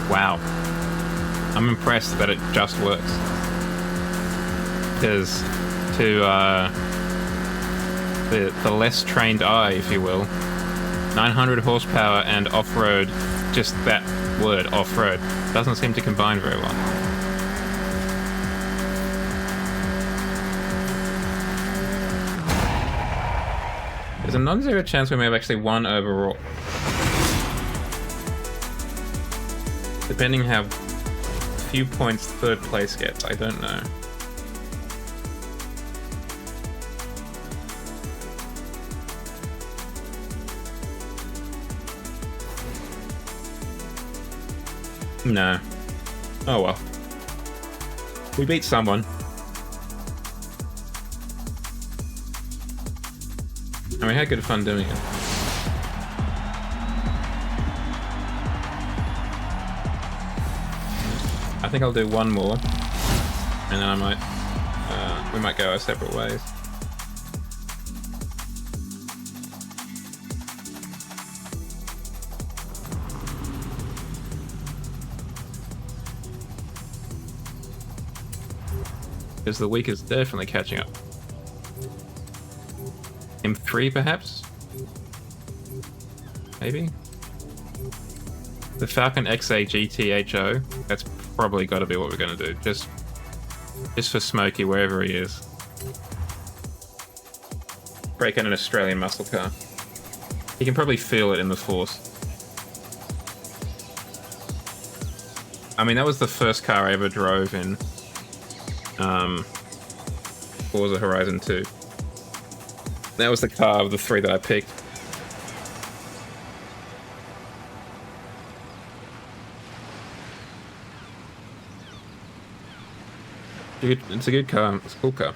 Wow. I'm impressed that it just works. Because to the less trained eye, if you will, 900 horsepower and off-road, just that word, off-road, doesn't seem to combine very well. There's a non-zero chance we may have actually won overall. Depending how few points third place gets, I don't know. No. Oh well. We beat someone. And we had good fun doing it. I think I'll do one more, and then I might, we might go our separate ways. Because the week is definitely catching up. M3 perhaps? Maybe? The Falcon XA GTHO, that's probably got to be what we're going to do, just for Smokey wherever he is. Break out an Australian muscle car. He can probably feel it in the force. I mean, that was the first car I ever drove in Forza Horizon 2. That was the car of the three that I picked. It's a good car. It's a cool car.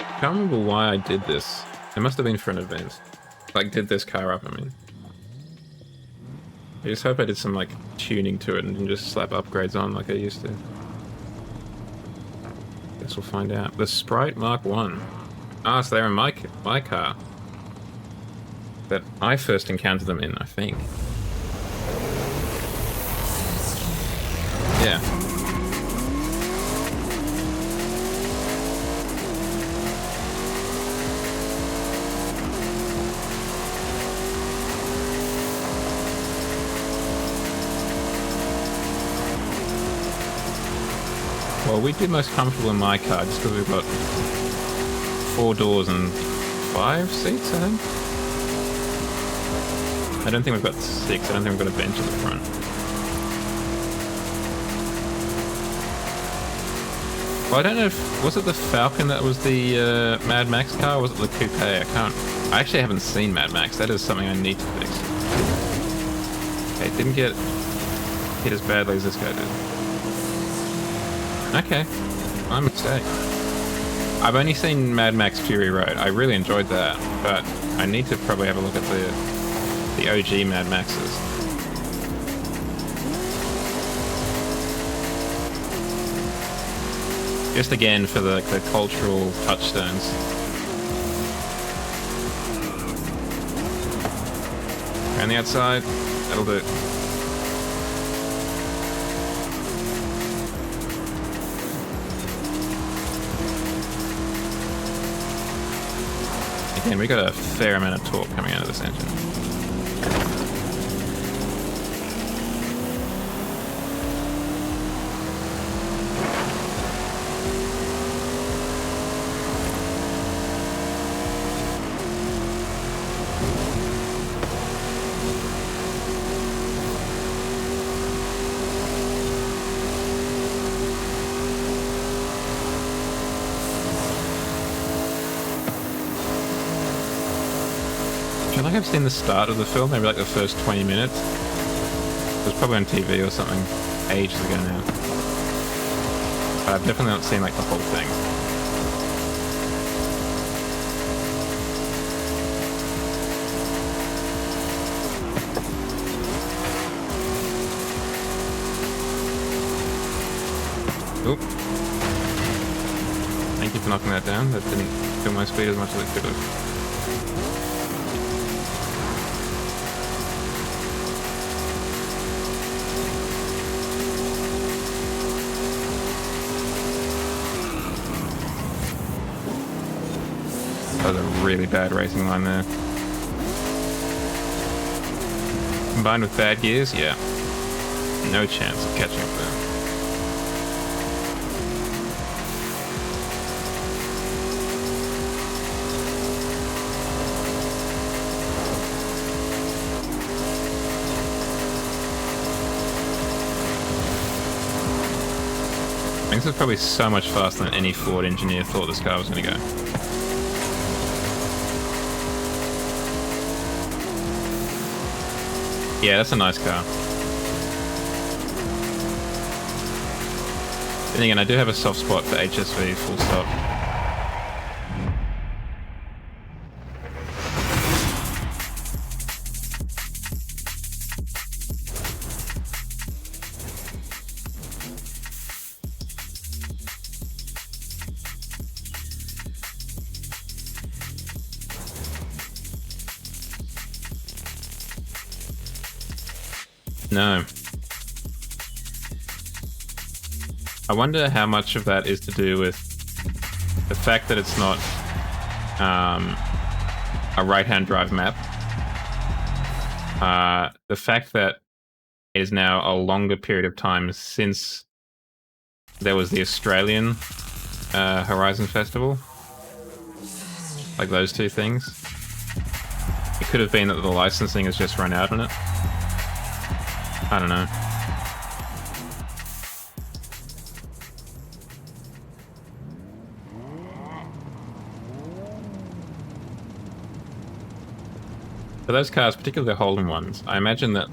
I can't remember why I did this. It must have been for an event. Like, did this car up, I mean. I just hope I did some, like, tuning to it and didn't just slap upgrades on like I used to. Guess we'll find out. The Sprite Mark 1. Ah, so they're in my car. That I first encountered them in, I think. Yeah. Well, we'd be most comfortable in my car just because we've got 4 doors and 5 seats, I think. I don't think we've got 6. I don't think we've got a bench at the front. Well, I don't know if... Was it the Falcon that was the Mad Max car, or was it the Coupe? I can't... I actually haven't seen Mad Max. That is something I need to fix. Okay, it didn't get hit as badly as this guy did. Okay, my mistake. I've only seen Mad Max Fury Road. I really enjoyed that, but I need to probably have a look at the OG Mad Maxes. Just again for the cultural touchstones. Around the outside, that'll do. Again, we got a fair amount of torque coming out of this engine. I feel like I've seen the start of the film, maybe like the first 20 minutes. It was probably on TV or something ages ago now. But I've definitely not seen like the whole thing. Oop. Thank you for knocking that down. That didn't kill my speed as much as it could have. That was a really bad racing line there. Combined with bad gears, yeah. No chance of catching up there. I think this is probably so much faster than any Ford engineer thought this car was going to go. Yeah, that's a nice car. Then again, I do have a soft spot for HSV, full stop. No. I wonder how much of that is to do with the fact that it's not a right-hand drive map. The fact that it is now a longer period of time since there was the Australian Horizon Festival. Like those two things. It could have been that the licensing has just run out on it. I don't know. For those cars, particularly the Holden ones, I imagine that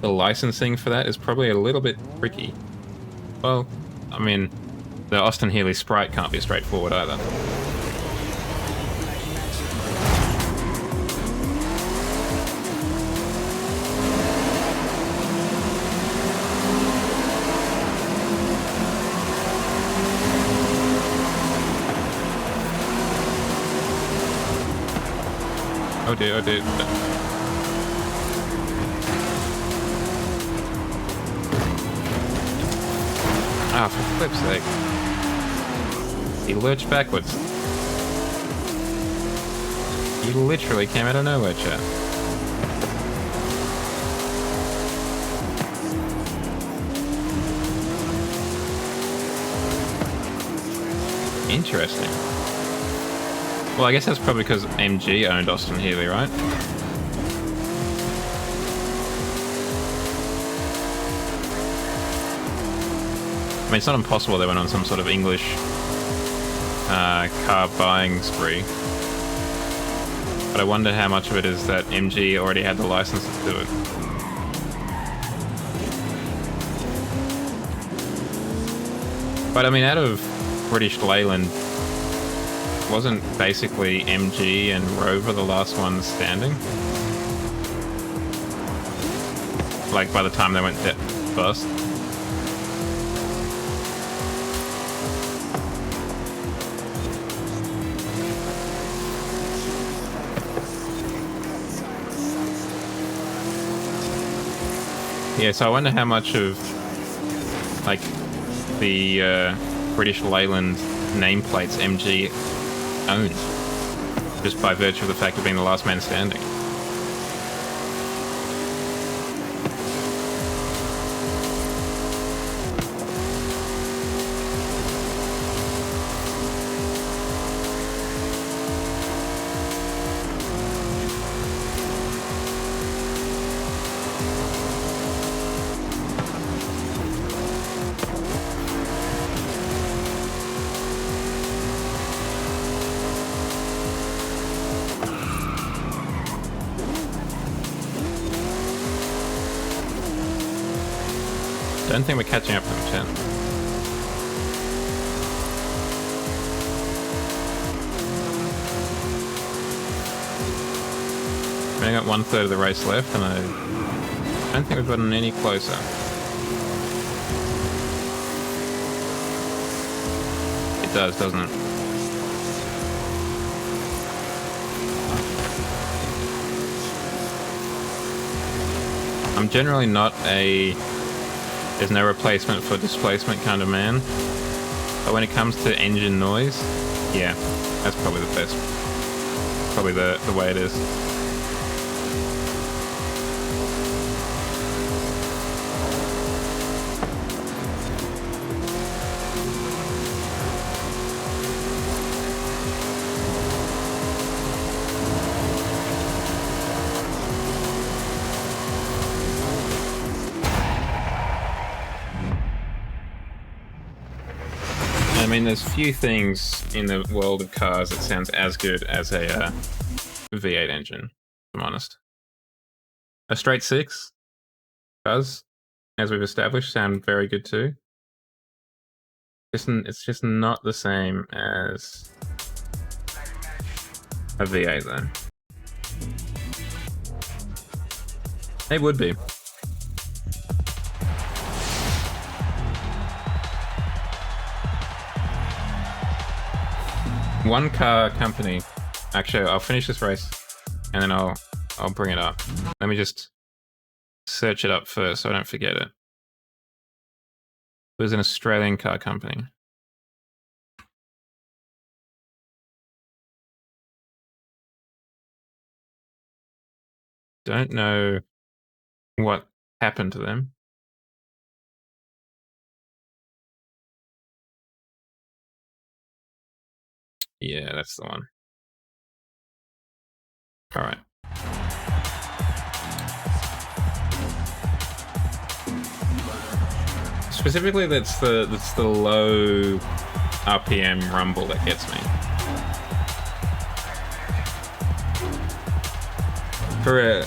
the licensing for that is probably a little bit tricky. Well, I mean, the Austin Healey Sprite can't be straightforward either. dear, oh dear. Ah, for flip's sake. He lurched backwards. He literally came out of nowhere, chat. Interesting. Well, I guess that's probably because MG owned Austin Healey, right? I mean, it's not impossible they went on some sort of English car buying spree. But I wonder how much of it is that MG already had the license to do it. But I mean, out of British Leyland, wasn't basically MG and Rover the last ones standing? Like, by the time they went bust? Yeah, so I wonder how much of, like, the British Leyland nameplates MG owned, just by virtue of the fact of being the last man standing. I don't think we're catching up to them, chat. We only got 1/3 of the race left, and I don't think we've gotten any closer. It does, doesn't it? I'm generally not a there's no replacement for displacement kind of man. But when it comes to engine noise, yeah, that's probably the best. Probably the way it is. I mean, there's few things in the world of cars that sounds as good as a V8 engine, if I'm honest. A straight six does, as we've established, sound very good too. It's just not the same as a V8 though. They would be. One car company. Actually, I'll finish this race and then I'll bring it up. Let me just search it up first so I don't forget it. It was an Australian car company. Don't know what happened to them. Yeah, that's the one. All right. Specifically, that's the low RPM rumble that gets me. For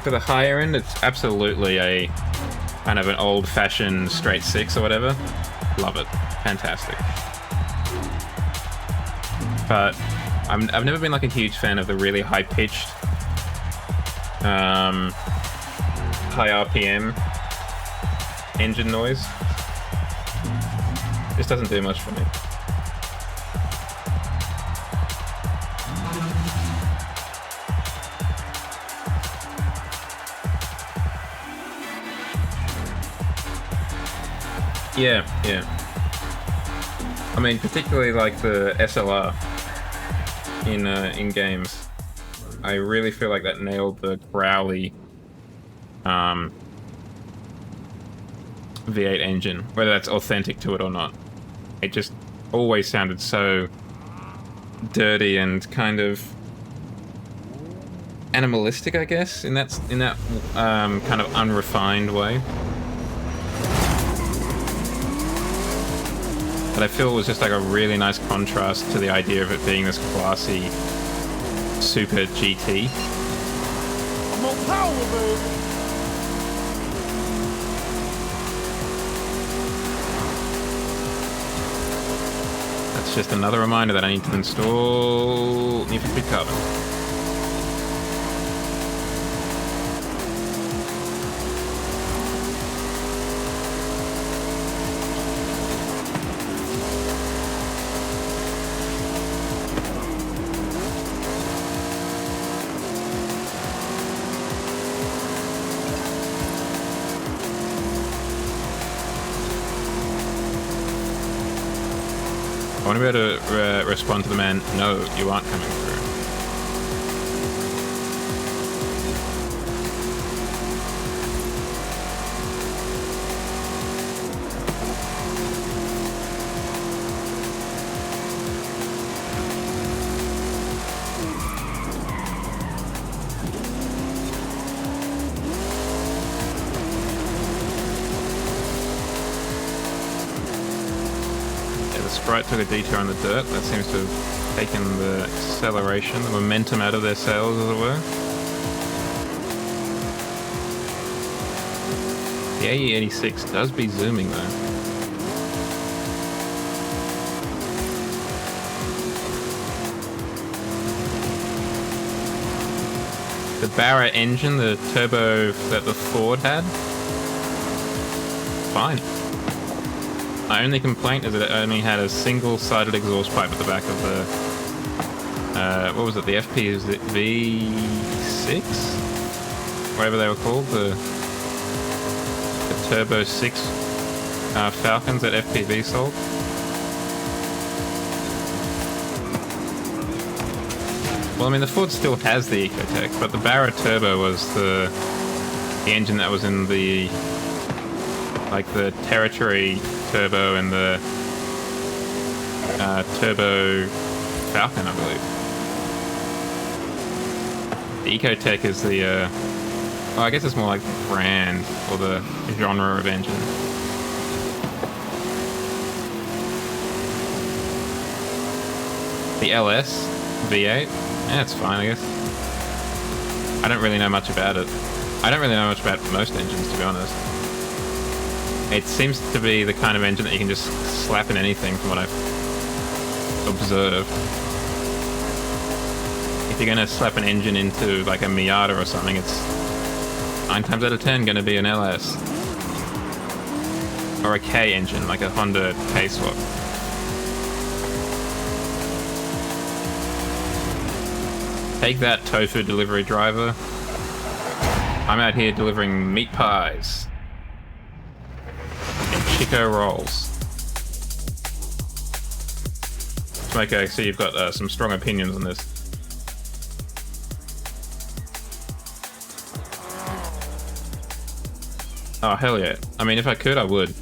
the higher end, it's absolutely a kind of an old-fashioned straight six or whatever. Love it, fantastic. But I've never been like a huge fan of the really high-pitched, high RPM engine noise. This doesn't do much for me. Yeah. I mean, particularly like the SLR in games. I really feel like that nailed the growly V8 engine, whether that's authentic to it or not. It just always sounded so dirty and kind of animalistic, I guess, in that kind of unrefined way. But I feel it was just like a really nice contrast to the idea of it being this classy super GT. I'm on power, baby. That's just another reminder that I need to install Need for Speed Carbon. I want to be able to respond to the man, no, you aren't coming through. Sprite took a detour on the dirt. That seems to have taken the acceleration, the momentum out of their sails, as it were. The AE86 does be zooming, though. The Barra engine, the turbo that the Ford had, fine. My only complaint is that it only had a single-sided exhaust pipe at the back of the... what was it? The V6? Whatever they were called. The Turbo 6 Falcons that FPV sold. Well, I mean, the Ford still has the Ecotec, but the Barra Turbo was the engine that was in the... like the Territory Turbo and the Turbo Falcon, I believe. The Ecotec is the, well, I guess it's more like the brand or the genre of engine. The LS V8, yeah, it's fine, I guess. I don't really know much about it. I don't really know much about most engines, to be honest. It seems to be the kind of engine that you can just slap in anything from what I've observed. If you're going to slap an engine into like a Miata or something, it's 9 times out of 10 going to be an LS. Or a K engine, like a Honda K-swap. Take that, tofu delivery driver. I'm out here delivering meat pies. Chico rolls. Okay, I see you've got some strong opinions on this. Oh, hell yeah. I mean, if I could, I would.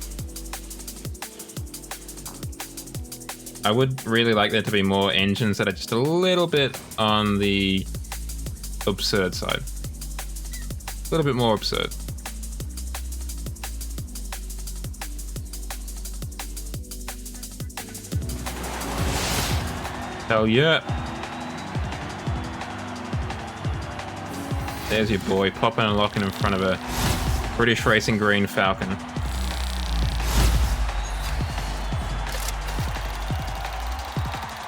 I would really like there to be more engines that are just a little bit on the absurd side. A little bit more absurd. Hell yeah. There's your boy, popping and locking in front of a British Racing Green Falcon.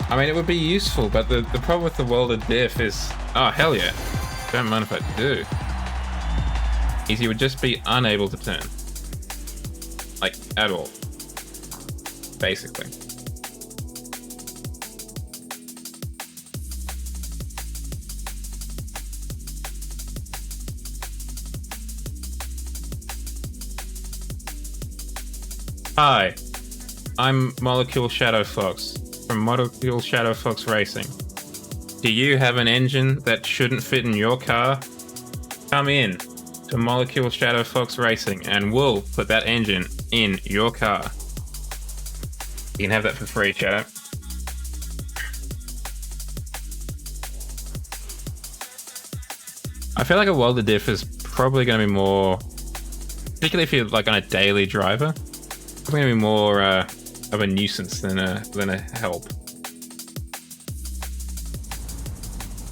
I mean, it would be useful, but the problem with the welded diff is... Oh, hell yeah. Don't mind if I do. Is you would just be unable to turn. Like, at all. Basically. Hi, I'm Molecule Shadow Fox from Molecule Shadow Fox Racing. Do you have an engine that shouldn't fit in your car? Come in to Molecule Shadow Fox Racing and we'll put that engine in your car. You can have that for free, Shadow. I feel like a welder diff is probably going to be more, particularly if you're like on a daily driver, it's going to be more of a nuisance than a help.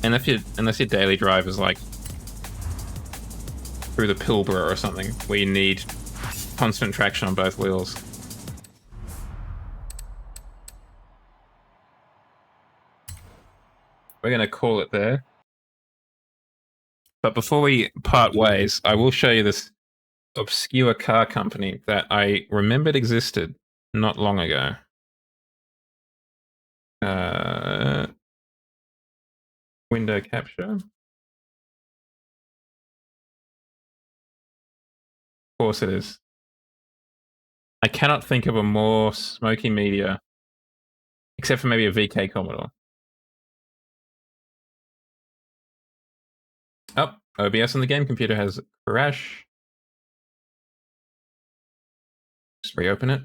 And unless your daily drive is like through the Pilbara or something, where you need constant traction on both wheels. We're going to call it there. But before we part ways, I will show you this obscure car company that I remembered existed not long ago. Window capture. Of course it is. I cannot think of a more smoky media, except for maybe a VK Commodore. Oh, OBS on the game computer has a crash. Just reopen it.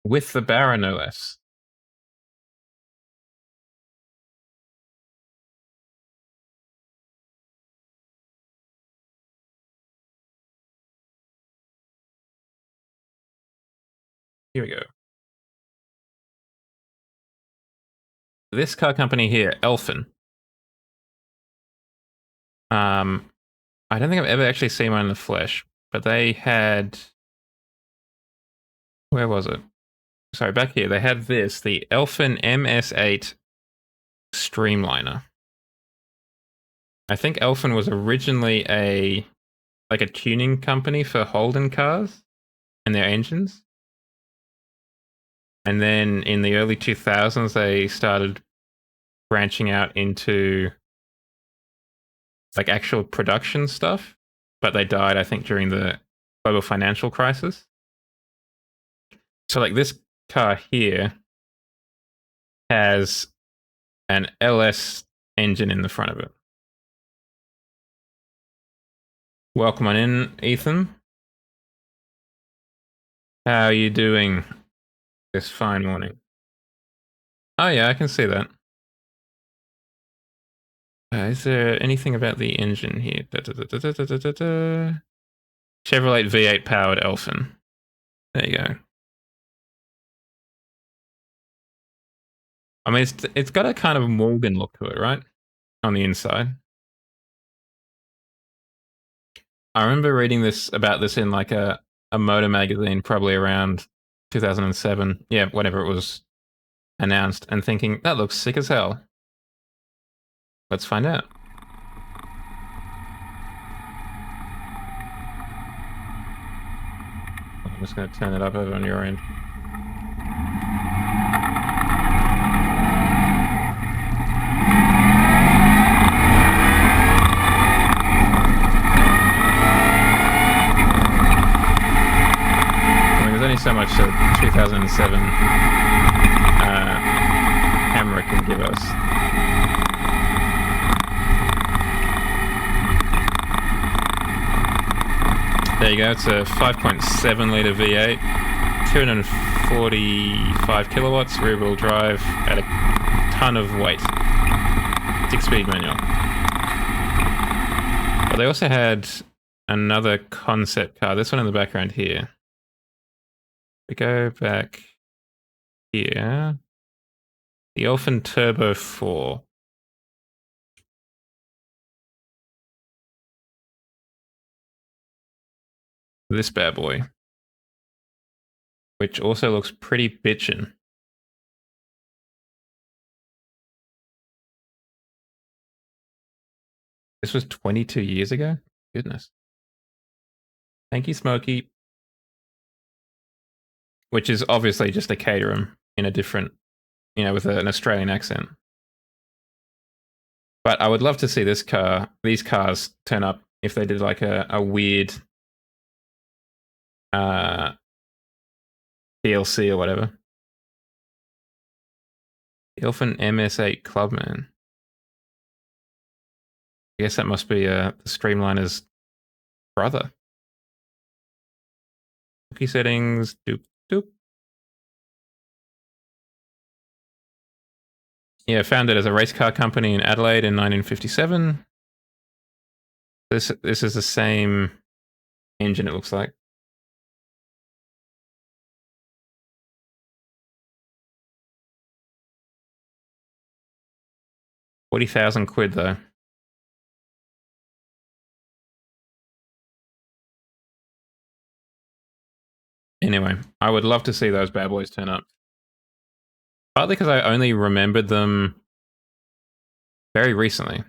With the barra, no less. Here we go. This car company here, Elfin. I don't think I've ever actually seen one in the flesh, but they had... Where was it? Sorry, back here. They had this, the Elfin MS8 Streamliner. I think Elfin was originally a tuning company for Holden cars and their engines. And then in the early 2000s, they started branching out into like actual production stuff, but they died, I think, during the global financial crisis. So like this car here has an LS engine in the front of it. Welcome on in, Ethan. How are you doing this fine morning? Oh yeah, I can see that. Is there anything about the engine here? Chevrolet V8 powered Elfin. There you go. I mean, it's got a kind of Morgan look to it, right? On the inside. I remember reading about this in like a motor magazine, probably around 2007. Yeah, whenever it was announced, and thinking, that looks sick as hell. Let's find out. I'm just going to turn it up over on your end. I mean, there's only so much a 2007 camera can give us. There you go, it's a 5.7 litre V8, 245 kilowatts, rear wheel drive at a ton of weight. 6-speed manual. But they also had another concept car, this one in the background here. We go back here. The Elfin Turbo 4. This bad boy, which also looks pretty bitchin'. This was 22 years ago? Goodness. Thank you, Smokey. Which is obviously just a Caterham in a different, with an Australian accent. But I would love to see these cars turn up if they did like a weird DLC or whatever. The Elfin MS8 Clubman. I guess that must be the Streamliner's brother. Cookie settings, doop doop. Yeah, founded as a race car company in Adelaide in 1957. This is the same engine, it looks like. £40,000 though. Anyway, I would love to see those bad boys turn up. Partly because I only remembered them very recently.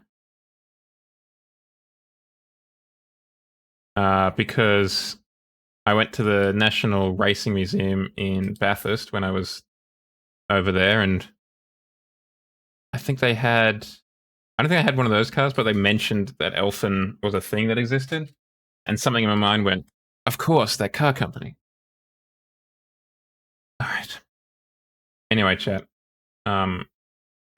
Because I went to the National Racing Museum in Bathurst when I was over there, and I don't think I had one of those cars, but they mentioned that Elfin was a thing that existed, and something in my mind went, of course, that car company. All right. Anyway, chat. I'm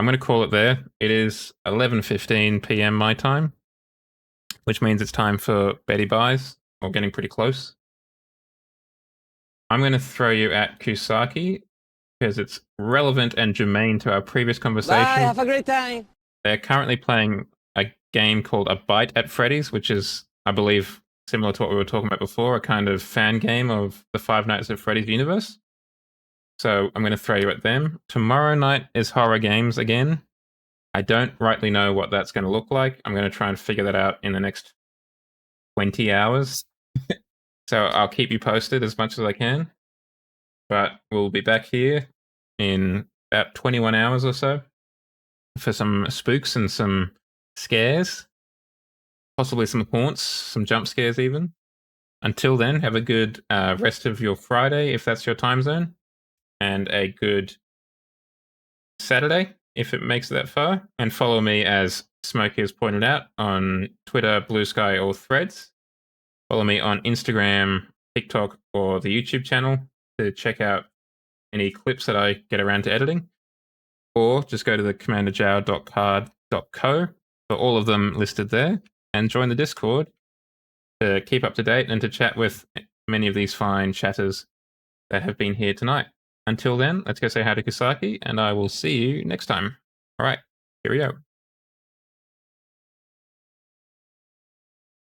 going to call it there. It is 11:15 p.m. my time, which means it's time for Betty Buys, or getting pretty close. I'm going to throw you at Kusaki because it's relevant and germane to our previous conversation. Bye, have a great time. They're currently playing a game called A Bite at Freddy's, which is, I believe, similar to what we were talking about before, a kind of fan game of the Five Nights at Freddy's universe. So I'm going to throw you at them. Tomorrow night is horror games again. I don't rightly know what that's going to look like. I'm going to try and figure that out in the next 20 hours. So I'll keep you posted as much as I can. But we'll be back here in about 21 hours or so for some spooks and some scares. Possibly some haunts, some jump scares even. Until then, have a good rest of your Friday, if that's your time zone. And a good Saturday, if it makes it that far. And follow me, as Smokey has pointed out, on Twitter, Blue Sky, or Threads. Follow me on Instagram, TikTok, or the YouTube channel to check out any clips that I get around to editing. Or just go to the commanderjao.card.co for all of them listed there, and join the Discord to keep up to date and to chat with many of these fine chatters that have been here tonight. Until then, let's go say hi to Kusaki, and I will see you next time. All right, here we go.